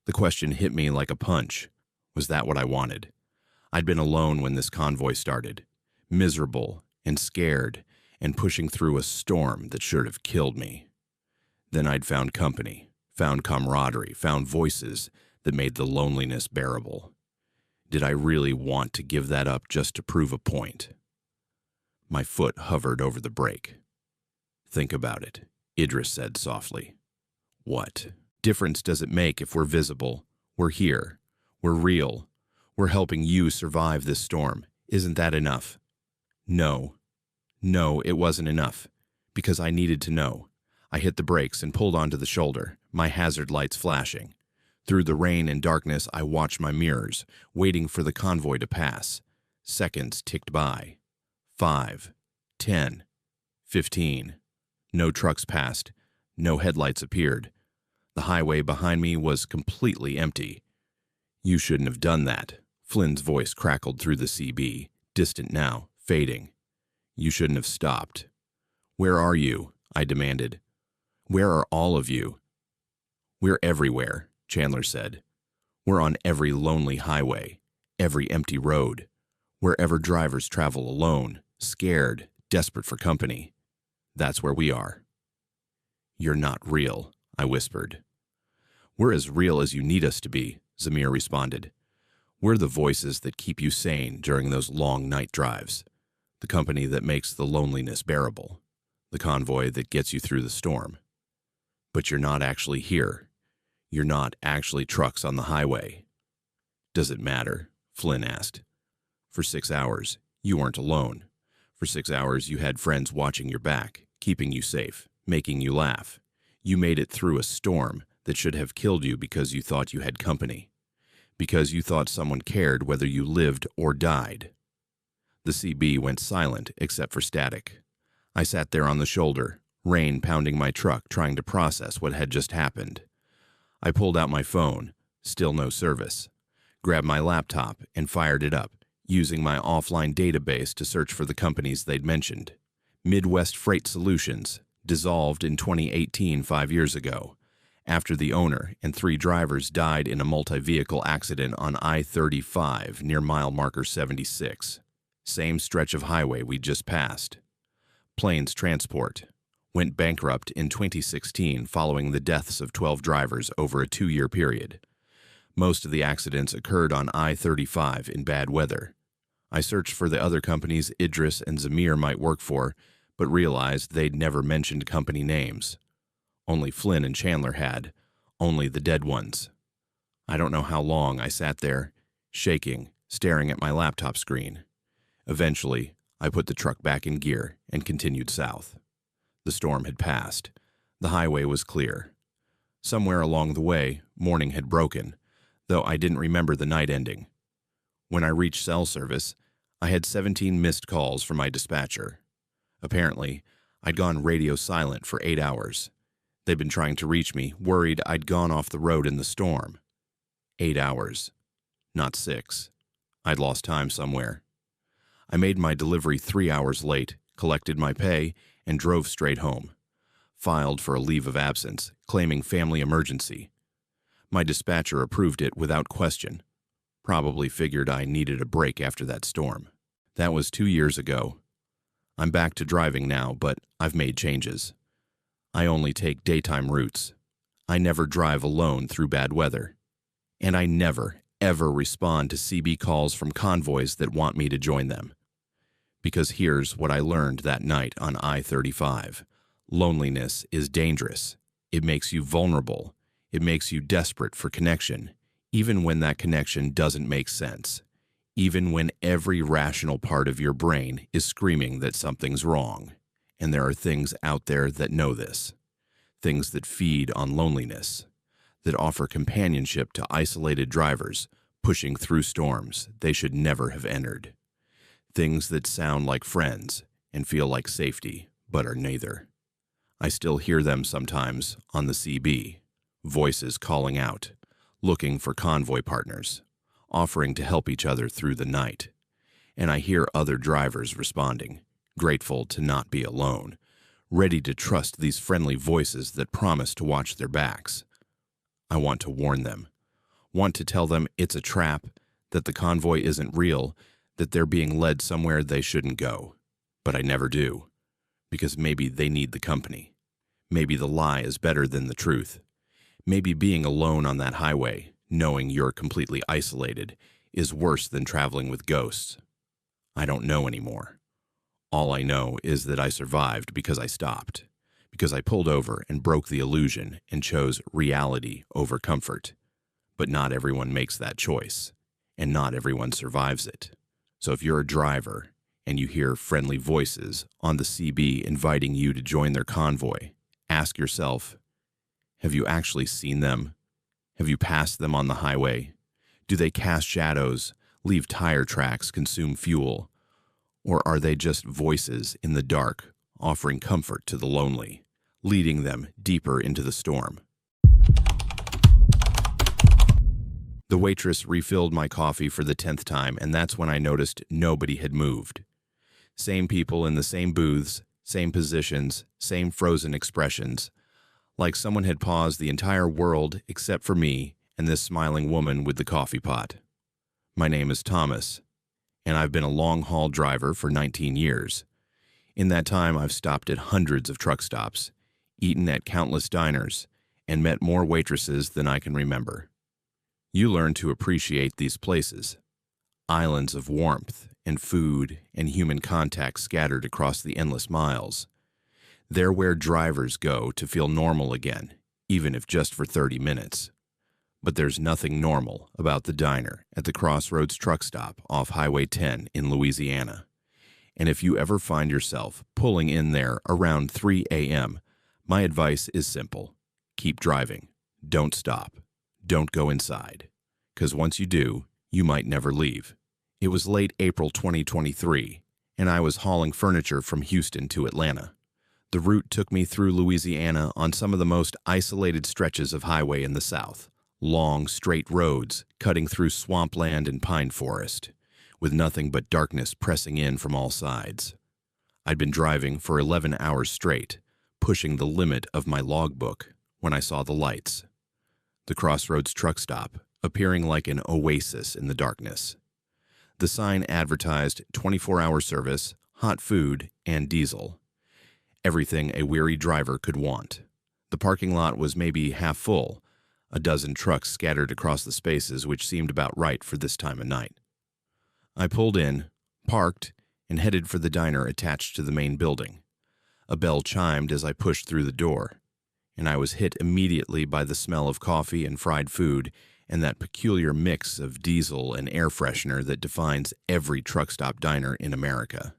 The question hit me like a punch. Was that what I wanted? I'd been alone when this convoy started, miserable and scared and pushing through a storm that should have killed me. Then I'd found company, found camaraderie, found voices that made the loneliness bearable. Did I really want to give that up just to prove a point? My foot hovered over the brake. Think about it, Idris said softly. What difference does it make if we're visible? We're here. We're real. We're helping you survive this storm. Isn't that enough? No. No, it wasn't enough. Because I needed to know. I hit the brakes and pulled onto the shoulder, my hazard lights flashing. Through the rain and darkness, I watched my mirrors, waiting for the convoy to pass. Seconds ticked by. 5, 10, 15. No trucks passed. No headlights appeared. The highway behind me was completely empty. You shouldn't have done that. Flynn's voice crackled through the CB, distant now, fading. You shouldn't have stopped. Where are you? I demanded. Where are all of you? We're everywhere, Chandler said. We're on every lonely highway, every empty road, wherever drivers travel alone, scared, desperate for company. That's where we are. You're not real, I whispered. We're as real as you need us to be, Zamir responded. We're the voices that keep you sane during those long night drives, the company that makes the loneliness bearable, the convoy that gets you through the storm. But you're not actually here. You're not actually trucks on the highway. Does it matter? Flynn asked. For 6 hours, you weren't alone. For 6 hours, you had friends watching your back, keeping you safe, making you laugh. You made it through a storm that should have killed you because you thought you had company, because you thought someone cared whether you lived or died. The CB went silent except for static. I sat there on the shoulder, rain pounding my truck, trying to process what had just happened. I pulled out my phone, still no service, grabbed my laptop and fired it up, using my offline database to search for the companies they'd mentioned. Midwest Freight Solutions, dissolved in 2018, 5 years ago, after the owner and 3 drivers died in a multi-vehicle accident on I-35 near mile marker 76. Same stretch of highway we just passed. Plains Transport went bankrupt in 2016 following the deaths of 12 drivers over a 2-year period. Most of the accidents occurred on I-35 in bad weather. I searched for the other companies Idris and Zamir might work for, but realized they'd never mentioned company names. Only Flynn and Chandler had, only the dead ones. I don't know how long I sat there, shaking, staring at my laptop screen. Eventually, I put the truck back in gear and continued south. The storm had passed. The highway was clear. Somewhere along the way, morning had broken, though I didn't remember the night ending. When I reached cell service, I had 17 missed calls from my dispatcher. Apparently, I'd gone radio silent for 8 hours. They'd been trying to reach me, worried I'd gone off the road in the storm. 8 hours, not 6. I'd lost time somewhere. I made my delivery 3 hours late, collected my pay, and drove straight home. Filed for a leave of absence, claiming family emergency. My dispatcher approved it without question. Probably figured I needed a break after that storm. That was 2 years ago. I'm back to driving now, but I've made changes. I only take daytime routes. I never drive alone through bad weather. And I never, ever respond to CB calls from convoys that want me to join them. Because here's what I learned that night on I-35. Loneliness is dangerous. It makes you vulnerable. It makes you desperate for connection, even when that connection doesn't make sense. Even when every rational part of your brain is screaming that something's wrong. And there are things out there that know this. Things that feed on loneliness. That offer companionship to isolated drivers pushing through storms they should never have entered. Things that sound like friends and feel like safety, but are neither. I still hear them sometimes on the CB, voices calling out, looking for convoy partners, offering to help each other through the night. And I hear other drivers responding, grateful to not be alone, ready to trust these friendly voices that promise to watch their backs. I want to warn them, want to tell them it's a trap, that the convoy isn't real, that they're being led somewhere they shouldn't go. But I never do, because maybe they need the company. Maybe the lie is better than the truth. Maybe being alone on that highway, knowing you're completely isolated, is worse than traveling with ghosts. I don't know anymore. All I know is that I survived because I stopped, because I pulled over and broke the illusion and chose reality over comfort. But not everyone makes that choice, and not everyone survives it. So if you're a driver and you hear friendly voices on the CB inviting you to join their convoy, ask yourself, have you actually seen them? Have you passed them on the highway? Do they cast shadows, leave tire tracks, consume fuel? Or are they just voices in the dark, offering comfort to the lonely, leading them deeper into the storm? The waitress refilled my coffee for the 10th time, and that's when I noticed nobody had moved. Same people in the same booths, same positions, same frozen expressions, like someone had paused the entire world except for me and this smiling woman with the coffee pot. My name is Thomas, and I've been a long-haul driver for 19 years. In that time, I've stopped at hundreds of truck stops, eaten at countless diners, and met more waitresses than I can remember. You learn to appreciate these places, islands of warmth and food and human contact scattered across the endless miles. They're where drivers go to feel normal again, even if just for 30 minutes. But there's nothing normal about the diner at the Crossroads truck stop off Highway 10 in Louisiana. And if you ever find yourself pulling in there around 3 a.m., my advice is simple. Keep driving. Don't stop. Don't go inside. 'Cause once you do, you might never leave. It was late April 2023, and I was hauling furniture from Houston to Atlanta. The route took me through Louisiana on some of the most isolated stretches of highway in the South. Long, straight roads cutting through swampland and pine forest, with nothing but darkness pressing in from all sides. I'd been driving for 11 hours straight, pushing the limit of my logbook when I saw the lights. The Crossroads truck stop, appearing like an oasis in the darkness. The sign advertised 24-hour service, hot food, and diesel. Everything a weary driver could want. The parking lot was maybe half full, a dozen trucks scattered across the spaces, which seemed about right for this time of night. I pulled in, parked, and headed for the diner attached to the main building. A bell chimed as I pushed through the door, and I was hit immediately by the smell of coffee and fried food and that peculiar mix of diesel and air freshener that defines every truck stop diner in America.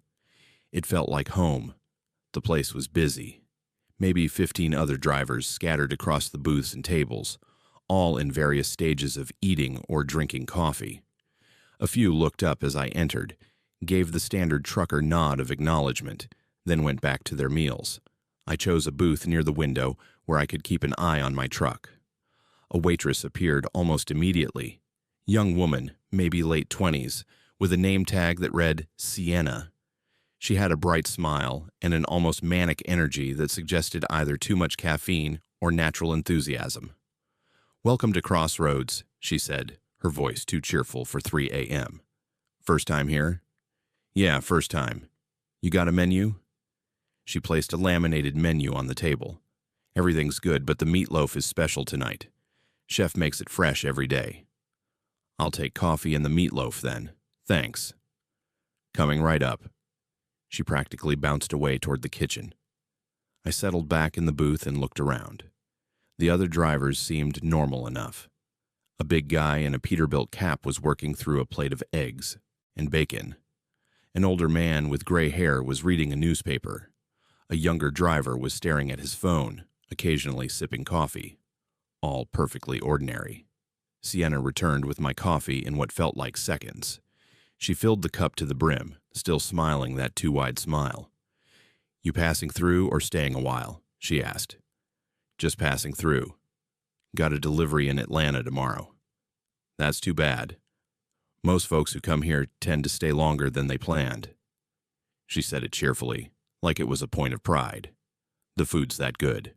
It felt like home. The place was busy. Maybe 15 other drivers scattered across the booths and tables, all in various stages of eating or drinking coffee. A few looked up as I entered, gave the standard trucker nod of acknowledgement, then went back to their meals. I chose a booth near the window where I could keep an eye on my truck. A waitress appeared almost immediately. Young woman, maybe late 20s, with a name tag that read Sienna. She had a bright smile and an almost manic energy that suggested either too much caffeine or natural enthusiasm. "Welcome to Crossroads," she said, her voice too cheerful for 3 a.m. "First time here?" "Yeah, first time. You got a menu?" She placed a laminated menu on the table. "Everything's good, but the meatloaf is special tonight. Chef makes it fresh every day." "I'll take coffee and the meatloaf then. Thanks." "Coming right up." She practically bounced away toward the kitchen. I settled back in the booth and looked around. The other drivers seemed normal enough. A big guy in a Peterbilt cap was working through a plate of eggs and bacon. An older man with gray hair was reading a newspaper. A younger driver was staring at his phone, occasionally sipping coffee. All perfectly ordinary. Sienna returned with my coffee in what felt like seconds. She filled the cup to the brim, still smiling that too-wide smile. "You passing through or staying a while?" she asked. "Just passing through. Got a delivery in Atlanta tomorrow." "That's too bad. Most folks who come here tend to stay longer than they planned." She said it cheerfully, like it was a point of pride. "The food's that good."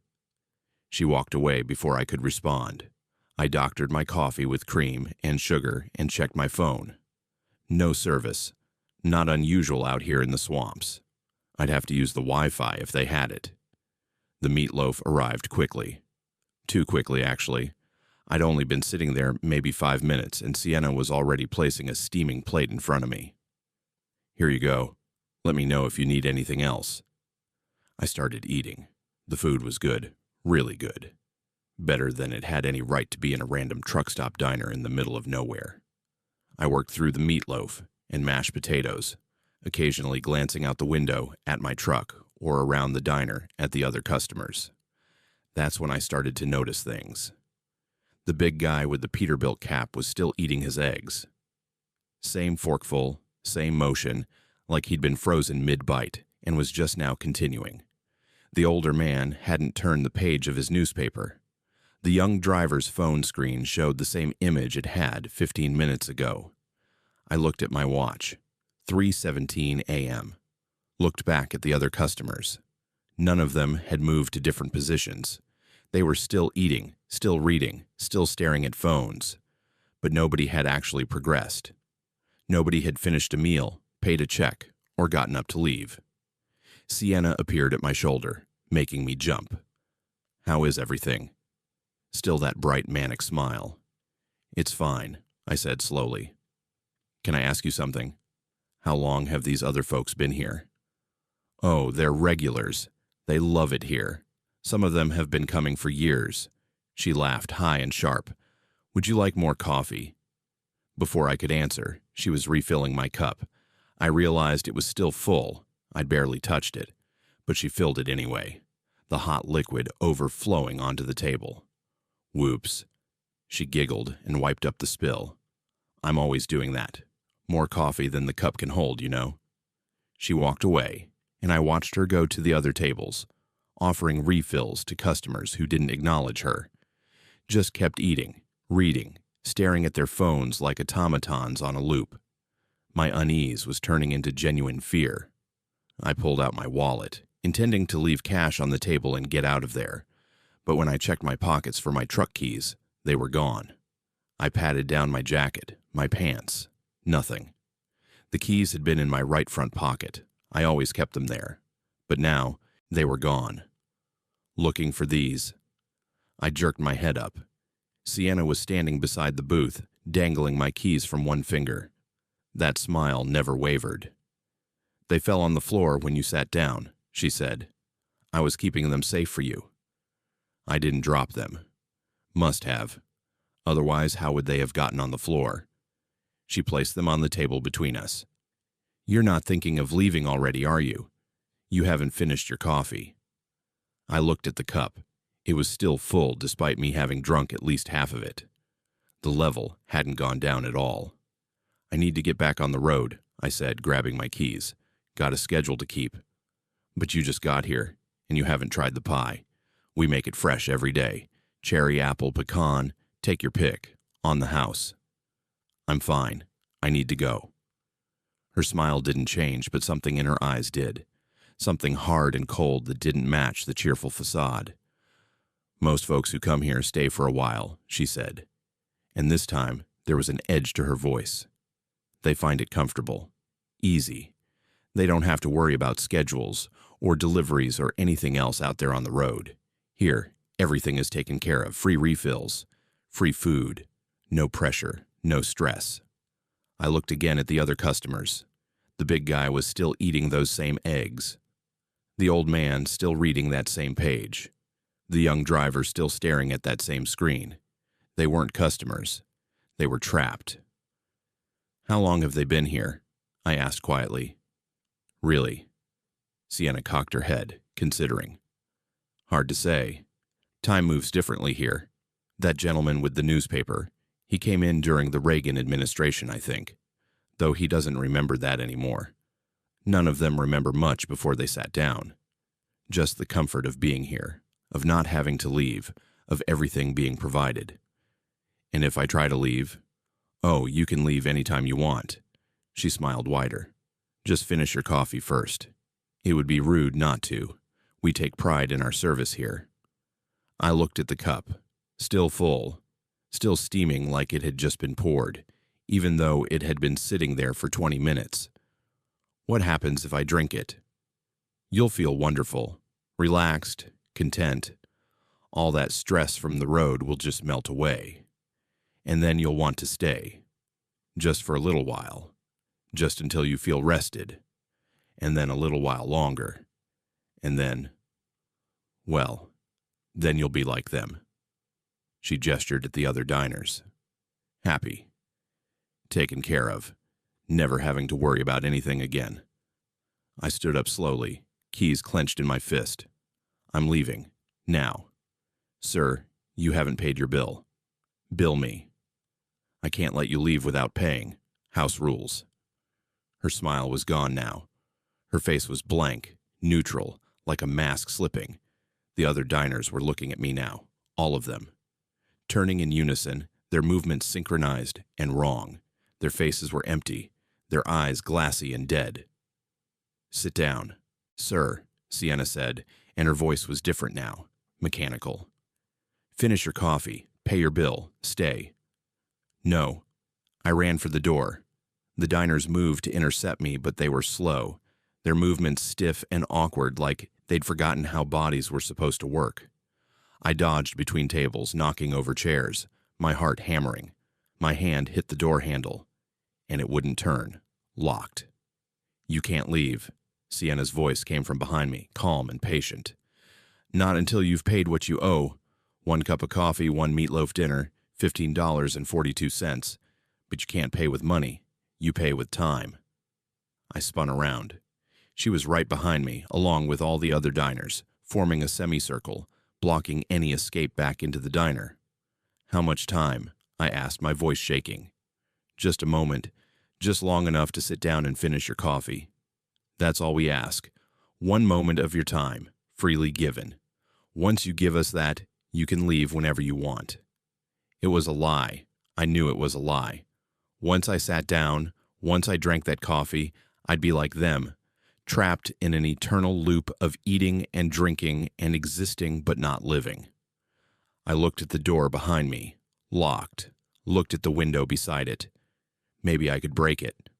She walked away before I could respond. I doctored my coffee with cream and sugar and checked my phone. No service. Not unusual out here in the swamps. I'd have to use the Wi-Fi if they had it. The meatloaf arrived quickly. Too quickly, actually. I'd only been sitting there maybe 5 minutes, and Sienna was already placing a steaming plate in front of me. "Here you go. Let me know if you need anything else." I started eating. The food was good. Really good. Better than it had any right to be in a random truck stop diner in the middle of nowhere. I worked through the meatloaf and mashed potatoes, occasionally glancing out the window at my truck or around the diner at the other customers. That's when I started to notice things. The big guy with the Peterbilt cap was still eating his eggs. Same forkful, same motion, like he'd been frozen mid-bite and was just now continuing. The older man hadn't turned the page of his newspaper. The young driver's phone screen showed the same image it had 15 minutes ago. I looked at my watch. 3:17 a.m. Looked back at the other customers. None of them had moved to different positions. They were still eating, still reading, still staring at phones. But nobody had actually progressed. Nobody had finished a meal, paid a check, or gotten up to leave. Sienna appeared at my shoulder, making me jump. "How is everything?" Still that bright, manic smile. "It's fine," I said slowly. "Can I ask you something? How long have these other folks been here?" "Oh, they're regulars. They love it here. Some of them have been coming for years." She laughed high and sharp. "Would you like more coffee?" Before I could answer, she was refilling my cup. I realized it was still full. I'd barely touched it, but she filled it anyway, the hot liquid overflowing onto the table. "Whoops." She giggled and wiped up the spill. "I'm always doing that. More coffee than the cup can hold, you know." She walked away, and I watched her go to the other tables, offering refills to customers who didn't acknowledge her. Just kept eating, reading, staring at their phones like automatons on a loop. My unease was turning into genuine fear. I pulled out my wallet, intending to leave cash on the table and get out of there. But when I checked my pockets for my truck keys, they were gone. I patted down my jacket, my pants. Nothing. The keys had been in my right front pocket. I always kept them there. But now, they were gone. "Looking for these?" I jerked my head up. Sienna was standing beside the booth, dangling my keys from one finger. That smile never wavered. "They fell on the floor when you sat down," she said. "I was keeping them safe for you." I didn't drop them. Must have. Otherwise, how would they have gotten on the floor? She placed them on the table between us. "You're not thinking of leaving already, are you? You haven't finished your coffee." I looked at the cup. It was still full despite me having drunk at least half of it. The level hadn't gone down at all. "I need to get back on the road," I said, grabbing my keys. "Got a schedule to keep." "But you just got here, and you haven't tried the pie. We make it fresh every day. Cherry, apple, pecan, take your pick. On the house." "I'm fine. I need to go." Her smile didn't change, but something in her eyes did. Something hard and cold that didn't match the cheerful facade. "Most folks who come here stay for a while," she said. And this time, there was an edge to her voice. "They find it comfortable. Easy. They don't have to worry about schedules or deliveries or anything else out there on the road. Here, everything is taken care of. Free refills, free food, no pressure, no stress." I looked again at the other customers. The big guy was still eating those same eggs. The old man still reading that same page. The young driver still staring at that same screen. They weren't customers. They were trapped. "How long have they been here?" I asked quietly. "Really?" Sienna cocked her head, considering. "Hard to say. Time moves differently here. That gentleman with the newspaper, he came in during the Reagan administration, I think, though he doesn't remember that anymore. None of them remember much before they sat down. Just the comfort of being here, of not having to leave, of everything being provided. And if I try to leave, oh, you can leave anytime you want." She smiled wider. "Just finish your coffee first. It would be rude not to. We take pride in our service here." I looked at the cup, still full, still steaming like it had just been poured, even though it had been sitting there for 20 minutes. "What happens if I drink it?" "You'll feel wonderful, relaxed, content. All that stress from the road will just melt away. And then you'll want to stay. Just for a little while. Just until you feel rested. And then a little while longer. And then, well, then you'll be like them." She gestured at the other diners. Happy. Taken care of. Never having to worry about anything again. I stood up slowly, keys clenched in my fist. "I'm leaving. Now. Sir, you haven't paid your bill. Bill me. I can't let you leave without paying. House rules." Her smile was gone now. Her face was blank, neutral, like a mask slipping. The other diners were looking at me now, all of them. Turning in unison, their movements synchronized and wrong. Their faces were empty, their eyes glassy and dead. Sit down. Sir, Sienna said, and her voice was different now, mechanical. Finish your coffee, pay your bill, stay. No. I ran for the door. The diners moved to intercept me, but they were slow, their movements stiff and awkward, like they'd forgotten how bodies were supposed to work. I dodged between tables, knocking over chairs, my heart hammering. My hand hit the door handle, and it wouldn't turn. Locked. You can't leave. Sienna's voice came from behind me, calm and patient. Not until you've paid what you owe. 1 cup of coffee, 1 meatloaf dinner, $15.42. But you can't pay with money. You pay with time. I spun around. She was right behind me, along with all the other diners, forming a semicircle, blocking any escape back into the diner. How much time? I asked, my voice shaking. Just a moment, just long enough to sit down and finish your coffee. That's all we ask. 1 moment of your time, freely given. Once you give us that, you can leave whenever you want. It was a lie. I knew it was a lie. Once I sat down, once I drank that coffee, I'd be like them, trapped in an eternal loop of eating and drinking and existing but not living. I looked at the door behind me, locked, looked at the window beside it. Maybe I could break it,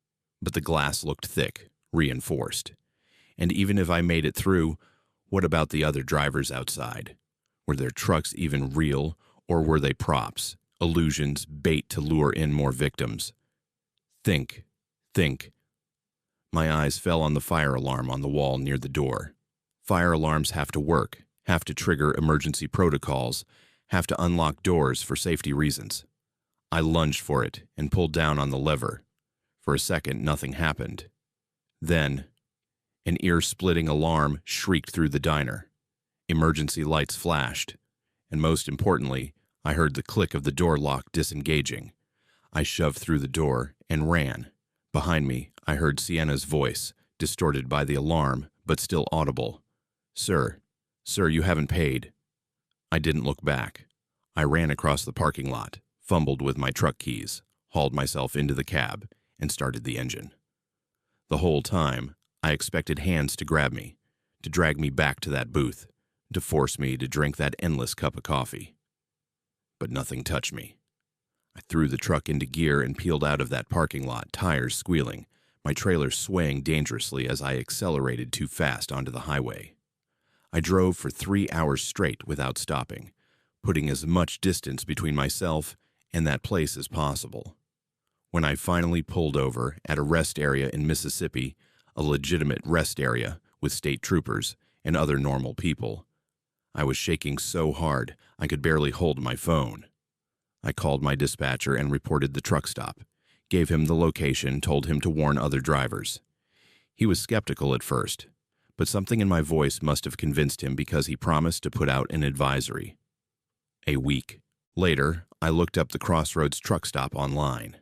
but the glass looked thick, reinforced. And even if I made it through, what about the other drivers outside? Were their trucks even real, or were they props, illusions, bait to lure in more victims? Think. My eyes fell on the fire alarm on the wall near the door. Fire alarms have to work, have to trigger emergency protocols, have to unlock doors for safety reasons. I lunged for it and pulled down on the lever. For a second, nothing happened. Then, an ear-splitting alarm shrieked through the diner. Emergency lights flashed, and most importantly, I heard the click of the door lock disengaging. I shoved through the door and ran. Behind me, I heard Sienna's voice, distorted by the alarm, but still audible. Sir, you haven't paid. I didn't look back. I ran across the parking lot, fumbled with my truck keys, hauled myself into the cab, and started the engine. The whole time, I expected hands to grab me, to drag me back to that booth, to force me to drink that endless cup of coffee. But nothing touched me. I threw the truck into gear and peeled out of that parking lot, tires squealing, my trailer swaying dangerously as I accelerated too fast onto the highway. I drove for 3 hours straight without stopping, putting as much distance between myself and that place as possible. When I finally pulled over at a rest area in Mississippi, a legitimate rest area with state troopers and other normal people, I was shaking so hard I could barely hold my phone. I called my dispatcher and reported the truck stop, gave him the location, told him to warn other drivers. He was skeptical at first, but something in my voice must have convinced him because he promised to put out an advisory. A week later, I looked up the Crossroads truck stop online,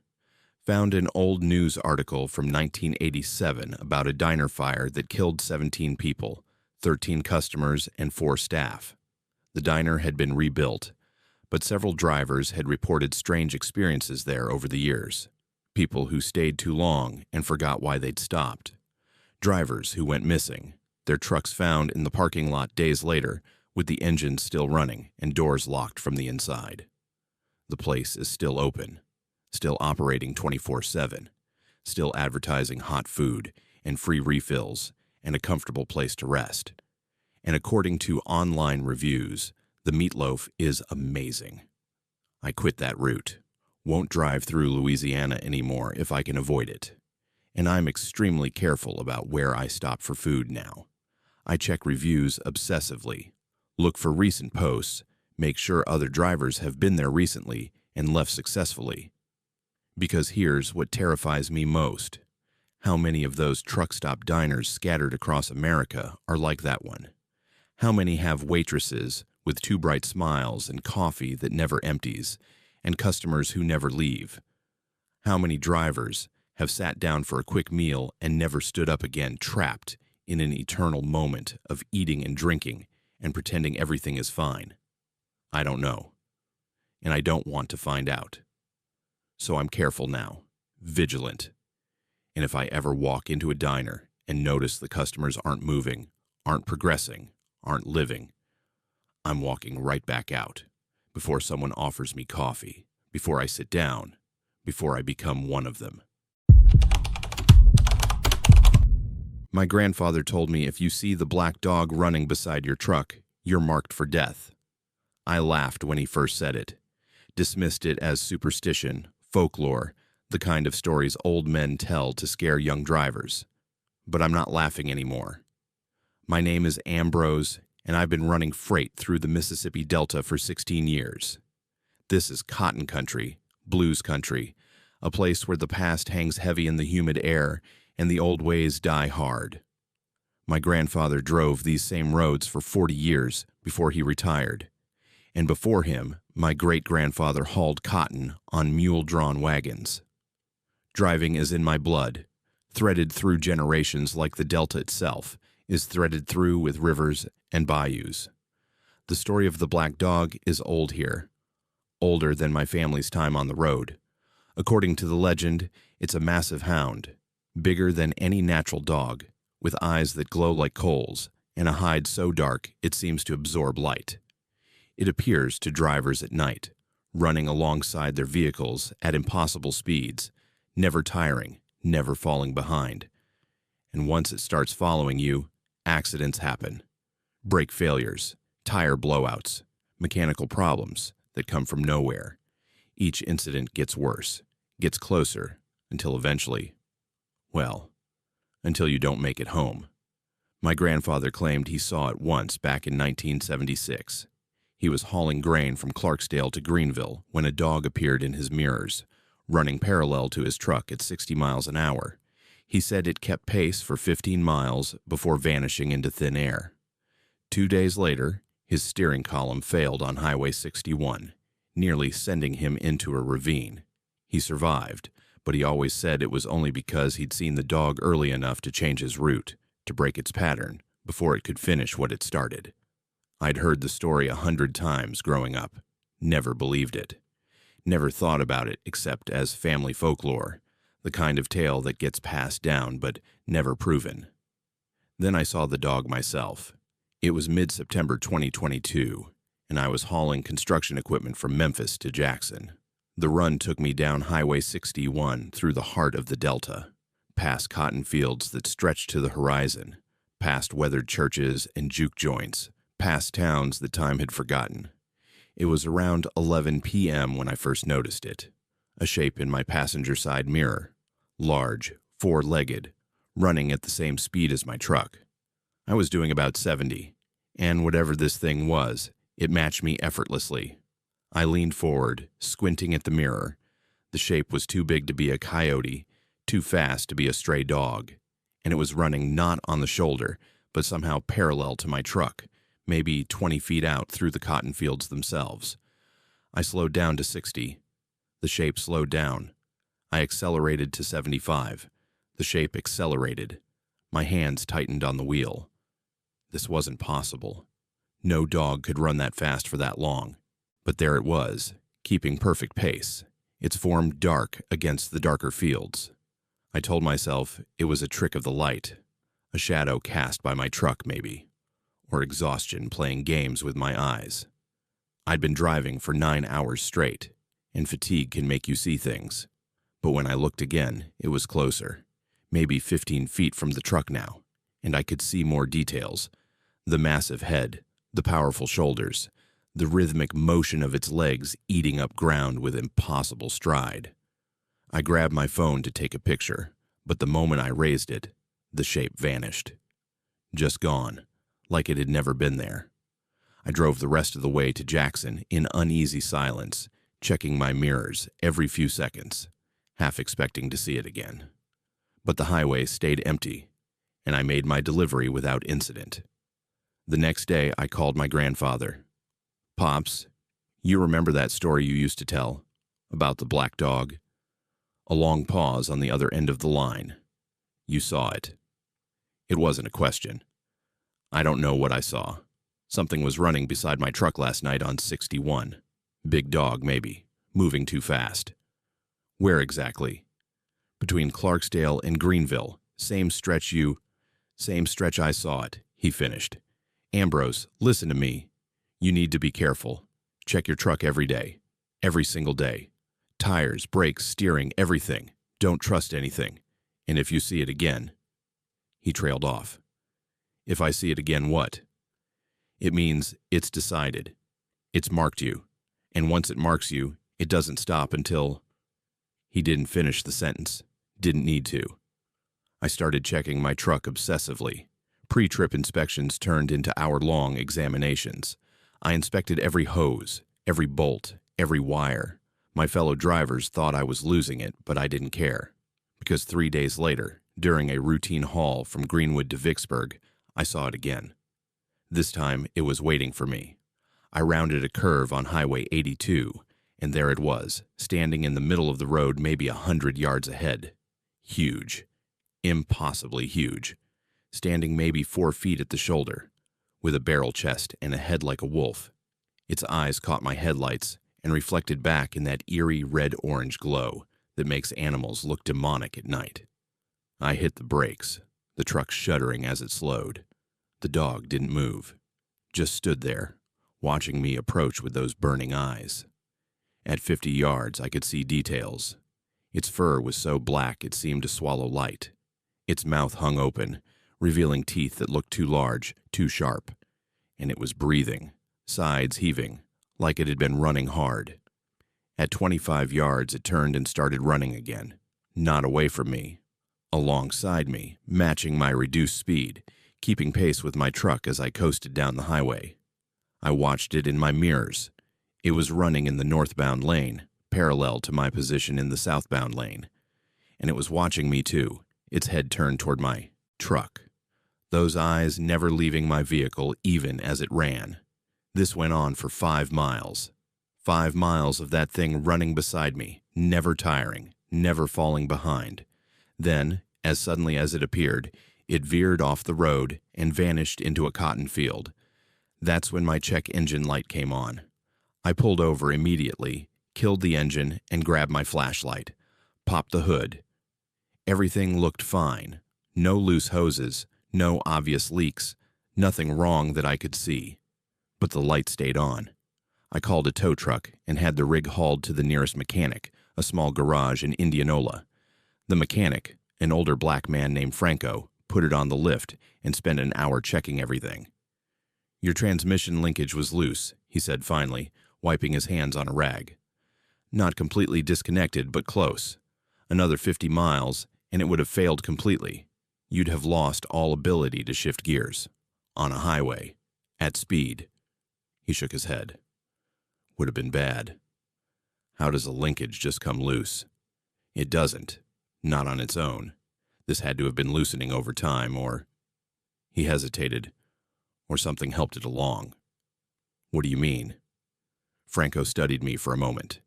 found an old news article from 1987 about a diner fire that killed 17 people, 13 customers, and 4 staff. The diner had been rebuilt, but several drivers had reported strange experiences there over the years. People who stayed too long and forgot why they'd stopped. Drivers who went missing, their trucks found in the parking lot days later with the engines still running and doors locked from the inside. The place is still open, still operating 24/7, still advertising hot food and free refills and a comfortable place to rest. And according to online reviews, the meatloaf is amazing. I quit that route. Won't drive through Louisiana anymore if I can avoid it. And I'm extremely careful about where I stop for food now. I check reviews obsessively, look for recent posts, make sure other drivers have been there recently and left successfully. Because here's what terrifies me most. How many of those truck stop diners scattered across America are like that one? How many have waitresses with too bright smiles and coffee that never empties, and customers who never leave? How many drivers have sat down for a quick meal and never stood up again, trapped in an eternal moment of eating and drinking and pretending everything is fine? I don't know, and I don't want to find out. So I'm careful now, vigilant, and if I ever walk into a diner and notice the customers aren't moving, aren't progressing, aren't living. I'm walking right back out, before someone offers me coffee, before I sit down, before I become one of them. My grandfather told me if you see the black dog running beside your truck, you're marked for death. I laughed when he first said it, dismissed it as superstition, folklore, the kind of stories old men tell to scare young drivers. But I'm not laughing anymore. My name is Ambrose, and I've been running freight through the Mississippi Delta for 16 years. This is cotton country, blues country, a place where the past hangs heavy in the humid air and the old ways die hard. My grandfather drove these same roads for 40 years before he retired, and before him, my great-grandfather hauled cotton on mule-drawn wagons. Driving is in my blood, threaded through generations like the Delta itself is threaded through with rivers and bayous. The story of the black dog is old here, older than my family's time on the road. According to the legend, it's a massive hound, bigger than any natural dog, with eyes that glow like coals and a hide so dark it seems to absorb light. It appears to drivers at night, running alongside their vehicles at impossible speeds, never tiring, never falling behind. And once it starts following you, accidents happen. Brake failures, tire blowouts, mechanical problems that come from nowhere. Each incident gets worse, gets closer, until eventually, well, until you don't make it home. My grandfather claimed he saw it once back in 1976. He was hauling grain from Clarksdale to Greenville when a dog appeared in his mirrors, running parallel to his truck at 60 miles an hour. He said it kept pace for 15 miles before vanishing into thin air. 2 days later, his steering column failed on Highway 61, nearly sending him into a ravine. He survived, but he always said it was only because he'd seen the dog early enough to change his route, to break its pattern, before it could finish what it started. I'd heard the story 100 times growing up, never believed it. Never thought about it except as family folklore, the kind of tale that gets passed down but never proven. Then I saw the dog myself. It was mid-September 2022, and I was hauling construction equipment from Memphis to Jackson. The run took me down Highway 61 through the heart of the Delta, past cotton fields that stretched to the horizon, past weathered churches and juke joints, past towns that time had forgotten. It was around 11 p.m. when I first noticed it. A shape in my passenger side mirror, large, four-legged, running at the same speed as my truck. I was doing about 70, and whatever this thing was, it matched me effortlessly. I leaned forward, squinting at the mirror. The shape was too big to be a coyote, too fast to be a stray dog, and it was running not on the shoulder, but somehow parallel to my truck, maybe 20 feet out through the cotton fields themselves. I slowed down to 60. The shape slowed down. I accelerated to 75. The shape accelerated. My hands tightened on the wheel. This wasn't possible. No dog could run that fast for that long. But there it was, keeping perfect pace, its form dark against the darker fields. I told myself it was a trick of the light, a shadow cast by my truck maybe, or exhaustion playing games with my eyes. I'd been driving for 9 hours straight, and fatigue can make you see things. But when I looked again, it was closer, maybe 15 feet from the truck now, and I could see more details. The massive head, the powerful shoulders, the rhythmic motion of its legs eating up ground with impossible stride. I grabbed my phone to take a picture, but the moment I raised it, the shape vanished. Just gone, like it had never been there. I drove the rest of the way to Jackson in uneasy silence, checking my mirrors every few seconds, half expecting to see it again. But the highway stayed empty, and I made my delivery without incident. The next day, I called my grandfather. "Pops, you remember that story you used to tell about the black dog?" A long pause on the other end of the line. "You saw it." It wasn't a question. "I don't know what I saw. Something was running beside my truck last night on 61. Big dog, maybe, moving too fast." "Where exactly?" "Between Clarksdale and Greenville, same stretch you..." Same stretch I saw it, he finished. Ambrose, listen to me. You need to be careful. Check your truck every day. Every single day. Tires, brakes, steering, everything. Don't trust anything. And if you see it again. He trailed off. If I see it again, what? It means it's decided. It's marked you. And once it marks you, it doesn't stop until... He didn't finish the sentence. Didn't need to. I started checking my truck obsessively. Pre-trip inspections turned into hour-long examinations. I inspected every hose, every bolt, every wire. My fellow drivers thought I was losing it, but I didn't care. Because 3 days later, during a routine haul from Greenwood to Vicksburg, I saw it again. This time, it was waiting for me. I rounded a curve on Highway 82, and there it was, standing in the middle of the road maybe 100 yards ahead. Huge. Impossibly huge. Standing maybe 4 feet at the shoulder, with a barrel chest and a head like a wolf. Its eyes caught my headlights and reflected back in that eerie red-orange glow that makes animals look demonic at night. I hit the brakes, the truck shuddering as it slowed. The dog didn't move, just stood there, watching me approach with those burning eyes. At 50 yards, I could see details. Its fur was so black it seemed to swallow light. Its mouth hung open, revealing teeth that looked too large, too sharp. And it was breathing, sides heaving, like it had been running hard. At 25 yards, it turned and started running again, not away from me, alongside me, matching my reduced speed, keeping pace with my truck as I coasted down the highway. I watched it in my mirrors. It was running in the northbound lane, parallel to my position in the southbound lane. And it was watching me too, its head turned toward my truck. Those eyes never leaving my vehicle even as it ran. This went on for 5 miles. 5 miles of that thing running beside me, never tiring, never falling behind. Then, as suddenly as it appeared, it veered off the road and vanished into a cotton field. That's when my check engine light came on. I pulled over immediately, killed the engine, and grabbed my flashlight. Popped the hood. Everything looked fine. No loose hoses, no obvious leaks, nothing wrong that I could see. But the light stayed on. I called a tow truck and had the rig hauled to the nearest mechanic, a small garage in Indianola. The mechanic, an older black man named Franco, put it on the lift and spent an hour checking everything. Your transmission linkage was loose, he said finally, wiping his hands on a rag. Not completely disconnected, but close. Another 50 miles, and it would have failed completely. You'd have lost all ability to shift gears. On a highway. At speed. He shook his head. Would have been bad. How does a linkage just come loose? It doesn't. Not on its own. This had to have been loosening over time, or... He hesitated. Or something helped it along. What do you mean? Franco studied me for a moment.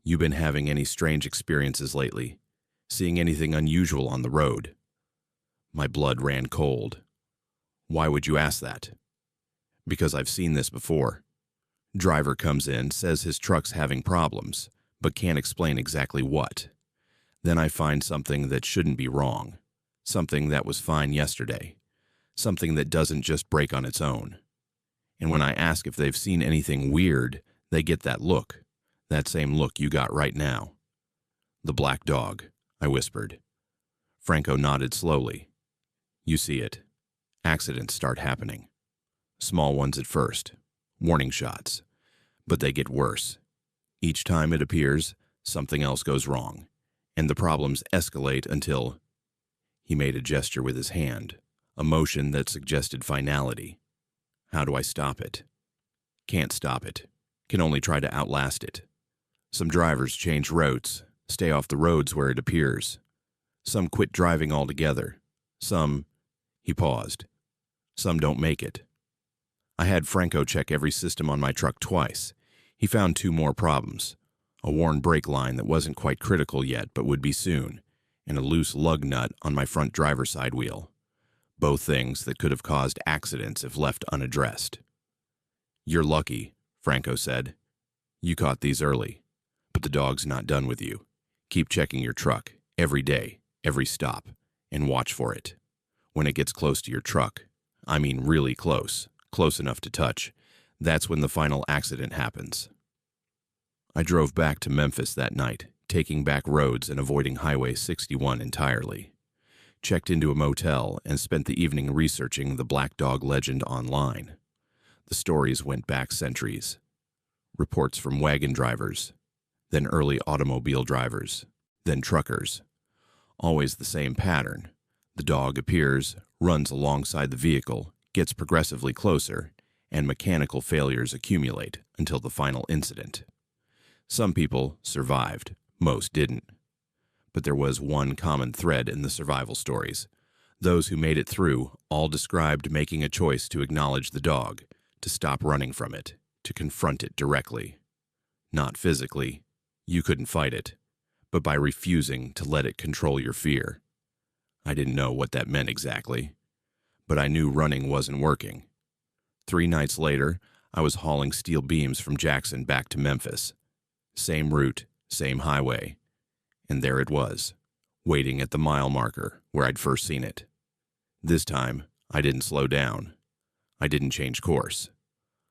You been having any strange experiences lately? Seeing anything unusual on the road? My blood ran cold. Why would you ask that? Because I've seen this before. Driver comes in, says his truck's having problems, but can't explain exactly what. Then I find something that shouldn't be wrong. Something that was fine yesterday. Something that doesn't just break on its own. And when I ask if they've seen anything weird, they get that look. That same look you got right now. The black dog, I whispered. Franco nodded slowly. You see it. Accidents start happening. Small ones at first. Warning shots. But they get worse. Each time it appears, something else goes wrong. And the problems escalate until... He made a gesture with his hand, a motion that suggested finality. How do I stop it? Can't stop it. Can only try to outlast it. Some drivers change routes, stay off the roads where it appears. Some quit driving altogether. Some... He paused. Some don't make it. I had Franco check every system on my truck twice. He found 2 more problems. A worn brake line that wasn't quite critical yet but would be soon, and a loose lug nut on my front driver's side wheel. Both things that could have caused accidents if left unaddressed. You're lucky, Franco said. You caught these early. But the dog's not done with you. Keep checking your truck, every day, every stop, and watch for it. When it gets close to your truck, I mean really close, close enough to touch, that's when the final accident happens. I drove back to Memphis that night, taking back roads and avoiding Highway 61 entirely. Checked into a motel and spent the evening researching the Black Dog legend online. The stories went back centuries. Reports from wagon drivers, then early automobile drivers, then truckers. Always the same pattern. The dog appears, runs alongside the vehicle, gets progressively closer, and mechanical failures accumulate until the final incident. Some people survived, most didn't. But there was one common thread in the survival stories. Those who made it through all described making a choice to acknowledge the dog, to stop running from it, to confront it directly. Not physically, you couldn't fight it, but by refusing to let it control your fear. I didn't know what that meant exactly, but I knew running wasn't working. 3 nights later, I was hauling steel beams from Jackson back to Memphis. Same route, same highway. And there it was, waiting at the mile marker where I'd first seen it. This time, I didn't slow down. I didn't change course.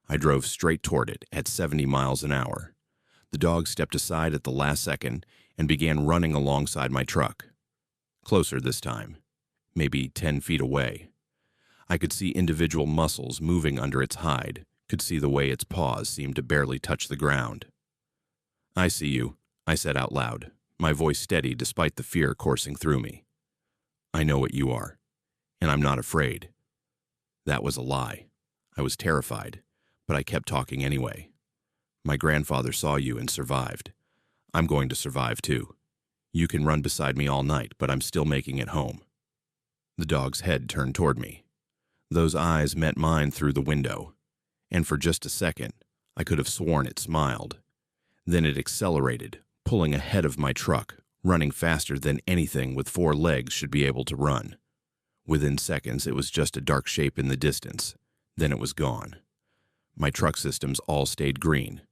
I drove straight toward it at 70 miles an hour. The dog stepped aside at the last second and began running alongside my truck. Closer this time, maybe 10 feet away. I could see individual muscles moving under its hide, could see the way its paws seemed to barely touch the ground. "I see you," I said out loud, my voice steady despite the fear coursing through me. "I know what you are, and I'm not afraid." That was a lie. I was terrified, but I kept talking anyway. "My grandfather saw you and survived. I'm going to survive too. You can run beside me all night, but I'm still making it home." The dog's head turned toward me. Those eyes met mine through the window, and for just a second, I could have sworn it smiled. Then it accelerated, pulling ahead of my truck, running faster than anything with 4 legs should be able to run. Within seconds, it was just a dark shape in the distance. Then it was gone. My truck systems all stayed green.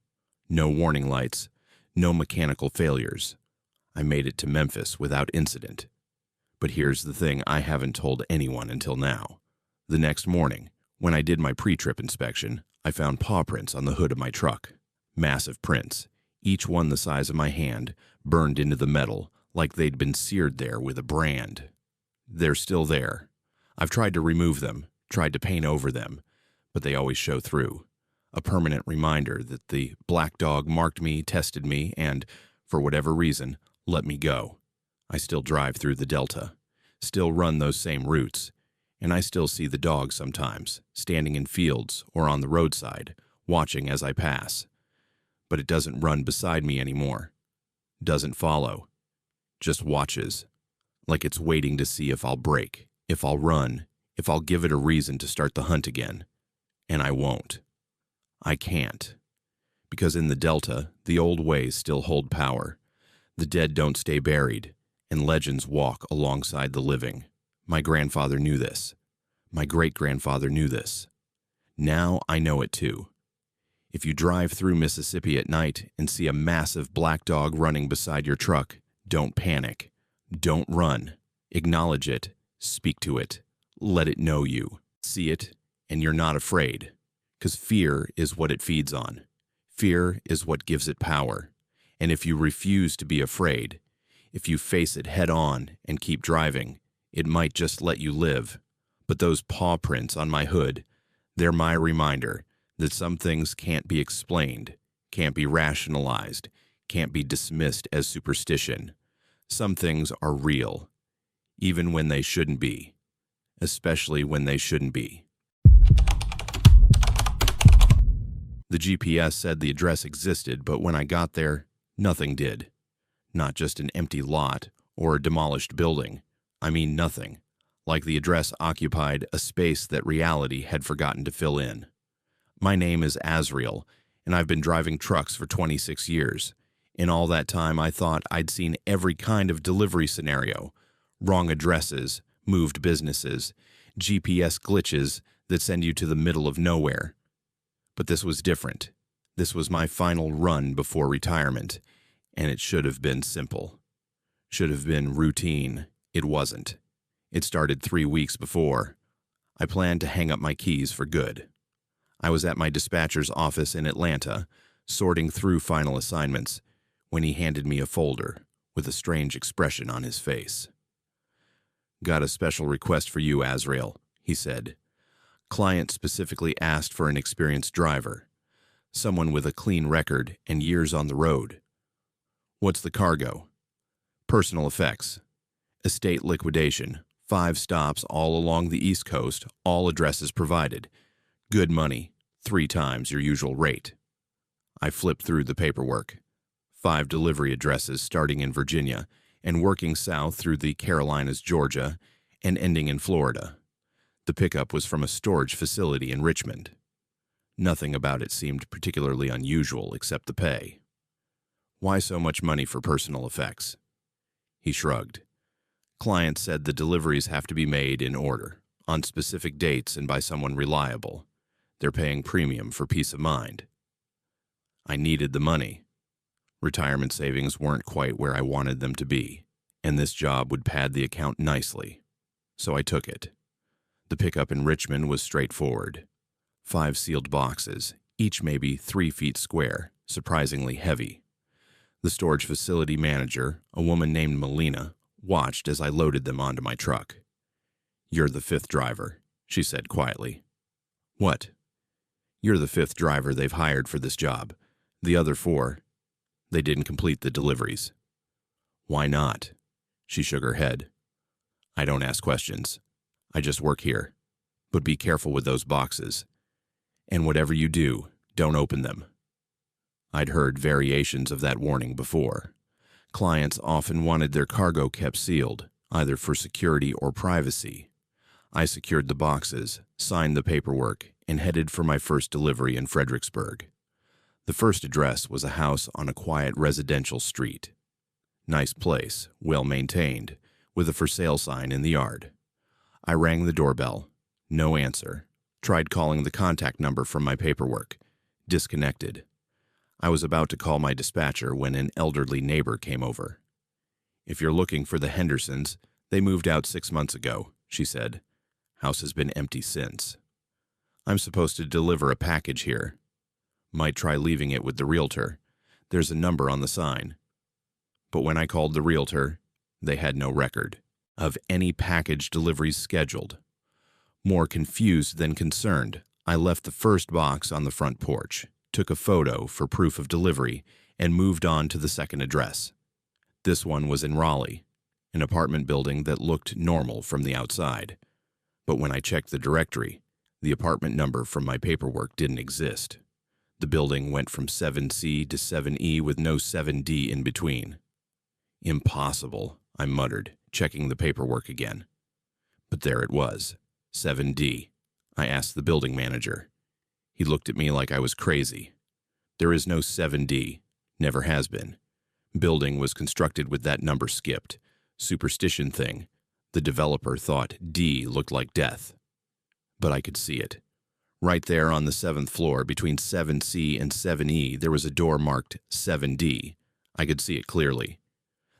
No warning lights, no mechanical failures. I made it to Memphis without incident. But here's the thing I haven't told anyone until now. The next morning, when I did my pre-trip inspection, I found paw prints on the hood of my truck. Massive prints, each one the size of my hand, burned into the metal like they'd been seared there with a brand. They're still there. I've tried to remove them, tried to paint over them, but they always show through. A permanent reminder that the black dog marked me, tested me, and, for whatever reason, let me go. I still drive through the Delta, still run those same routes, and I still see the dog sometimes, standing in fields or on the roadside, watching as I pass. But it doesn't run beside me anymore. Doesn't follow. Just watches, like it's waiting to see if I'll break, if I'll run, if I'll give it a reason to start the hunt again. And I won't. I can't. Because in the Delta, the old ways still hold power. The dead don't stay buried, and legends walk alongside the living. My grandfather knew this. My great-grandfather knew this. Now I know it too. If you drive through Mississippi at night and see a massive black dog running beside your truck, don't panic. Don't run. Acknowledge it. Speak to it. Let it know you. See it, and you're not afraid. Because fear is what it feeds on. Fear is what gives it power. And if you refuse to be afraid, if you face it head on and keep driving, it might just let you live. But those paw prints on my hood, they're my reminder that some things can't be explained, can't be rationalized, can't be dismissed as superstition. Some things are real, even when they shouldn't be, especially when they shouldn't be. The GPS said the address existed, but when I got there, nothing did. Not just an empty lot or a demolished building. I mean nothing. Like the address occupied a space that reality had forgotten to fill in. My name is Azrael, and I've been driving trucks for 26 years. In all that time, I thought I'd seen every kind of delivery scenario. Wrong addresses, moved businesses, GPS glitches that send you to the middle of nowhere. But this was different. This was my final run before retirement, and it should have been simple. Should have been routine. It wasn't. It started 3 weeks before. I planned to hang up my keys for good. I was at my dispatcher's office in Atlanta, sorting through final assignments, when he handed me a folder with a strange expression on his face. "Got a special request for you, Azrael," he said. "Client specifically asked for an experienced driver, someone with a clean record and years on the road. What's the cargo? Personal effects. Estate liquidation. 5 stops all along the East Coast, all addresses provided. Good money, 3 times your usual rate." I flipped through the paperwork. 5 delivery addresses starting in Virginia and working south through the Carolinas, Georgia, and ending in Florida. The pickup was from a storage facility in Richmond. Nothing about it seemed particularly unusual except the pay. "Why so much money for personal effects?" He shrugged. "Client said the deliveries have to be made in order, on specific dates and by someone reliable. They're paying premium for peace of mind." I needed the money. Retirement savings weren't quite where I wanted them to be, and this job would pad the account nicely. So I took it. The pickup in Richmond was straightforward. 5 sealed boxes, each maybe 3 feet square, surprisingly heavy. The storage facility manager, a woman named Melina, watched as I loaded them onto my truck. "You're the 5th driver," she said quietly. "What?" "You're the 5th driver they've hired for this job. The other 4, they didn't complete the deliveries." "Why not?" She shook her head. "I don't ask questions. I just work here. But be careful with those boxes. And whatever you do, don't open them." I'd heard variations of that warning before. Clients often wanted their cargo kept sealed, either for security or privacy. I secured the boxes, signed the paperwork, and headed for my first delivery in Fredericksburg. The first address was a house on a quiet residential street. Nice place, well maintained, with a for sale sign in the yard. I rang the doorbell. No answer. Tried calling the contact number from my paperwork. Disconnected. I was about to call my dispatcher when an elderly neighbor came over. "If you're looking for the Hendersons, they moved out 6 months ago," she said. "House has been empty since. I'm supposed to deliver a package here. Might try leaving it with the realtor. There's a number on the sign." But when I called the realtor, they had no record of any package deliveries scheduled. More confused than concerned, I left the first box on the front porch, took a photo for proof of delivery, and moved on to the second address. This one was in Raleigh, an apartment building that looked normal from the outside. But when I checked the directory, the apartment number from my paperwork didn't exist. The building went from 7C to 7E with no 7D in between. "Impossible," I muttered, checking the paperwork again. But there it was, 7D. I asked the building manager. He looked at me like I was crazy. "There is no 7D. Never has been. Building was constructed with that number skipped. Superstition thing. The developer thought D looked like death." But I could see it. Right there on the 7th floor, between 7C and 7E, there was a door marked 7D. I could see it clearly.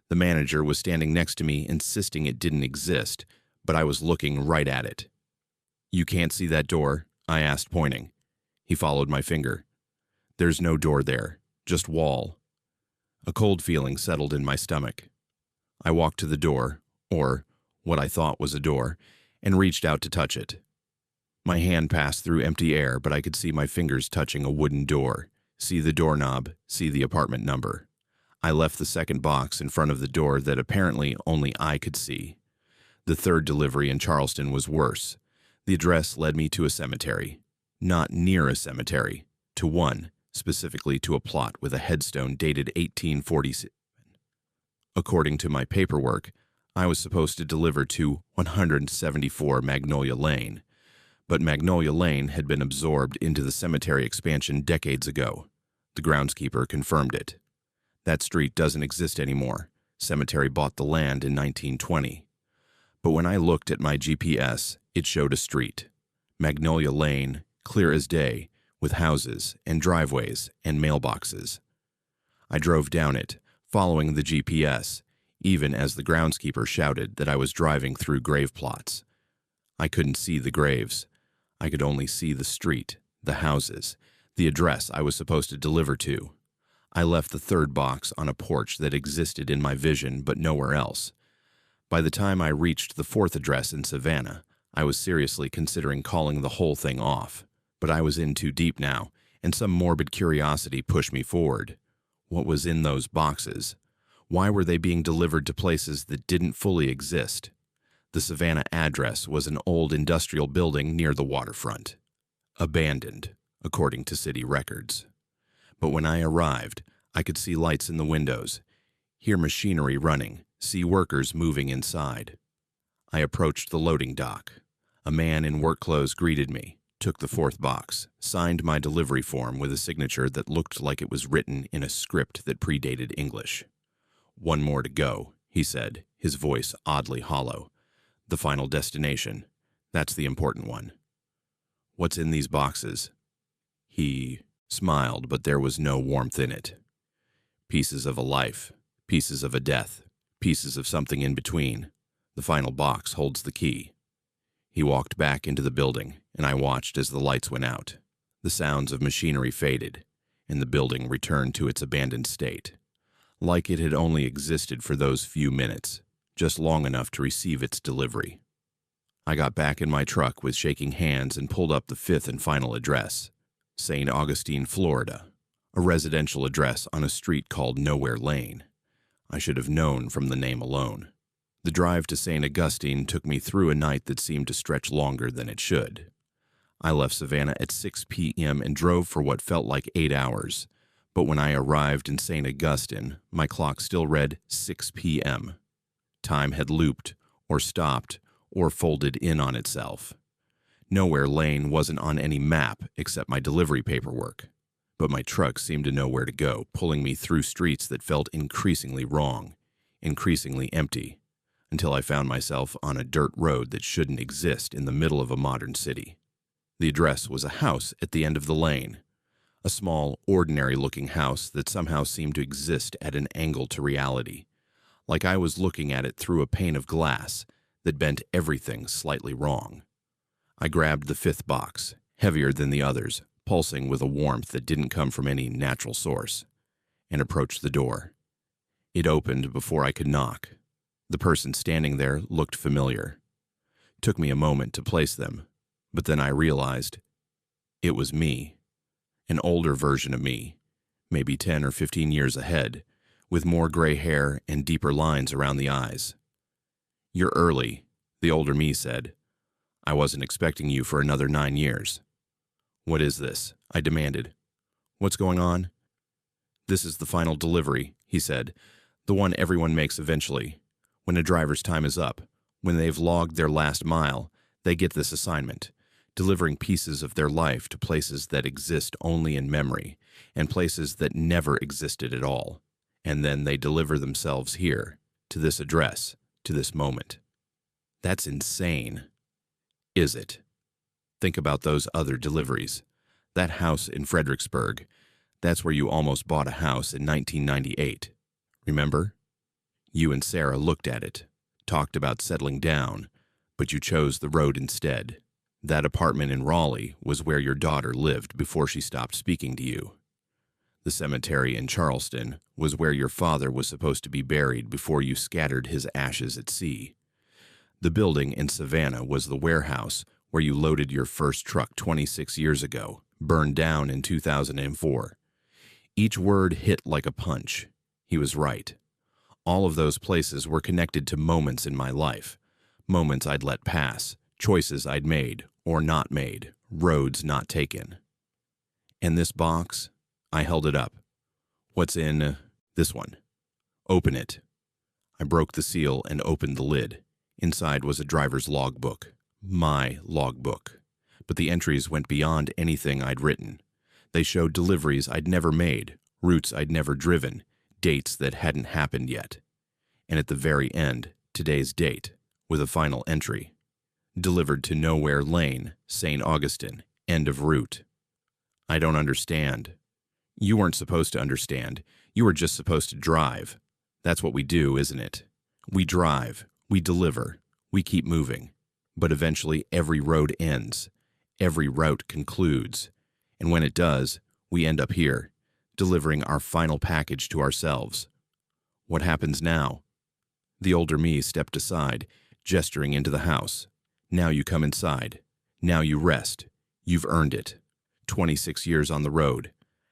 The manager was standing next to me, insisting it didn't exist, but I was looking right at it. "You can't see that door?" I asked, pointing. He followed my finger. "There's no door there, just wall." A cold feeling settled in my stomach. I walked to the door, or what I thought was a door, and reached out to touch it. My hand passed through empty air, but I could see my fingers touching a wooden door, see the doorknob, see the apartment number. I left the second box in front of the door that apparently only I could see. The third delivery in Charleston was worse. The address led me to a cemetery. Not near a cemetery, to one, specifically to a plot with a headstone dated 1847. According to my paperwork, I was supposed to deliver to 174 Magnolia Lane, but Magnolia Lane had been absorbed into the cemetery expansion decades ago. The groundskeeper confirmed it. That street doesn't exist anymore. Cemetery bought the land in 1920. But when I looked at my GPS, it showed a street. Magnolia Lane, clear as day, with houses and driveways and mailboxes. I drove down it, following the GPS, even as the groundskeeper shouted that I was driving through grave plots. I couldn't see the graves. I could only see the street, the houses, the address I was supposed to deliver to. I left the third box on a porch that existed in my vision but nowhere else. By the time I reached the fourth address in Savannah, I was seriously considering calling the whole thing off. But I was in too deep now, and some morbid curiosity pushed me forward. What was in those boxes? Why were they being delivered to places that didn't fully exist? The Savannah address was an old industrial building near the waterfront. Abandoned, according to city records. But when I arrived, I could see lights in the windows, hear machinery running, see workers moving inside. I approached the loading dock. A man in work clothes greeted me, took the fourth box, signed my delivery form with a signature that looked like it was written in a script that predated English. "One more to go," he said, his voice oddly hollow. "The final destination. That's the important one." "What's in these boxes?" He smiled, but there was no warmth in it. "Pieces of a life, pieces of a death, pieces of something in between. The final box holds the key." He walked back into the building, and I watched as the lights went out. The sounds of machinery faded, and the building returned to its abandoned state, like it had only existed for those few minutes, just long enough to receive its delivery. I got back in my truck with shaking hands and pulled up the fifth and final address, St. Augustine, Florida, a residential address on a street called Nowhere Lane. I should have known from the name alone. The drive to St. Augustine took me through a night that seemed to stretch longer than it should. I left Savannah at 6 p.m. and drove for what felt like 8 hours, but when I arrived in St. Augustine, my clock still read 6 p.m. Time had looped, or stopped, or folded in on itself. Nowhere Lane wasn't on any map except my delivery paperwork, but my truck seemed to know where to go, pulling me through streets that felt increasingly wrong, increasingly empty, until I found myself on a dirt road that shouldn't exist in the middle of a modern city. The address was a house at the end of the lane, a small, ordinary-looking house that somehow seemed to exist at an angle to reality, like I was looking at it through a pane of glass that bent everything slightly wrong. I grabbed the fifth box, heavier than the others, pulsing with a warmth that didn't come from any natural source, and approached the door. It opened before I could knock. The person standing there looked familiar. Took me a moment to place them, but then I realized it was me, an older version of me, maybe 10 or 15 years ahead, with more gray hair and deeper lines around the eyes. "You're early," the older me said. "I wasn't expecting you for another 9 years." "What is this?" I demanded. "What's going on?" "This is the final delivery," he said, "the one everyone makes eventually. When a driver's time is up, when they've logged their last mile, they get this assignment, delivering pieces of their life to places that exist only in memory, and places that never existed at all. And then they deliver themselves here, to this address, to this moment." That's insane. Is it? Think about those other deliveries. That house in Fredericksburg, that's where you almost bought a house in 1998. Remember? You and Sarah looked at it, talked about settling down, but you chose the road instead. That apartment in Raleigh was where your daughter lived before she stopped speaking to you. The cemetery in Charleston was where your father was supposed to be buried before you scattered his ashes at sea. The building in Savannah was the warehouse where you loaded your first truck 26 years ago, burned down in 2004. Each word hit like a punch. He was right. All of those places were connected to moments in my life, moments I'd let pass, choices I'd made or not made, roads not taken. And this box, I held it up. What's in this one? Open it. I broke the seal and opened the lid. Inside was a driver's logbook, my logbook. But the entries went beyond anything I'd written. They showed deliveries I'd never made, routes I'd never driven, dates that hadn't happened yet. And at the very end, today's date, with a final entry. Delivered to Nowhere Lane, St. Augustine, end of route. I don't understand. You weren't supposed to understand. You were just supposed to drive. That's what we do, isn't it? We drive, we deliver, we keep moving. But eventually every road ends, every route concludes, and when it does, we end up here, delivering our final package to ourselves. What happens now? The older me stepped aside, gesturing into the house. Now you come inside. Now you rest. You've earned it. 26 years on the road.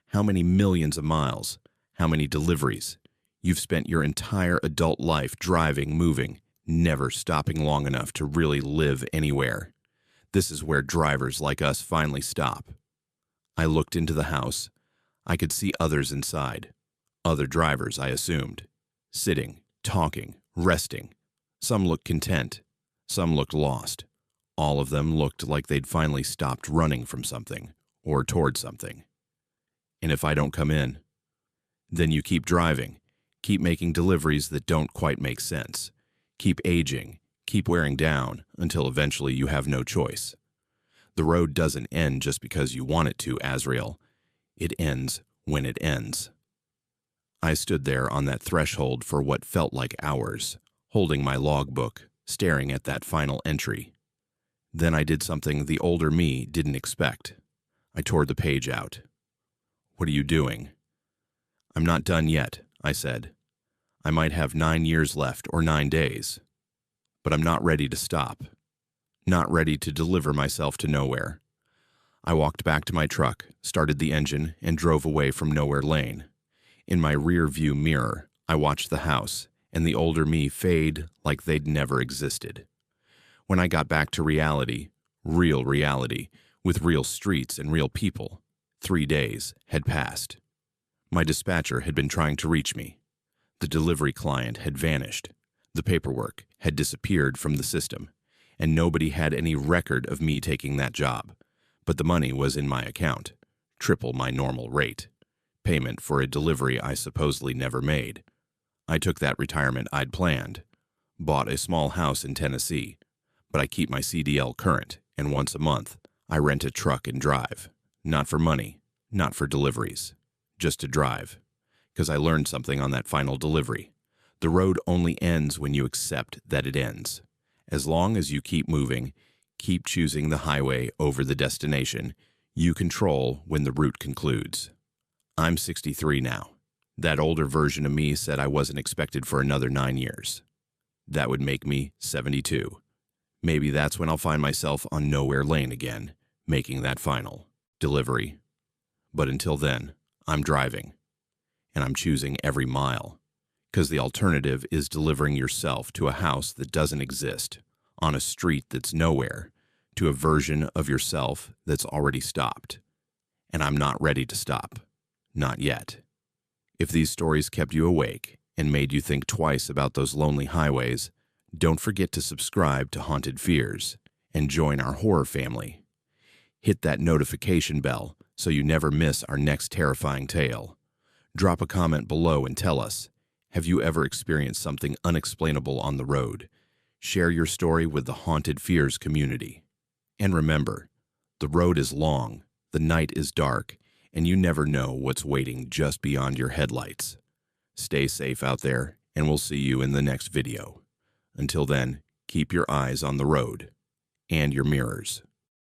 How many millions of miles? How many deliveries? You've spent your entire adult life driving, moving, never stopping long enough to really live anywhere. This is where drivers like us finally stop. I looked into the house. I could see others inside. Other drivers, I assumed. Sitting, talking, resting. Some looked content. Some looked lost. All of them looked like they'd finally stopped running from something or toward something. And if I don't come in, then you keep driving, keep making deliveries that don't quite make sense, keep aging, keep wearing down until eventually you have no choice. The road doesn't end just because you want it to, Azrael. It ends when it ends. I stood there on that threshold for what felt like hours, holding my logbook, staring at that final entry. Then I did something the older me didn't expect. I tore the page out. "What are you doing?" "I'm not done yet," I said. "I might have 9 years left or 9 days. But I'm not ready to stop. Not ready to deliver myself to nowhere." I walked back to my truck, started the engine, and drove away from Nowhere Lane. In my rear view mirror, I watched the house and the older me fade like they'd never existed. When I got back to reality, real reality, with real streets and real people, 3 days had passed. My dispatcher had been trying to reach me. The delivery client had vanished. The paperwork had disappeared from the system, and nobody had any record of me taking that job. But the money was in my account, triple my normal rate. Payment for a delivery I supposedly never made. I took that retirement I'd planned. Bought a small house in Tennessee, but I keep my CDL current, and once a month, I rent a truck and drive. Not for money, not for deliveries, just to drive. Because I learned something on that final delivery. The road only ends when you accept that it ends. As long as you keep moving, keep choosing the highway over the destination, you control when the route concludes. I'm 63 now. That older version of me said I wasn't expected for another 9 years. That would make me 72. Maybe that's when I'll find myself on Nowhere Lane again, making that final delivery. But until then, I'm driving. And I'm choosing every mile. Because the alternative is delivering yourself to a house that doesn't exist, on a street that's nowhere, to a version of yourself that's already stopped. And I'm not ready to stop. Not yet. If these stories kept you awake and made you think twice about those lonely highways, don't forget to subscribe to Haunted Fears and join our horror family. Hit that notification bell so you never miss our next terrifying tale. Drop a comment below and tell us, have you ever experienced something unexplainable on the road? Share your story with the Haunted Fears community. And remember, the road is long, the night is dark, and you never know what's waiting just beyond your headlights. Stay safe out there, and we'll see you in the next video. Until then, keep your eyes on the road and your mirrors.